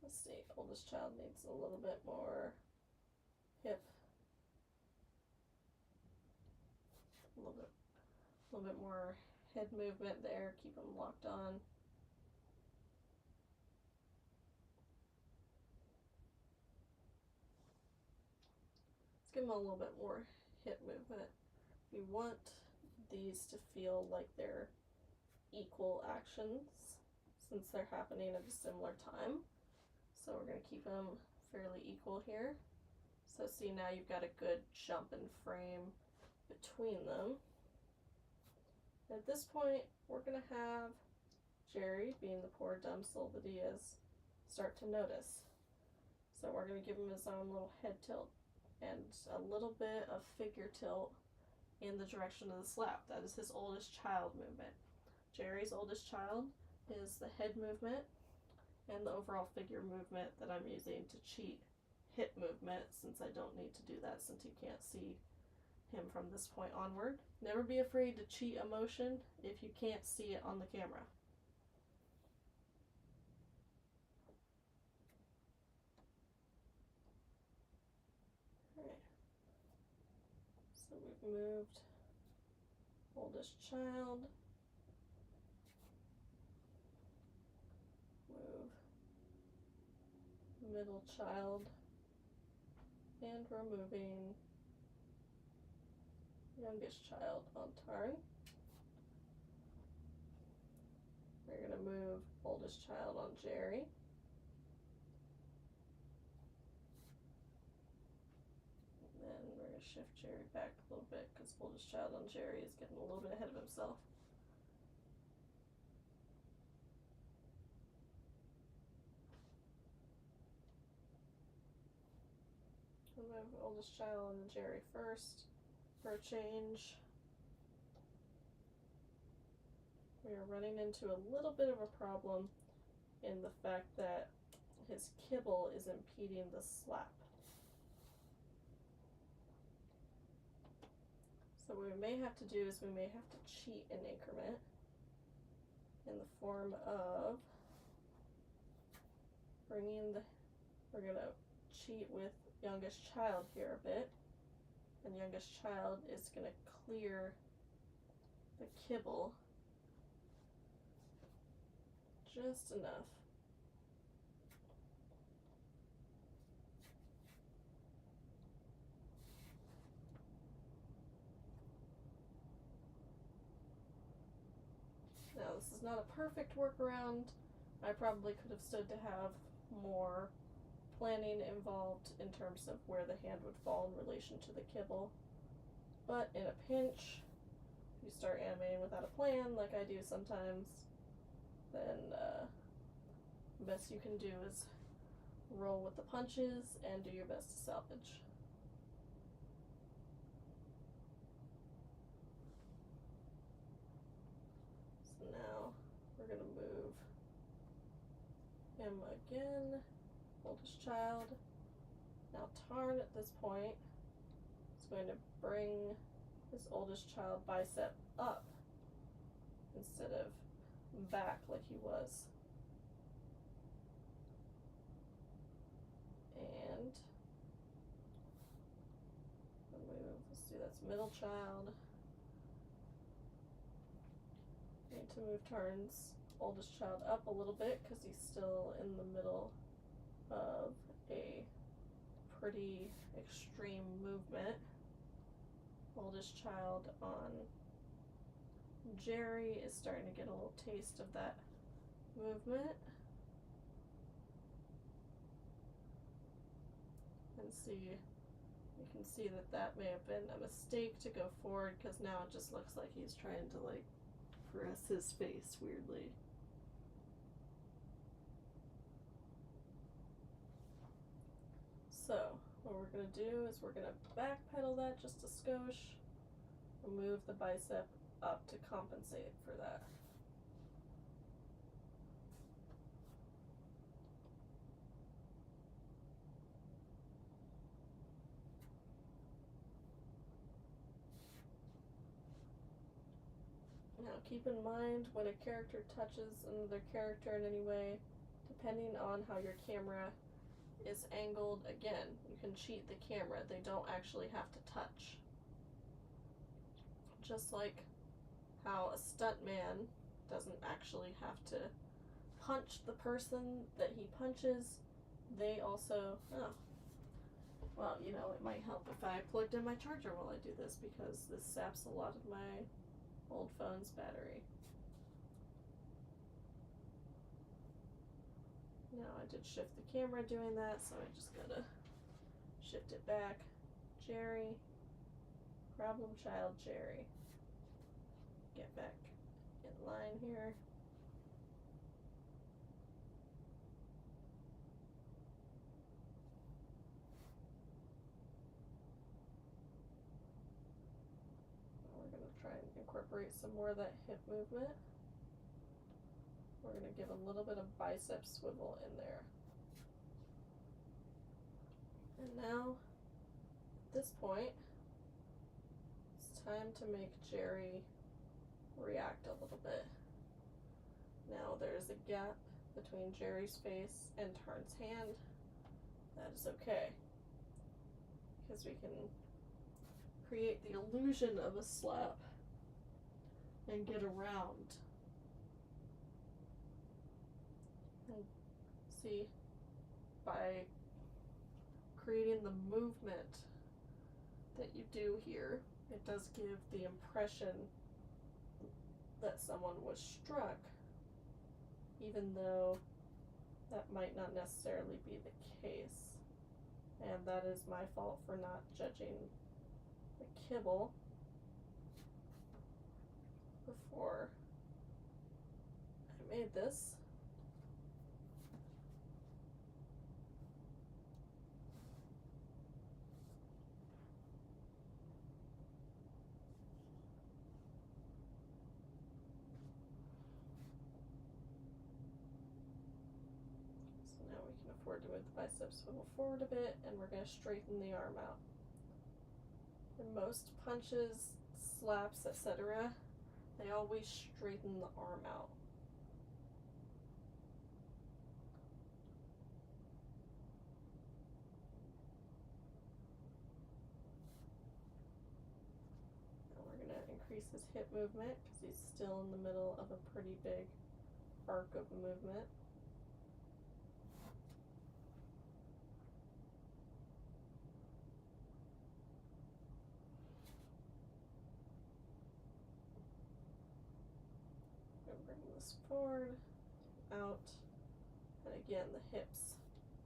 let's see, oldest child needs a little bit more hip, a little bit more head movement there, keep them locked on. Let's give them a little bit more hip movement. We want these to feel like they're equal actions since they're happening at a similar time. So we're going to keep them fairly equal here. So see, now you've got a good jump in frame between them. At this point, we're going to have Jerry, being the poor dumb soul that he is, start to notice. So we're going to give him his own little head tilt and a little bit of figure tilt in the direction of the slap. That is his oldest child movement. Jerry's oldest child is the head movement and the overall figure movement that I'm using to cheat hip movement, since I don't need to do that since you can't see him from this point onward. Never be afraid to cheat a motion if you can't see it on the camera. Alright. So we've moved oldest child. Move middle child. And we're moving youngest child on Tarn. We're going to move oldest child on Jerry. And then we're going to shift Jerry back a little bit because oldest child on Jerry is getting a little bit ahead of himself. We'll move oldest child on Jerry first for a change. We are running into a little bit of a problem in the fact that his kibble is impeding the slap. So what we may have to do is we may have to cheat an increment in the form of bringing the, we're going to cheat with youngest child here a bit, and youngest child is going to clear the kibble just enough. Now this is not a perfect workaround. I probably could have stood to have more planning involved in terms of where the hand would fall in relation to the kibble. But in a pinch, if you start animating without a plan, like I do sometimes, then the best you can do is roll with the punches and do your best to salvage. So now we're going to move him again, oldest child. Now Tarn at this point is going to bring his oldest child bicep up instead of back like he was. And move, let's see, that's middle child. Need to move Tarn's oldest child up a little bit because he's still in the middle of a pretty extreme movement. Oldest child on Jerry is starting to get a little taste of that movement. And see, you can see that that may have been a mistake to go forward because now it just looks like he's trying to like press his face weirdly. So what we're going to do is we're going to backpedal that just a skosh and move the bicep up to compensate for that. Now keep in mind when a character touches another character in any way, depending on how your camera is angled, again, you can cheat the camera. They don't actually have to touch. Just like how a stuntman doesn't actually have to punch the person that he punches, they also, well, you know, it might help if I plugged in my charger while I do this, because this saps a lot of my old phone's battery. Now I did shift the camera doing that, so I just gotta shift it back. Jerry, problem child Jerry. Get back in line here. We're gonna try and incorporate some more of that hip movement. We're going to give a little bit of bicep swivel in there. And now, at this point, it's time to make Jerry react a little bit. Now there's a gap between Jerry's face and Tarn's hand. That is okay, because we can create the illusion of a slap and get around. And see, by creating the movement that you do here, it does give the impression that someone was struck, even though that might not necessarily be the case. And that is my fault for not judging the kibble before I made this. Now we can afford to move the biceps swivel forward a bit, and we're going to straighten the arm out. In most punches, slaps, etc., they always straighten the arm out. Now we're going to increase his hip movement because he's still in the middle of a pretty big arc of movement. Bring this forward, out, and again the hips.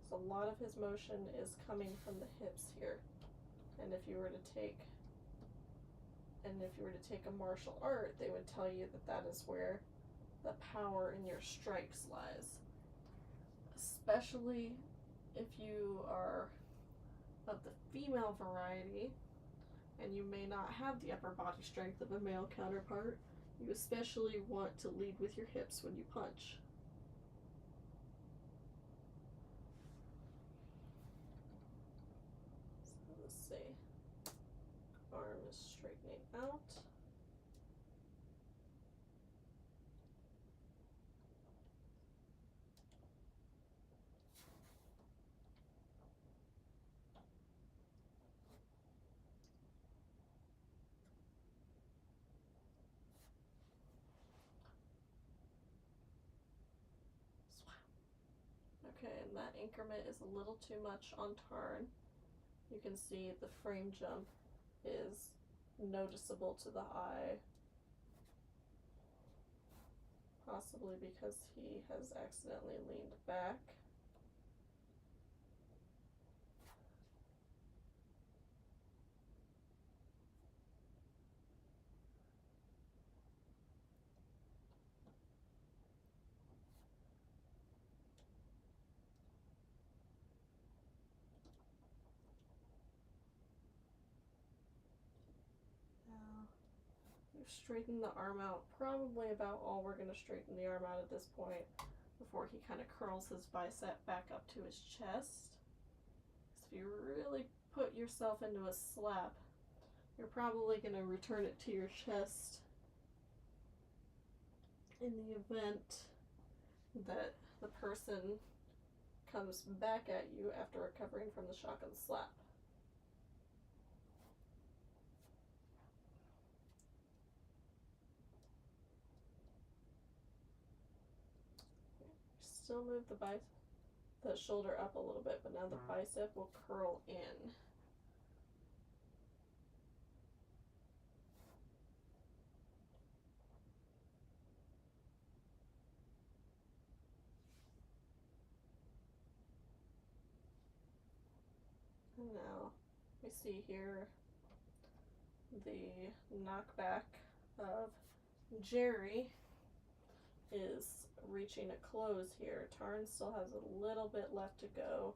So a lot of his motion is coming from the hips here. And if you were to take a martial art, they would tell you that that is where the power in your strikes lies. Especially if you are of the female variety and you may not have the upper body strength of a male counterpart. You especially want to lead with your hips when you punch. So let's see. Arm is straightening out. Okay, and that increment is a little too much on Tarn. You can see the frame jump is noticeable to the eye. Possibly because he has accidentally leaned back. We've straightened the arm out, probably about all we're going to straighten the arm out at this point before he kind of curls his bicep back up to his chest. So if you really put yourself into a slap, you're probably going to return it to your chest in the event that the person comes back at you after recovering from the shock of the slap. Still move the shoulder up a little bit, but now the bicep will curl in. And now we see here the knockback of Jerry is reaching a close here. Tarn still has a little bit left to go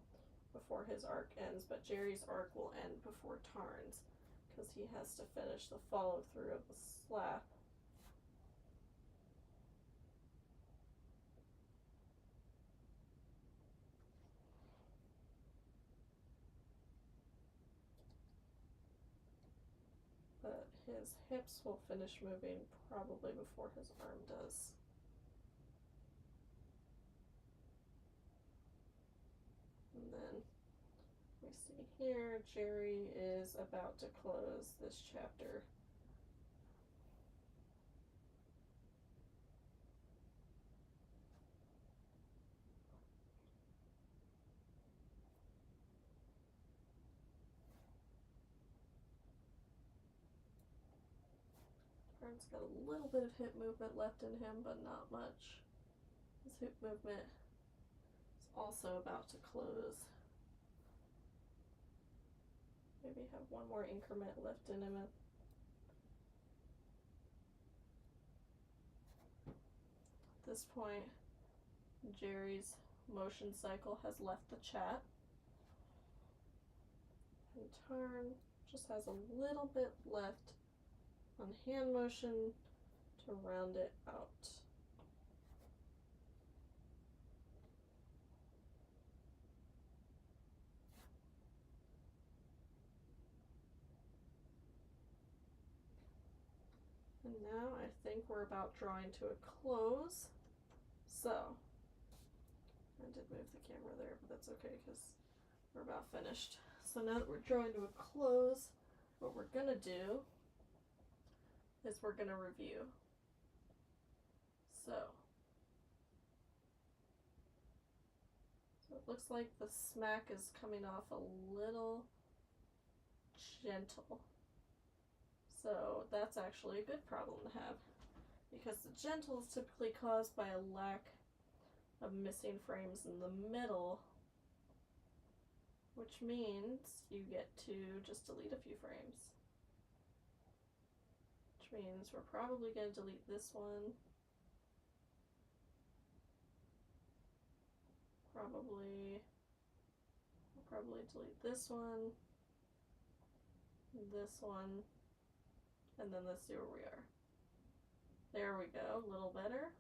before his arc ends, but Jerry's arc will end before Tarn's because he has to finish the follow through of the slap. But his hips will finish moving probably before his arm does. And then we see here, Jerry is about to close this chapter. Tarn's got a little bit of hip movement left in him, but not much. His hip movement is also about to close. Maybe have one more increment left in him. At this point, Jerry's motion cycle has left the chat. And Tarn just has a little bit left on hand motion to round it out. And now I think we're about drawing to a close. So, I did move the camera there, but that's okay because we're about finished. So now that we're drawing to a close, what we're gonna do is we're gonna review. So it looks like the smack is coming off a little gentle. So that's actually a good problem to have, because the gentle is typically caused by a lack of missing frames in the middle, which means you get to just delete a few frames. Which means we're probably going to delete this one. We'll probably delete this one, and then let's see where we are. There we go, a little better.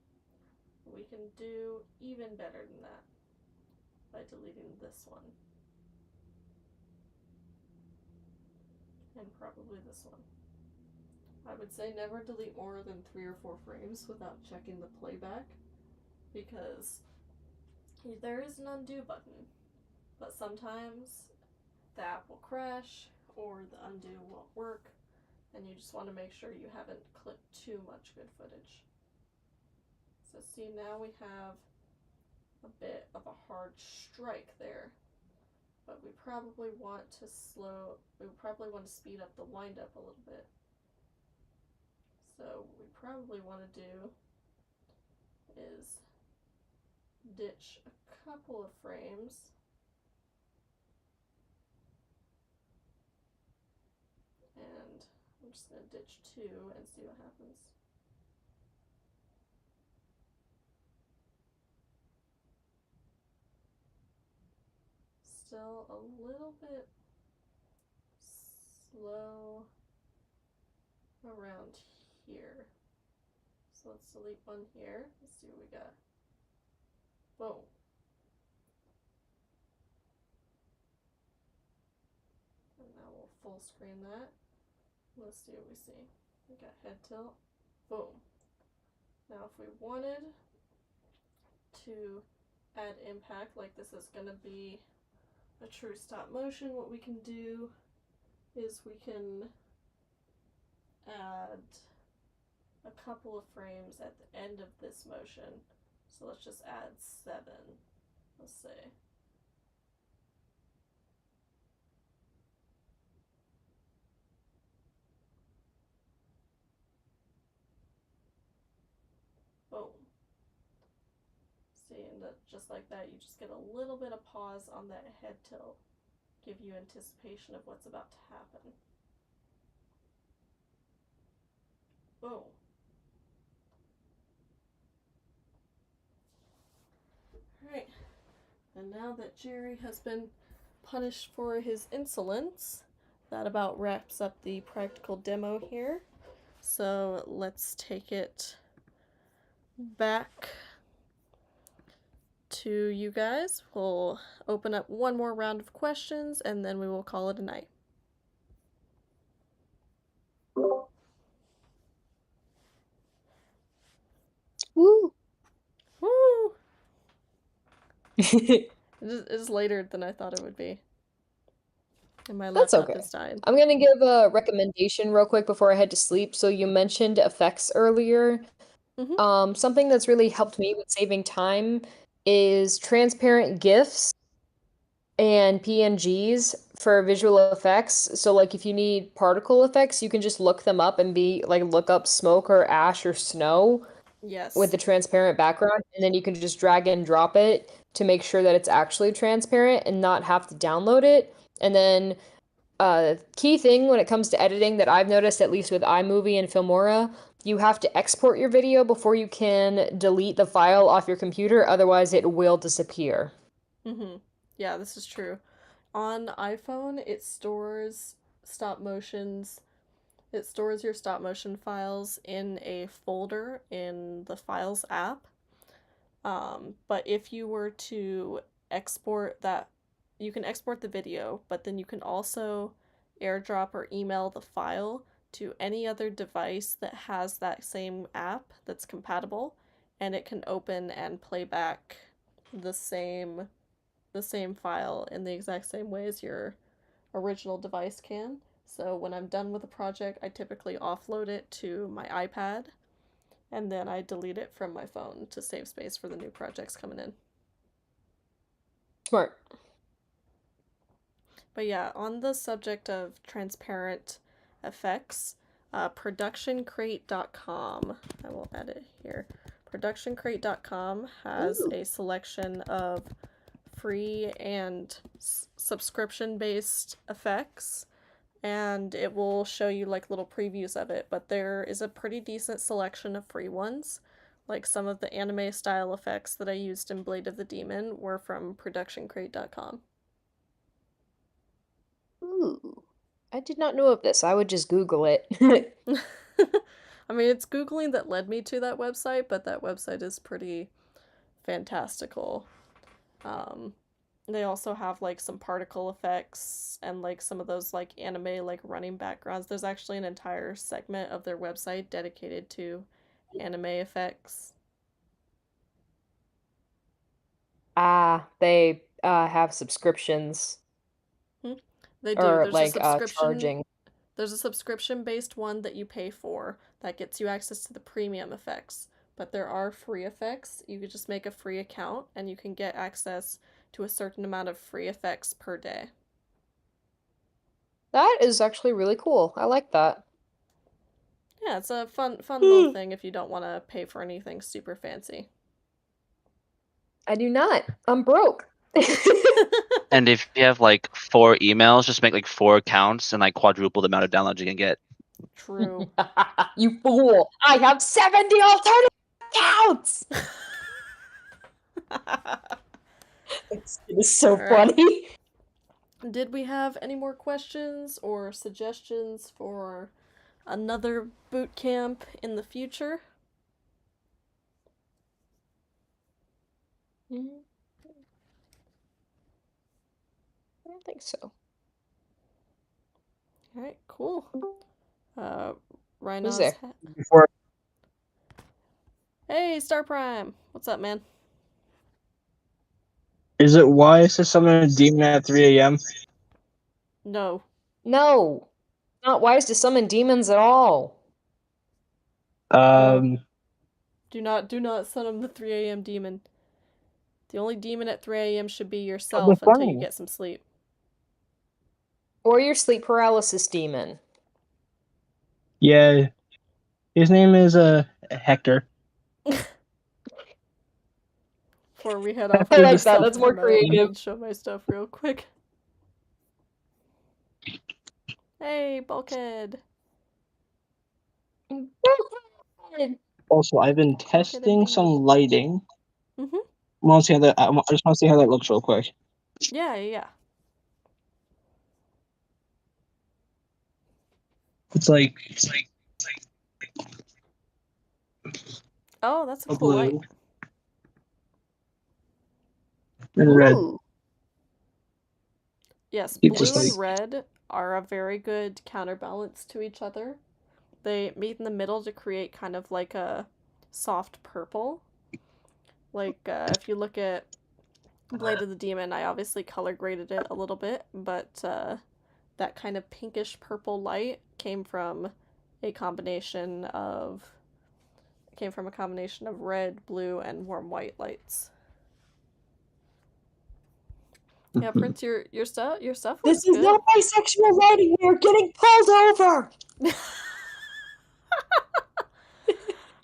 We can do even better than that by deleting this one. And probably this one. I would say never delete more than 3 or 4 frames without checking the playback, because there is an undo button, but sometimes the app will crash or the undo won't work, and you just want to make sure you haven't clipped too much good footage. So see, now we have a bit of a hard strike there, but we probably want to speed up the wind up a little bit. So what we probably want to do is ditch a couple of frames and I'm just going to ditch 2 and see what happens. Still a little bit slow around here. So let's delete one here. Let's see what we got. Boom. And now we'll full screen that. Let's see what we see. We got head tilt. Boom. Now, if we wanted to add impact, like this is going to be a true stop motion, what we can do is we can add a couple of frames at the end of this motion. So let's just add 7, let's say. Boom. See, and just like that, you just get a little bit of pause on that head tilt, give you anticipation of what's about to happen. Boom. Alright, and now that Jerry has been punished for his insolence, that about wraps up the practical demo here. So let's take it back to you guys. We'll open up one more round of questions and then we will call it a night. Woo! Woo! It is later than I thought it would be. And my That's laptop okay. has died. I'm gonna give a recommendation real quick before I head to sleep. So you mentioned effects earlier. Something that's really helped me with saving time is transparent GIFs and PNGs for visual effects. So like if you need particle effects, you can just look them up and look up smoke or ash or snow. Yes. With the transparent background, and then you can just drag and drop it to make sure that it's actually transparent and not have to download it. And then key thing when it comes to editing that I've noticed, at least with iMovie and Filmora, you have to export your video before you can delete the file off your computer, otherwise it will disappear. Yeah, this is true. On iPhone, it stores your stop motion files in a folder in the Files app. But if you were to export that, you can export the video, but then you can also airdrop or email the file to any other device that has that same app that's compatible, and it can open and play back the same file in the exact same way as your original device can. So when I'm done with a project, I typically offload it to my iPad, and then I delete it from my phone to save space for the new projects coming in. Smart. But yeah, on the subject of transparent effects, productioncrate.com, I will add it here. Productioncrate.com has a selection of free and subscription-based effects, and it will show you like little previews of it, but there is a pretty decent selection of free ones. Like some of the anime style effects that I used in Blade of the Demon were from productioncrate.com. Ooh, I did not know of this. I would just Google it. I mean, it's Googling that led me to that website, but that website is pretty fantastical. They also have like some particle effects and like some of those like anime like running backgrounds. There's actually an entire segment of their website dedicated to anime effects. They have subscriptions. They do. Or There's like a subscription. charging. There's a subscription-based one that you pay for that gets you access to the premium effects. But there are free effects. You could just make a free account and you can get access to a certain amount of free effects per day. That is actually really cool. I like that. Yeah, it's a fun little thing if you don't want to pay for anything super fancy. I do not. I'm broke. And if you have like 4 emails, just make like 4 accounts and like quadruple the amount of downloads you can get. True. You fool! I have 70 alternative accounts! It's so funny. Did we have any more questions or suggestions for another boot camp in the future? I don't think so. Alright, cool. Who's Rhinos. there? Hey, Star Prime. What's up, man? Is it wise to summon a demon at 3 a.m.? No. No. Not wise to summon demons at all. Do not summon the 3 a.m. demon. The only demon at 3 a.m. should be yourself until you get some sleep. Or your sleep paralysis demon. Yeah. His name is Hector. Before we head off, I I'm like just that. That's more come out creative. and show my stuff real quick. Hey, Bulkhead. Also, I've been testing some lighting. Mm-hmm. I just want to see how that looks real quick. Yeah. It's like Oh, that's a cool blue light. and red. Yes, It blue just, and like- red are a very good counterbalance to each other. They meet in the middle to create kind of like a soft purple. Like, if you look at Blade of the Demon, I obviously color graded it a little bit, but that kind of pinkish purple light came from a combination of red, blue, and warm white lights. Yeah, Prince, your stuff looks This is good. not bisexual lighting. We are getting pulled over.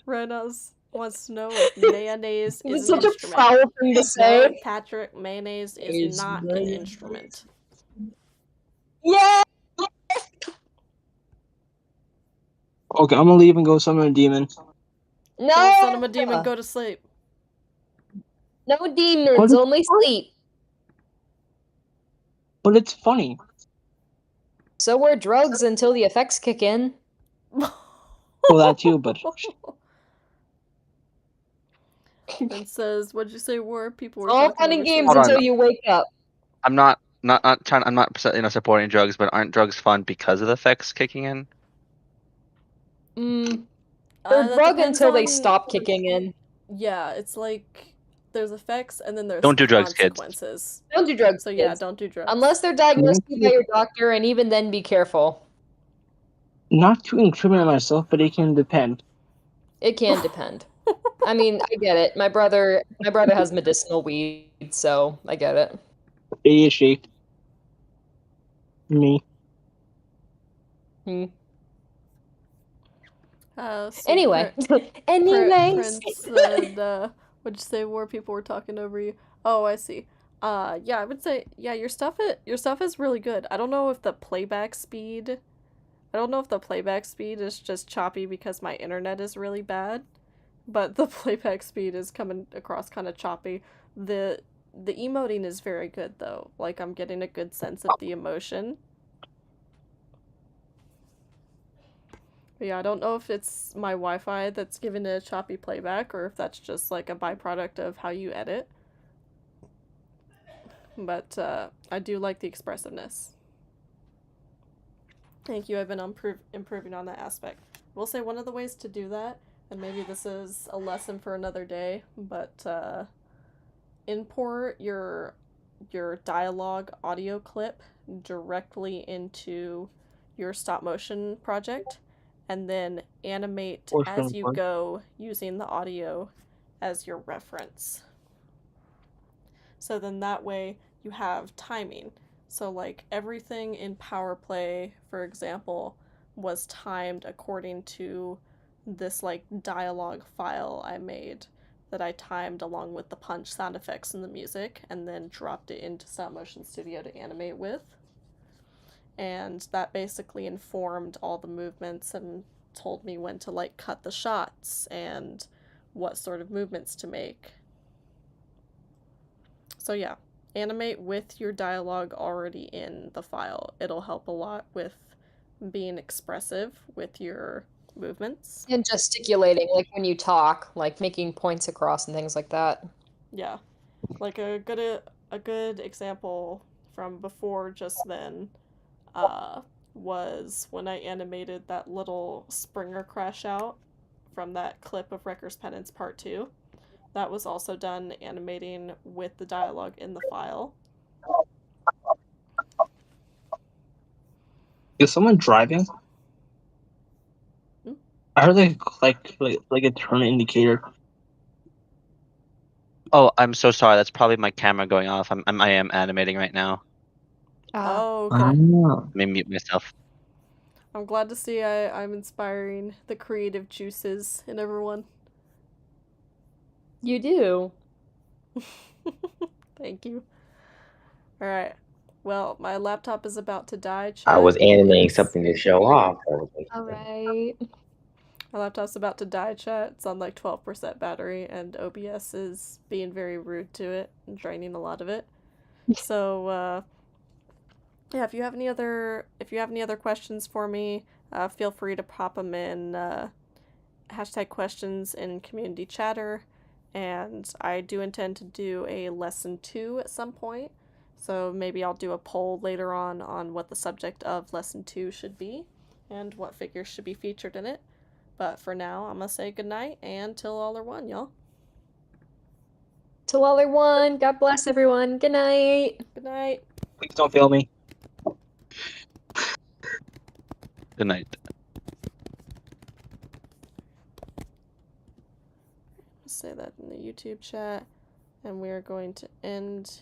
Renos wants to know if mayonnaise It's is an such a instrument. foul thing to say. No, Patrick, mayonnaise is not an instrument. Yeah. Okay, I'm gonna leave and go summon a demon. No. Don't send him a demon, go to sleep. No demons, only sleep. But it's funny. So wear drugs until the effects kick in. Well, that too, but And says, what'd you say were? People were All talking fun and over games Hold on. until you wake up. I'm not trying. I'm not supporting drugs, but aren't drugs fun because of the effects kicking in? They're that drug depends until they on- stop kicking in. Yeah, it's like there's effects and then there's Don't do drugs, kids. consequences. Don't do drugs. So yeah, kids. don't do drugs. Unless they're diagnosed to you by your doctor, and even then, be careful. not to incriminate myself, but it can depend. It can depend. I mean, I get it. My brother has medicinal weed, so I get it. ADHD. Me. So Anyway. Prince said, what'd you say were? People were talking over you. Oh, I see. Yeah, I would say, yeah, your stuff is really good. I don't know if the playback speed is just choppy because my internet is really bad, but the playback speed is coming across kind of choppy. The emoting is very good though. Like, I'm getting a good sense of the emotion. But yeah, I don't know if it's my Wi-Fi that's giving it a choppy playback or if that's just like a byproduct of how you edit. But I do like the expressiveness. Thank you, I've been improving on that aspect. We'll say one of the ways to do that, and maybe this is a lesson for another day, but import your dialogue audio clip directly into your stop motion project, and then animate as you go using the audio as your reference. So then that way you have timing. So like everything in PowerPlay, for example, was timed according to this like dialogue file I made that I timed along with the punch sound effects and the music, and then dropped it into Stop Motion Studio to animate with. And that basically informed all the movements and told me when to like cut the shots and what sort of movements to make. So yeah, animate with your dialogue already in the file. It'll help a lot with being expressive with your movements. And gesticulating, like when you talk, like making points across and things like that. Yeah. Like a good example from before just then was when I animated that little Springer crash out from that clip of Wrecker's Penance Part 2. That was also done animating with the dialogue in the file. Is someone driving? I heard like a turn indicator. Oh, I'm so sorry. That's probably my camera going off. I am animating right now. Oh, okay. Let me mute myself. I'm glad to see I'm inspiring the creative juices in everyone. You do. Thank you. Alright. Well, my laptop is about to die, chat. I was animating something to show off. Alright. My laptop's about to die, chat. It's on like 12% battery, and OBS is being very rude to it and draining a lot of it. So, yeah, if you have any other questions for me, feel free to pop them in hashtag questions in community chatter. And I do intend to do a lesson 2 at some point. So maybe I'll do a poll later on what the subject of lesson 2 should be and what figures should be featured in it. But for now, I'm gonna say goodnight and till all are one, y'all. Till all are one. God bless everyone. Good night. Good night. Please don't fail me. Good night. Say that in the YouTube chat, and we are going to end